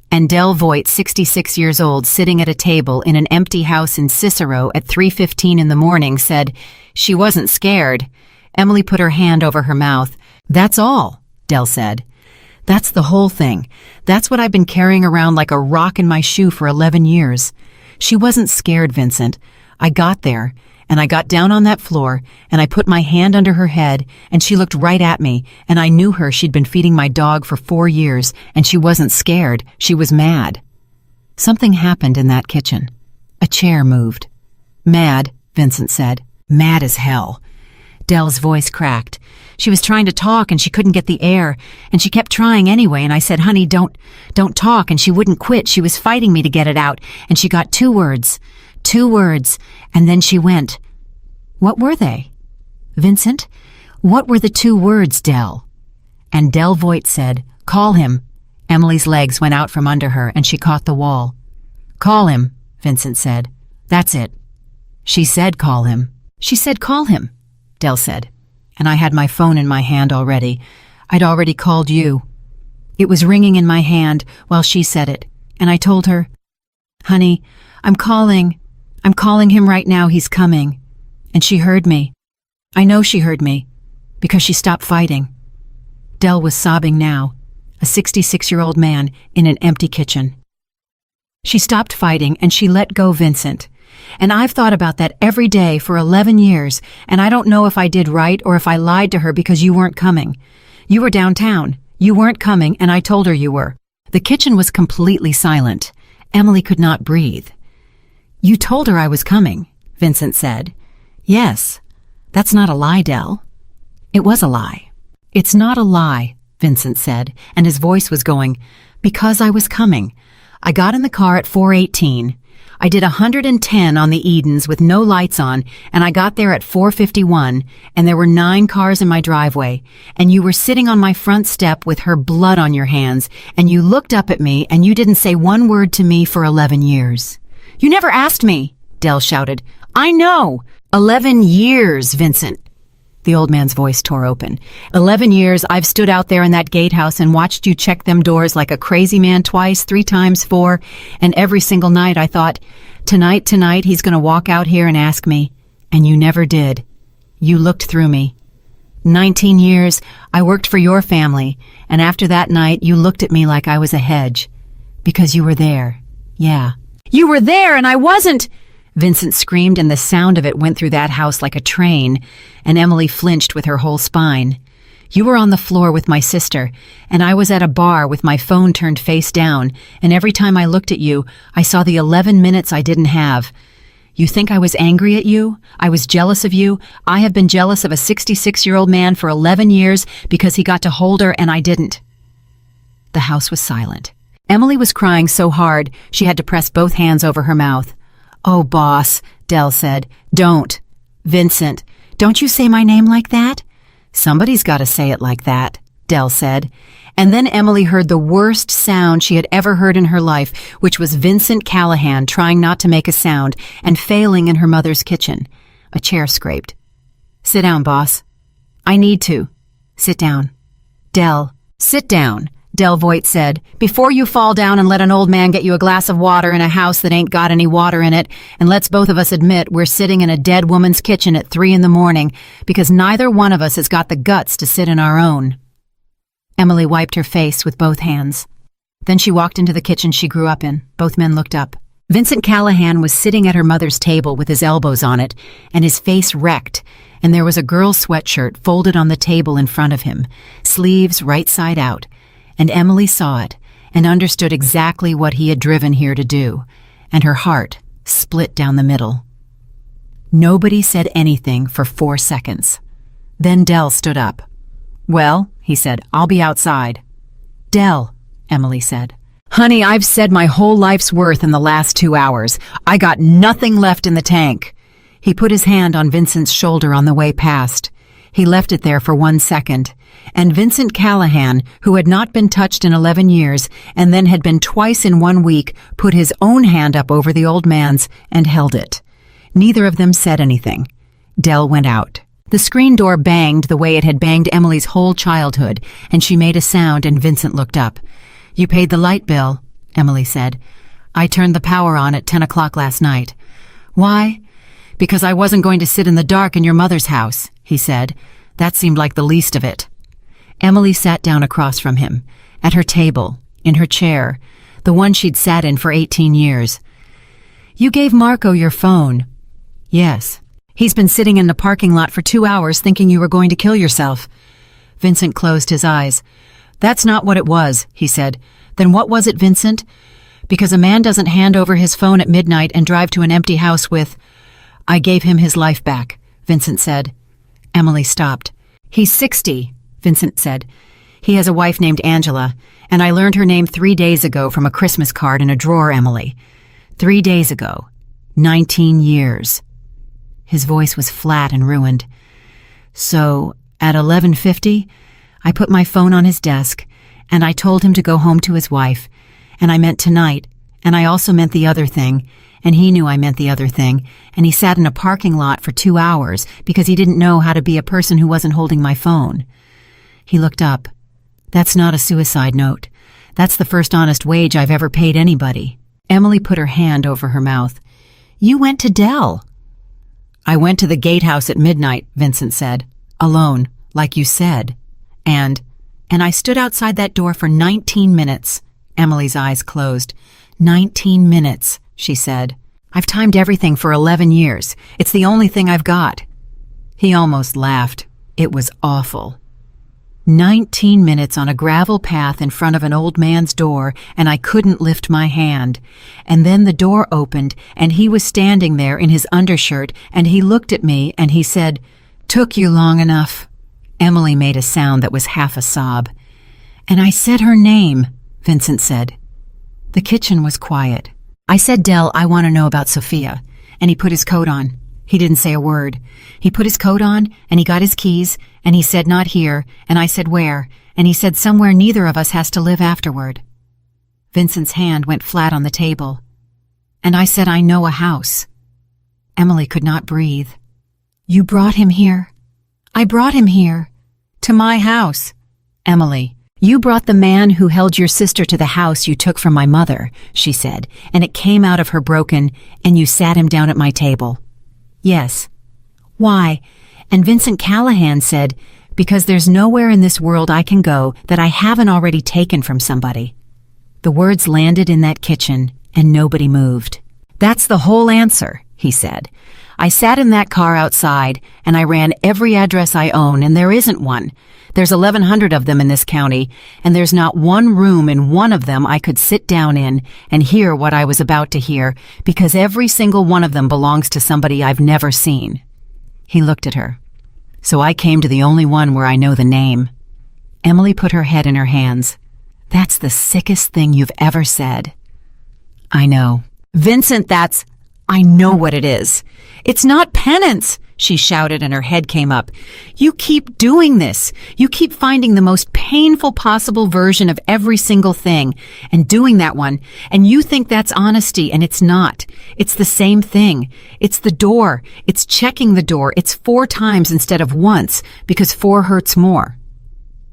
And Dell Voigt, 66 years old, sitting at a table in an empty house in Cicero at 3:15 in the morning, said she wasn't scared. Emily put her hand over her mouth. That's all, Dell said. That's the whole thing. That's what I've been carrying around like a rock in my shoe for 11 years. She wasn't scared, Vincent. I got there, and I got down on that floor, and I put my hand under her head, and she looked right at me, and I knew her. She'd been feeding my dog for 4 years, and she wasn't scared. She was mad. Something happened in that kitchen. A chair moved. Mad, Vincent said. Mad as hell. Dell's voice cracked. She was trying to talk and she couldn't get the air, and she kept trying anyway, and I said, honey, don't talk, and she wouldn't quit. She was fighting me to get it out, and she got 2 words, and then she went. What were they? Vincent, what were the 2 words, Dell? And Dell Voigt said, call him. Emily's legs went out from under her and she caught the wall. Call him, Vincent said. That's it. She said, call him. She said, call him, Dell said. And I had my phone in my hand already. I'd already called you. It was ringing in my hand while she said it, and I told her, honey, I'm calling him right now, he's coming. And she heard me. I know she heard me, because she stopped fighting. Dell was sobbing now, a 66-year-old man in an empty kitchen. She stopped fighting and she let go Vincent. And I've thought about that every day for 11 years, and I don't know if I did right or if I lied to her because you weren't coming. You were downtown. You weren't coming, and I told her you were. The kitchen was completely silent. Emily could not breathe. You told her I was coming, Vincent said. Yes. That's not a lie, Dell. It was a lie. It's not a lie, Vincent said, and his voice was going, because I was coming. I got in the car at 4:18. I did 110 on the Edens with no lights on, and I got there at 4:51, and there were 9 cars in my driveway, and you were sitting on my front step with her blood on your hands, and you looked up at me, and you didn't say one word to me for 11 years. You never asked me, Dell shouted. I know. 11 years, Vincent. The old man's voice tore open. 11 years I've stood out there in that gatehouse and watched you check them doors like a crazy man twice, 3 times, 4, and every single night I thought, tonight, he's going to walk out here and ask me. And you never did. You looked through me. 19 years, I worked for your family, and after that night you looked at me like I was a hedge. Because you were there. Yeah. You were there and I wasn't! Vincent screamed, and the sound of it went through that house like a train, and Emily flinched with her whole spine. You were on the floor with my sister, and I was at a bar with my phone turned face down, and every time I looked at you, I saw the 11 minutes I didn't have. You think I was angry at you? I was jealous of you? I have been jealous of a 66-year-old man for 11 years because he got to hold her and I didn't. The house was silent. Emily was crying so hard she had to press both hands over her mouth. Oh, boss, Dell said. Don't. Vincent, don't you say my name like that? Somebody's got to say it like that, Dell said. And then Emily heard the worst sound she had ever heard in her life, which was Vincent Callahan trying not to make a sound and failing in her mother's kitchen. A chair scraped. Sit down, boss. I need to. Sit down. Dell, sit down. Del Voigt said, before you fall down and let an old man get you a glass of water in a house that ain't got any water in it, and let's both of us admit we're sitting in a dead woman's kitchen at 3 a.m. because neither one of us has got the guts to sit in our own. Emily wiped her face with both hands. Then she walked into the kitchen she grew up in. Both men looked up. Vincent Callahan was sitting at her mother's table with his elbows on it, and his face wrecked, and there was a girl's sweatshirt folded on the table in front of him, sleeves right side out. And Emily saw it and understood exactly what he had driven here to do, and her heart split down the middle. Nobody said anything for 4 seconds. Then Dell stood up. Well, he said, I'll be outside. Dell, Emily said. Honey, I've said my whole life's worth in the last 2 hours. I got nothing left in the tank. He put his hand on Vincent's shoulder on the way past. He left it there for 1 second, and Vincent Callahan, who had not been touched in 11 years and then had been twice in 1 week, put his own hand up over the old man's and held it. Neither of them said anything. Dell went out. The screen door banged the way it had banged Emily's whole childhood, and she made a sound and Vincent looked up. You paid the light bill, Emily said. I turned the power on at 10 o'clock last night. Why? Because I wasn't going to sit in the dark in your mother's house, he said. That seemed like the least of it. Emily sat down across from him, at her table, in her chair, the one she'd sat in for 18 years. You gave Marco your phone. Yes. He's been sitting in the parking lot for 2 hours thinking you were going to kill yourself. Vincent closed his eyes. That's not what it was, he said. Then what was it, Vincent? Because a man doesn't hand over his phone at midnight and drive to an empty house with... I gave him his life back, Vincent said. Emily stopped. He's 60, Vincent said. He has a wife named Angela, and I learned her name 3 days ago from a Christmas card in a drawer, Emily. 3 days ago. 19 years. His voice was flat and ruined. So, at 11:50, I put my phone on his desk, and I told him to go home to his wife, and I meant tonight, and I also meant the other thing, and he knew I meant the other thing, and he sat in a parking lot for 2 hours because he didn't know how to be a person who wasn't holding my phone. He looked up. That's not a suicide note. That's the first honest wage I've ever paid anybody. Emily put her hand over her mouth. You went to Dell. I went to the gatehouse at midnight, Vincent said. Alone, like you said. And I stood outside that door for 19 minutes. Emily's eyes closed. 19 minutes, she said. I've timed everything for 11 years. It's the only thing I've got. He almost laughed. It was awful. 19 minutes on a gravel path in front of an old man's door, and I couldn't lift my hand. And then the door opened, and he was standing there in his undershirt, and he looked at me, and he said, Took you long enough. Emily made a sound that was half a sob. And I said her name, Vincent said. The kitchen was quiet. I said, Dell, I want to know about Sophia. And he put his coat on. He didn't say a word. He put his coat on, and he got his keys, and he said, not here, and I said, where? And he said, somewhere neither of us has to live afterward. Vincent's hand went flat on the table. And I said, I know a house. Emily could not breathe. "You brought him here?" "I brought him here. To my house." "Emily, you brought the man who held your sister to the house you took from my mother," she said, "and it came out of her broken, and you sat him down at my table." "Yes." "Why?" And Vincent Callahan said, "Because there's nowhere in this world I can go that I haven't already taken from somebody." The words landed in that kitchen, and nobody moved. "That's the whole answer," he said. "I sat in that car outside, and I ran every address I own, and there isn't one. There's 1,100 of them in this county, and there's not one room in one of them I could sit down in and hear what I was about to hear, because every single one of them belongs to somebody I've never seen." He looked at her. "So I came to the only one where I know the name." Emily put her head in her hands. "That's the sickest thing you've ever said." "I know." "Vincent, I know what it is. It's not penance," she shouted, and her head came up. "You keep doing this. You keep finding the most painful possible version of every single thing and doing that one, and you think that's honesty, and it's not. It's the same thing. It's the door. It's checking the door. It's 4 times instead of once, because 4 hurts more."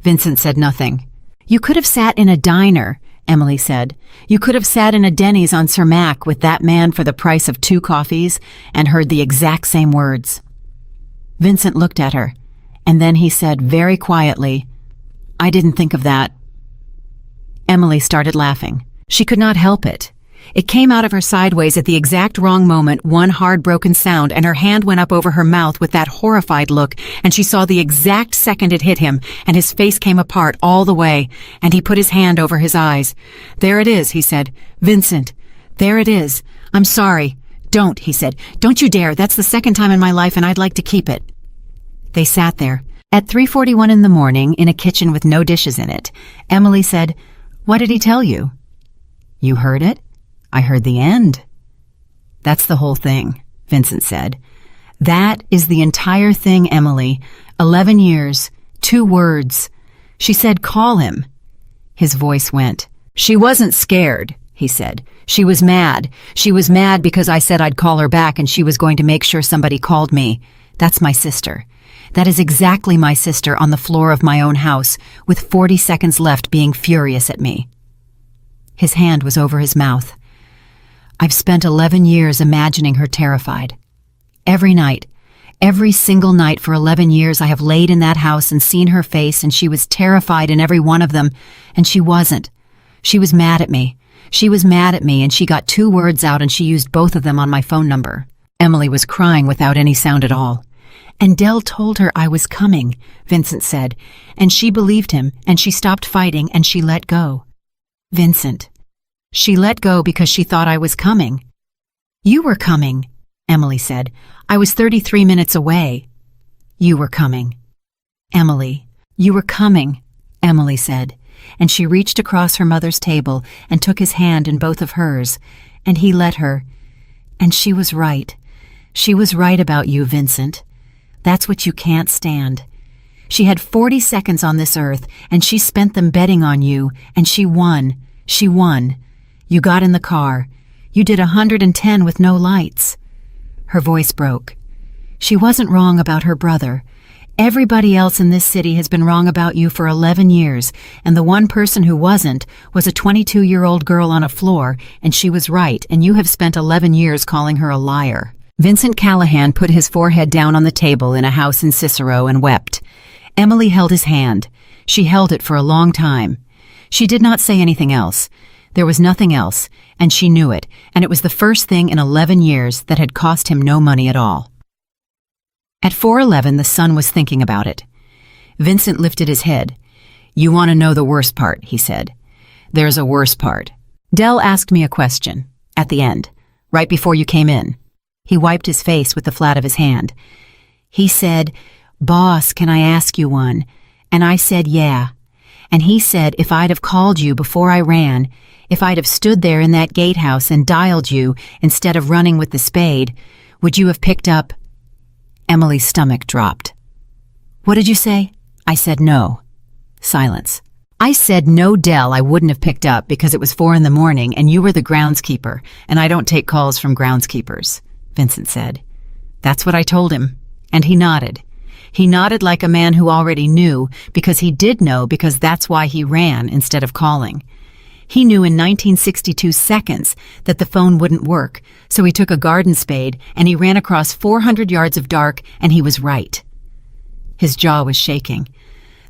Vincent said nothing. "You could have sat in a diner," Emily said. "You could have sat in a Denny's on Cermak with that man for the price of 2 coffees and heard the exact same words." Vincent looked at her, and then he said very quietly, "I didn't think of that." Emily started laughing. She could not help it. It came out of her sideways at the exact wrong moment, one hard broken sound, and her hand went up over her mouth with that horrified look, and she saw the exact second it hit him, and his face came apart all the way, and he put his hand over his eyes. "There it is," he said. "Vincent, there it is. I'm sorry." "Don't," he said. "Don't you dare. That's the second time in my life, and I'd like to keep it." They sat there. At 3:41 in the morning, in a kitchen with no dishes in it, Emily said, "What did he tell you?" "You heard it? I heard the end." "That's the whole thing," Vincent said. "That is the entire thing, Emily. 11 years, 2 words. She said, 'Call him.'" His voice went. "She wasn't scared," he said. "She was mad. She was mad because I said I'd call her back and she was going to make sure somebody called me. That's my sister. That is exactly my sister on the floor of my own house, with 40 seconds left being furious at me." His hand was over his mouth. "I've spent 11 years imagining her terrified. Every night, every single night for 11 years I have laid in that house and seen her face, and she was terrified in every one of them, and she wasn't. She was mad at me. She was mad at me, and she got 2 words out, and she used both of them on my phone number." Emily was crying without any sound at all. "And Dell told her I was coming," Vincent said, "and she believed him, and she stopped fighting, and she let go." "Vincent, she let go because she thought I was coming." "You were coming," Emily said. "I was 33 minutes away." "You were coming." "Emily, you were coming," Emily said, and she reached across her mother's table and took his hand in both of hers, and he let her. "And she was right. She was right about you, Vincent. That's what you can't stand. She had 40 seconds on this earth, and she spent them betting on you, and she won. She won. You got in the car. You did 110 with no lights." Her voice broke. "She wasn't wrong about her brother. Everybody else in this city has been wrong about you for 11 years, and the one person who wasn't was a 22-year-old girl on a floor, and she was right, and you have spent 11 years calling her a liar." Vincent Callahan put his forehead down on the table in a house in Cicero and wept. Emily held his hand. She held it for a long time. She did not say anything else. There was nothing else, and she knew it, and it was the first thing in 11 years that had cost him no money at all. At 4:11, the sun was thinking about it. Vincent lifted his head. "You want to know the worst part," he said. "There's a worse part. Dell asked me a question, at the end, right before you came in." He wiped his face with the flat of his hand. He said, "Boss, can I ask you one?" And I said, "Yeah." And he said, "If I'd have called you before I ran, if I'd have stood there in that gatehouse and dialed you instead of running with the spade, would you have picked up?" Emily's stomach dropped. "What did you say?" I said no. Silence. "I said no, Dell, I wouldn't have picked up because it was 4 in the morning and you were the groundskeeper, and I don't take calls from groundskeepers," Vincent said. That's what I told him. And he nodded. He nodded like a man who already knew, because he did know, because that's why he ran instead of calling. He knew in 1962 seconds that the phone wouldn't work, so he took a garden spade and he ran across 400 yards of dark, and he was right. His jaw was shaking.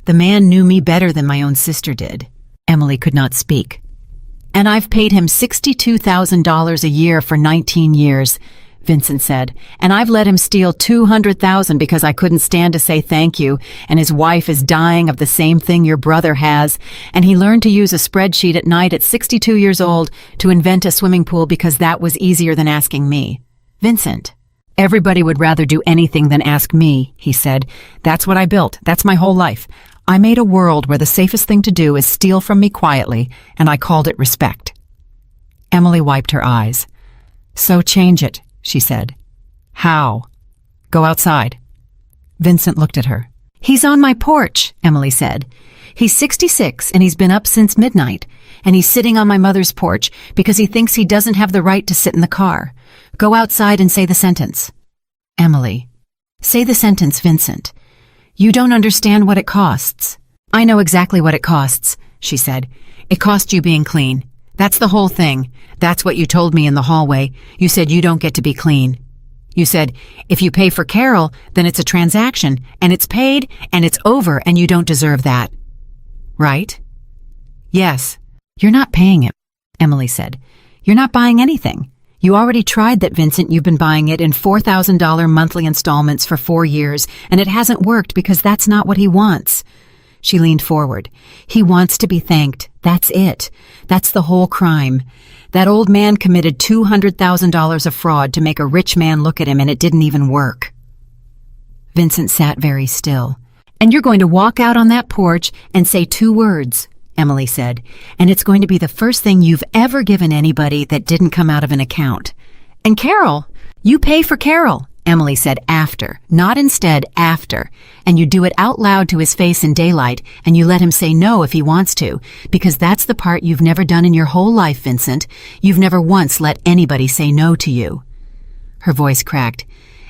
The man knew me better than my own sister did. Emily could not speak. And I've paid him $62,000 a year for 19 years, Vincent said, and I've let him steal $200,000 because I couldn't stand to say thank you, and his wife is dying of the same thing your brother has, and he learned to use a spreadsheet at night at 62 years old to invent a swimming pool because that was easier than asking me. Vincent, everybody would rather do anything than ask me, he said. That's what I built. That's my whole life. I made a world where the safest thing to do is steal from me quietly, and I called it respect. Emily wiped her eyes. So change it, she said. How? Go outside. Vincent looked at her. He's on my porch, Emily said. He's 66 and he's been up since midnight, and he's sitting on my mother's porch because he thinks he doesn't have the right to sit in the car. Go outside and say the sentence. Emily. Say the sentence, Vincent. You don't understand what it costs. I know exactly what it costs, she said. It cost you being clean. That's the whole thing. That's what you told me in the hallway. You said you don't get to be clean. You said, if you pay for Carol, then it's a transaction, and it's paid, and it's over, and you don't deserve that. Right? Yes. You're not paying him, Emily said. You're not buying anything. You already tried that, Vincent. You've been buying it in $4,000 monthly installments for 4 years, and it hasn't worked because that's not what he wants. She leaned forward. He wants to be thanked. That's it. That's the whole crime. That old man committed $200,000 of fraud to make a rich man look at him, and it didn't even work. Vincent sat very still. And you're going to walk out on that porch and say 2 words, Emily said, and it's going to be the first thing you've ever given anybody that didn't come out of an account. And Carol, you pay for Carol, Emily said, after, not instead, after. And you do it out loud to his face in daylight, and you let him say no if he wants to, because that's the part you've never done in your whole life, Vincent. You've never once let anybody say no to you. Her voice cracked.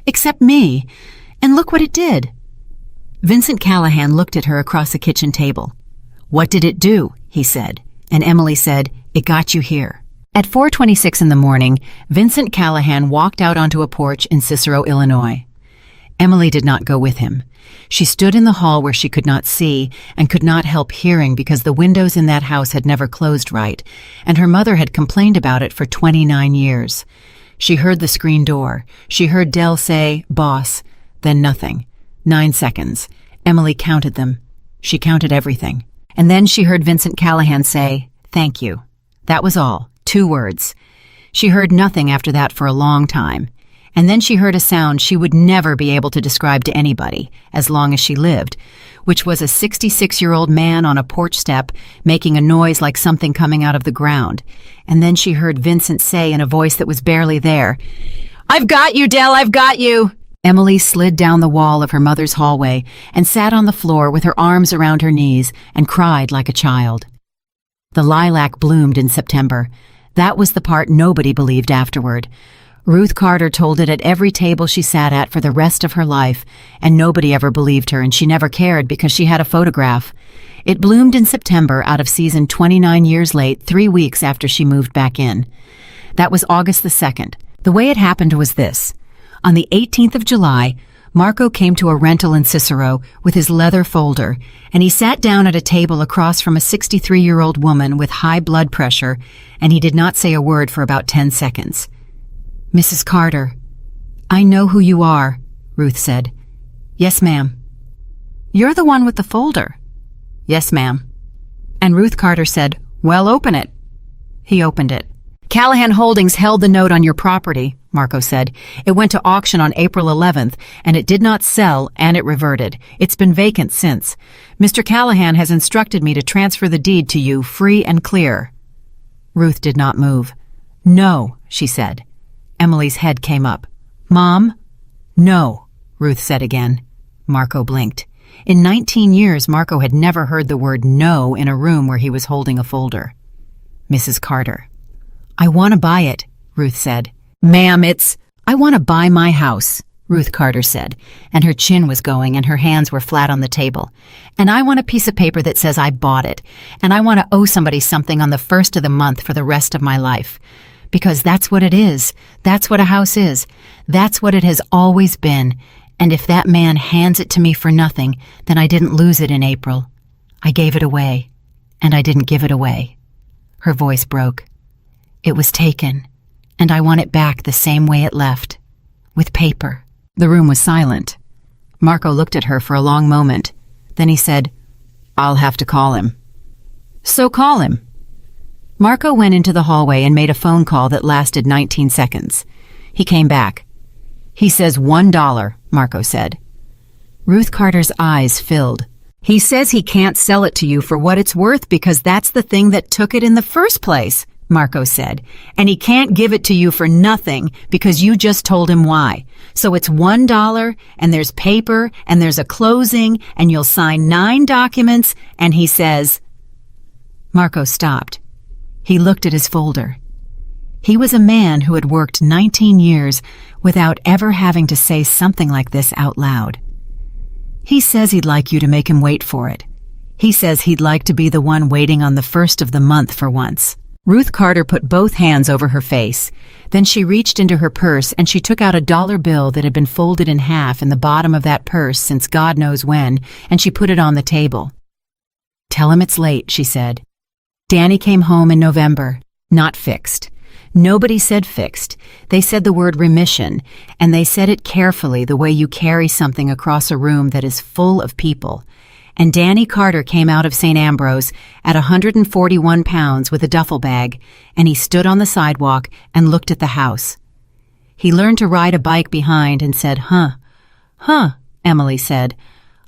Except me. And look what it did. Vincent Callahan looked at her across the kitchen table. What did it do? He said. And Emily said, it got you here. At 4:26 in the morning, Vincent Callahan walked out onto a porch in Cicero, Illinois. Emily did not go with him. She stood in the hall where she could not see and could not help hearing because the windows in that house had never closed right, and her mother had complained about it for 29 years. She heard the screen door. She heard Dell say, boss, then nothing. 9 seconds. Emily counted them. She counted everything. And then she heard Vincent Callahan say, thank you. That was all. 2 words. She heard nothing after that for a long time. And then she heard a sound she would never be able to describe to anybody, as long as she lived, which was a 66-year-old man on a porch step making a noise like something coming out of the ground. And then she heard Vincent say in a voice that was barely there, I've got you, Dell, I've got you. Emily slid down the wall of her mother's hallway and sat on the floor with her arms around her knees and cried like a child. The lilac bloomed in September. That was the part nobody believed afterward. Ruth Carter told it at every table she sat at for the rest of her life, and nobody ever believed her, and she never cared because she had a photograph. It bloomed in September out of season 29 years late, 3 weeks after she moved back in. That was August the 2nd. The way it happened was this. On the 18th of July, Marco came to a rental in Cicero with his leather folder, and he sat down at a table across from a 63-year-old woman with high blood pressure, and he did not say a word for about 10 seconds. Mrs. Carter. I know who you are, Ruth said. Yes, ma'am. You're the one with the folder. Yes, ma'am. And Ruth Carter said, well, open it. He opened it. Callahan Holdings held the note on your property, Marco said. It went to auction on April 11th, and it did not sell, and it reverted. It's been vacant since. Mr. Callahan has instructed me to transfer the deed to you free and clear. Ruth did not move. No, she said. Emily's head came up. Mom? No, Ruth said again. Marco blinked. In 19 years, Marco had never heard the word no in a room where he was holding a folder. Mrs. Carter. I want to buy it, Ruth said. Ma'am, I want to buy my house, Ruth Carter said, and her chin was going and her hands were flat on the table. "And I want a piece of paper that says I bought it, and I want to owe somebody something on the first of the month for the rest of my life. Because that's what it is. That's what a house is. That's what it has always been. And if that man hands it to me for nothing, then I didn't lose it in April. I gave it away, and I didn't give it away." Her voice broke. "It was taken, and I want it back the same way it left, with paper." The room was silent. Marco looked at her for a long moment. Then he said, "I'll have to call him." "So call him." Marco went into the hallway and made a phone call that lasted 19 seconds. He came back. "He says $1, Marco said. Ruth Carter's eyes filled. "He says he can't sell it to you for what it's worth because that's the thing that took it in the first place," Marco said. "And he can't give it to you for nothing because you just told him why. So it's $1, and there's paper, and there's a closing, and you'll sign 9 documents, and he says—" Marco stopped. He looked at his folder. He was a man who had worked 19 years without ever having to say something like this out loud. "He says he'd like you to make him wait for it. He says he'd like to be the one waiting on the first of the month for once." Ruth Carter put both hands over her face. Then she reached into her purse and she took out a dollar bill that had been folded in half in the bottom of that purse since God knows when, and she put it on the table. "Tell him it's late," she said. "Danny came home in November. Not fixed. Nobody said fixed. They said the word remission, and they said it carefully the way you carry something across a room that is full of people. And Danny Carter came out of St. Ambrose at 141 pounds with a duffel bag, and he stood on the sidewalk and looked at the house. He learned to ride a bike behind and said, Huh, Emily said.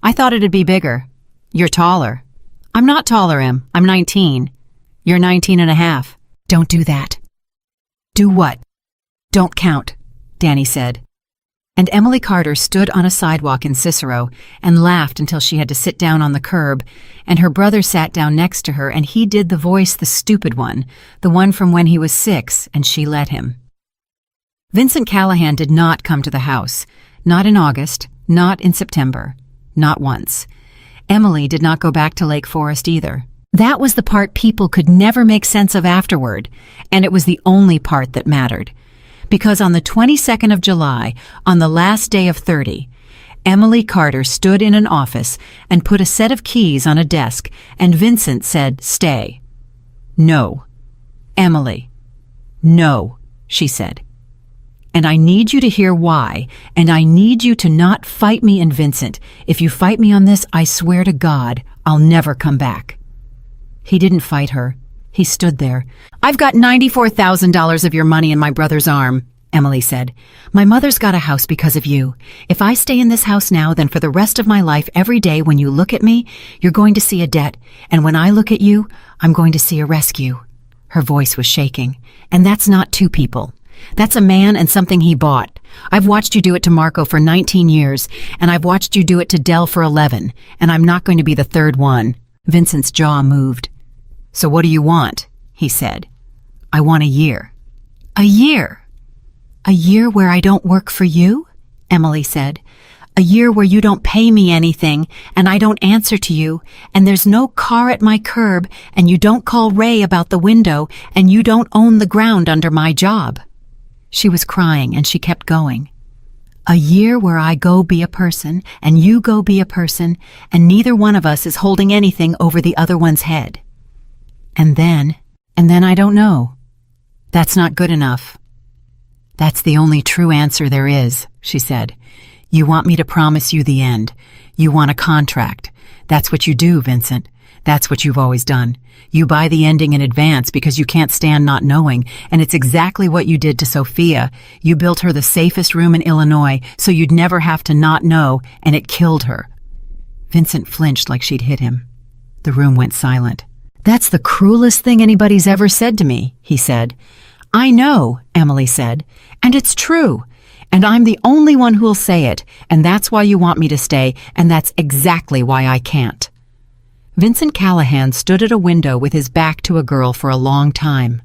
"I thought it'd be bigger. You're taller." "I'm not taller, Em. I'm 19. You're 19 and a half. "Don't do that." "Do what?" "Don't count," Danny said. And Emily Carter stood on a sidewalk in Cicero and laughed until she had to sit down on the curb, and her brother sat down next to her, and he did the voice, the stupid one, the one from when he was 6, and she let him. Vincent Callahan did not come to the house. Not in August, not in September, not once. Emily did not go back to Lake Forest either. That was the part people could never make sense of afterward, and it was the only part that mattered. Because on the 22nd of July, on the last day of 30, Emily Carter stood in an office and put a set of keys on a desk, and Vincent said, "Stay." "No." "Emily." "No," she said. "And I need you to hear why, and I need you to not fight me and Vincent. If you fight me on this, I swear to God, I'll never come back." He didn't fight her. He stood there. "I've got $94,000 of your money in my brother's arm," Emily said. "My mother's got a house because of you. If I stay in this house now, then for the rest of my life, every day when you look at me, you're going to see a debt. And when I look at you, I'm going to see a rescue." Her voice was shaking. "And that's not 2 people. That's a man and something he bought. I've watched you do it to Marco for 19 years, and I've watched you do it to Dell for 11, and I'm not going to be the 3rd one." Vincent's jaw moved. "So what do you want?" he said. "I want a year." "A year?" "A year where I don't work for you?" Emily said. "A year where you don't pay me anything, and I don't answer to you, and there's no car at my curb, and you don't call Ray about the window, and you don't own the ground under my job." She was crying, and she kept going. "A year where I go be a person, and you go be a person, and neither one of us is holding anything over the other one's head. And then I don't know. That's not good enough." "That's the only true answer there is," she said. "You want me to promise you the end. You want a contract. That's what you do, Vincent. That's what you've always done. You buy the ending in advance because you can't stand not knowing, and it's exactly what you did to Sophia. You built her the safest room in Illinois so you'd never have to not know, and it killed her." Vincent flinched like she'd hit him. The room went silent. "That's the cruelest thing anybody's ever said to me," he said. "I know," Emily said, "and it's true. And I'm the only one who'll say it, and that's why you want me to stay, and that's exactly why I can't." Vincent Callahan stood at a window with his back to a girl for a long time.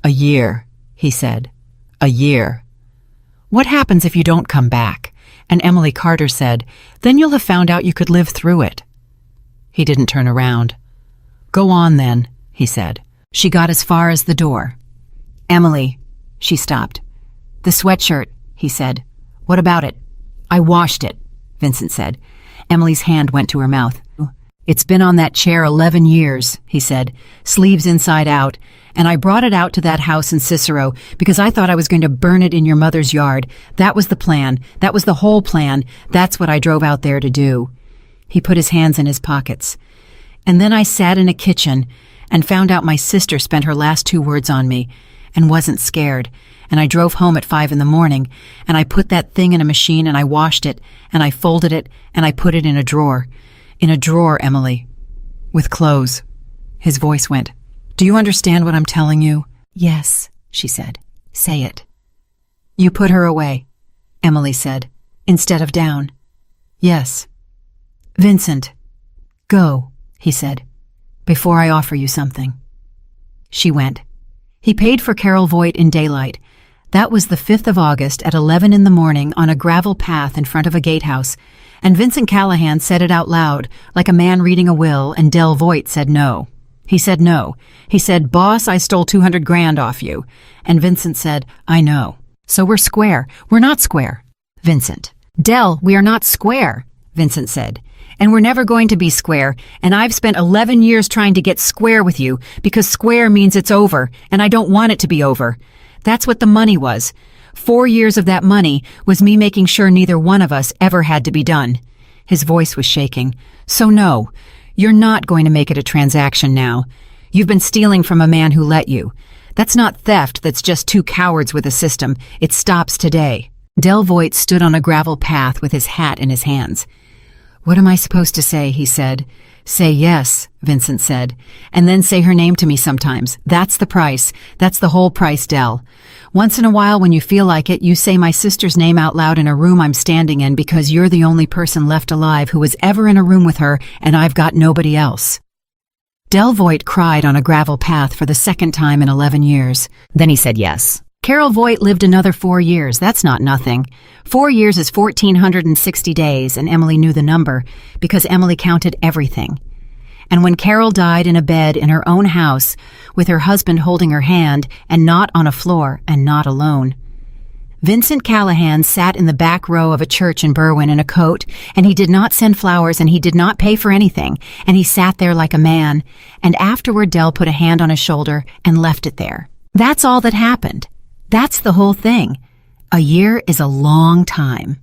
"A year," he said. "A year." "What happens if you don't come back?" And Emily Carter said, "Then you'll have found out you could live through it." He didn't turn around. "Go on then," he said. She got as far as the door. "Emily," she stopped. "The sweatshirt," he said. "What about it?" "I washed it," Vincent said. Emily's hand went to her mouth. "It's been on that chair 11 years, he said, sleeves inside out, and I brought it out to that house in Cicero because I thought I was going to burn it in your mother's yard. That was the plan. That was the whole plan. That's what I drove out there to do." He put his hands in his pockets. "And then I sat in a kitchen and found out my sister spent her last 2 words on me and wasn't scared. And I drove home at 5 in the morning, and I put that thing in a machine and I washed it, and I folded it, and I put it in a drawer. In a drawer, Emily. With clothes." His voice went. "Do you understand what I'm telling you?" "Yes," she said. "Say it." "You put her away," Emily said, "instead of down." "Yes." "Vincent, go," he said, "before I offer you something." She went. He paid for Carol Voigt in daylight. That was the 5th of August at 11 in the morning on a gravel path in front of a gatehouse, and Vincent Callahan said it out loud, like a man reading a will, and Del Voigt said no. He said no. He said, "Boss, I stole 200 grand off you." And Vincent said, "I know. So we're square. We're not square." Vincent. "Del, we are not square," Vincent said. "And we're never going to be square, and I've spent 11 years trying to get square with you, because square means it's over, and I don't want it to be over. That's what the money was. 4 years of that money was me making sure neither one of us ever had to be done." His voice was shaking. "So no, you're not going to make it a transaction now. You've been stealing from a man who let you. That's not theft, that's just 2 cowards with a system. It stops today." Del Voigt stood on a gravel path with his hat in his hands. "What am I supposed to say?" he said. "Say yes," Vincent said, "and then say her name to me sometimes. That's the price. That's the whole price, Del. Once in a while, when you feel like it, you say my sister's name out loud in a room I'm standing in because you're the only person left alive who was ever in a room with her, and I've got nobody else." Del Voigt cried on a gravel path for the 2nd time in 11 years. Then he said yes. Carol Voigt lived another 4 years. That's not nothing. 4 years is 1,460 days, and Emily knew the number because Emily counted everything. And when Carol died in a bed in her own house, with her husband holding her hand and not on a floor and not alone, Vincent Callahan sat in the back row of a church in Berwyn in a coat, and he did not send flowers and he did not pay for anything, and he sat there like a man, and afterward Del put a hand on his shoulder and left it there. That's all that happened. That's the whole thing. A year is a long time.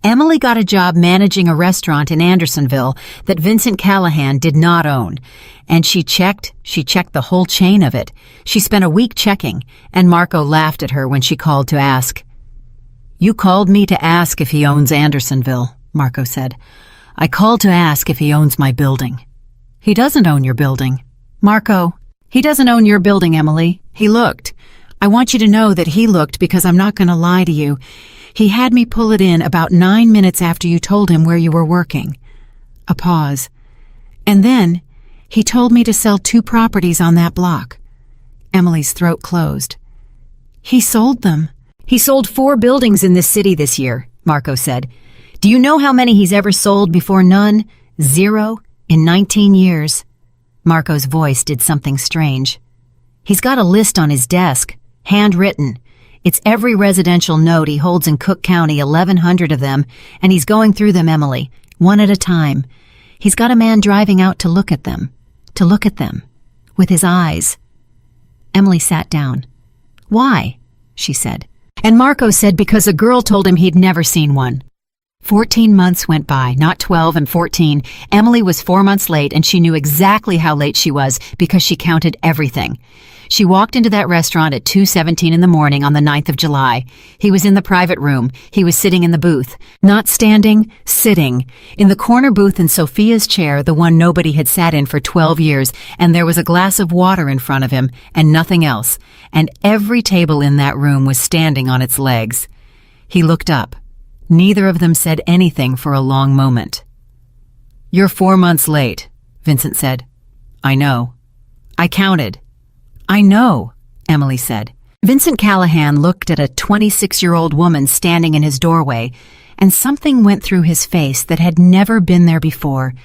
Emily got a job managing a restaurant in Andersonville that Vincent Callahan did not own. And she checked the whole chain of it. She spent a week checking, and Marco laughed at her when she called to ask. "You called me to ask if he owns Andersonville," Marco said. "I called to ask if he owns my building." "He doesn't own your building." "Marco, he doesn't own your building, Emily. He looked. I want you to know that he looked because I'm not going to lie to you. He had me pull it in about 9 minutes after you told him where you were working." A pause. "And then he told me to sell 2 properties on that block." Emily's throat closed. "He sold them." "He sold 4 buildings in this city this year," Marco said. "Do you know how many he's ever sold before? None. 0 in 19 years. Marco's voice did something strange. "He's got a list on his desk. Handwritten. It's every residential note he holds in Cook County, 1,100 of them, and he's going through them, Emily, one at a time. He's got a man driving out to look at them, with his eyes." Emily sat down. "Why?" she said. And Marco said because a girl told him he'd never seen one. 14 months went by, not 12 and 14. Emily was 4 months late, and she knew exactly how late she was because she counted everything. She walked into that restaurant at 2:17 in the morning on the 9th of July. He was in the private room. He was sitting in the booth. Not standing, sitting. In the corner booth in Sophia's chair, the one nobody had sat in for 12 years, and there was a glass of water in front of him, and nothing else. And every table in that room was standing on its legs. He looked up. Neither of them said anything for a long moment. "You're 4 months late," Vincent said. "I know." "I counted." "I know," Emily said. Vincent Callahan looked at a 26-year-old woman standing in his doorway, and something went through his face that had never been there before,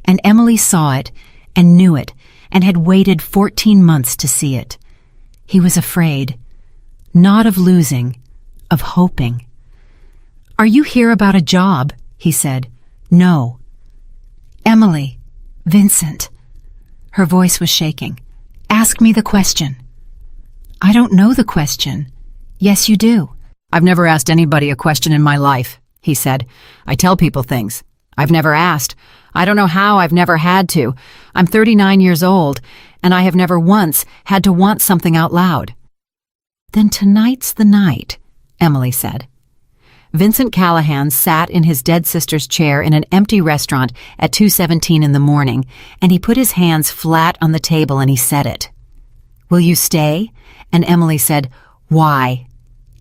and Emily saw it and knew it and had waited 14 months to see it. He was afraid, not of losing, of hoping. "Are you here about a job?" he said. "No." "Emily, Vincent." Her voice was shaking. "Ask me the question." "I don't know the question." "Yes, you do." "I've never asked anybody a question in my life," he said. "I tell people things. I've never asked. I don't know how I've never had to. I'm 39 years old, and I have never once had to want something out loud." "Then tonight's the night," Emily said. Vincent Callahan sat in his dead sister's chair in an empty restaurant at 2:17 in the morning, and he put his hands flat on the table and he said it. "Will you stay?" And Emily said, "Why?"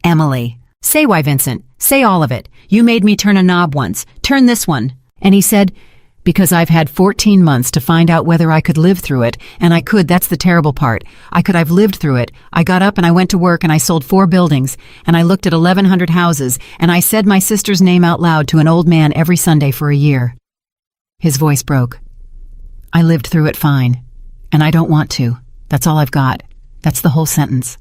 "Emily." "Say why, Vincent. Say all of it. You made me turn a knob once. Turn this one." And he said, "Because I've had 14 months to find out whether I could live through it, and I could. That's the terrible part. I've lived through it. I got up and I went to work and I sold 4 buildings, and I looked at 1,100 houses, and I said my sister's name out loud to an old man every Sunday for a year." His voice broke. "I lived through it fine, and I don't want to. That's all I've got. That's the whole sentence.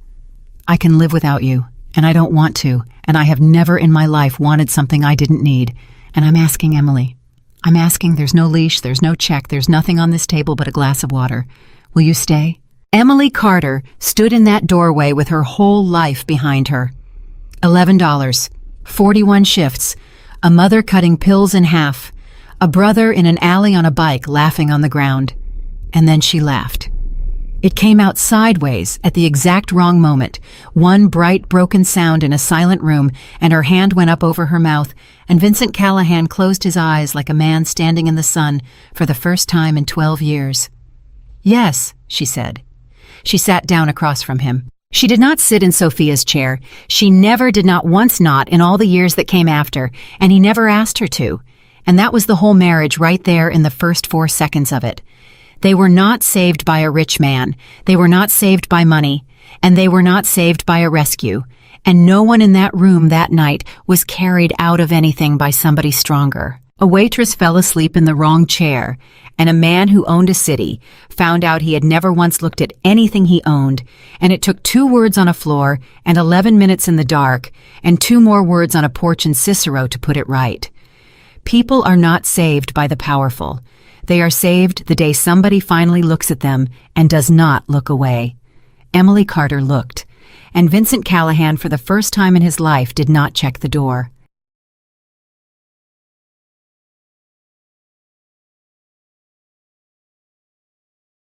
I can live without you, and I don't want to, and I have never in my life wanted something I didn't need. And I'm asking Emily. I'm asking, there's no leash, there's no check, there's nothing on this table but a glass of water. Will you stay?" Emily Carter stood in that doorway with her whole life behind her. $11, 41 shifts, a mother cutting pills in half, a brother in an alley on a bike laughing on the ground. And then she laughed. It came out sideways at the exact wrong moment, one bright, broken sound in a silent room, and her hand went up over her mouth, and Vincent Callahan closed his eyes like a man standing in the sun for the first time in 12 years. "Yes," she said. She sat down across from him. She did not sit in Sophia's chair. She never did not once not in all the years that came after, and he never asked her to. And that was the whole marriage right there in the first 4 seconds of it. They were not saved by a rich man, they were not saved by money, and they were not saved by a rescue, and no one in that room that night was carried out of anything by somebody stronger. A waitress fell asleep in the wrong chair, and a man who owned a city found out he had never once looked at anything he owned, and it took 2 words on a floor and 11 minutes in the dark, and 2 more words on a porch in Cicero to put it right. People are not saved by the powerful. They are saved the day somebody finally looks at them and does not look away. Emily Carter looked, and Vincent Callahan for the first time in his life did not check the door.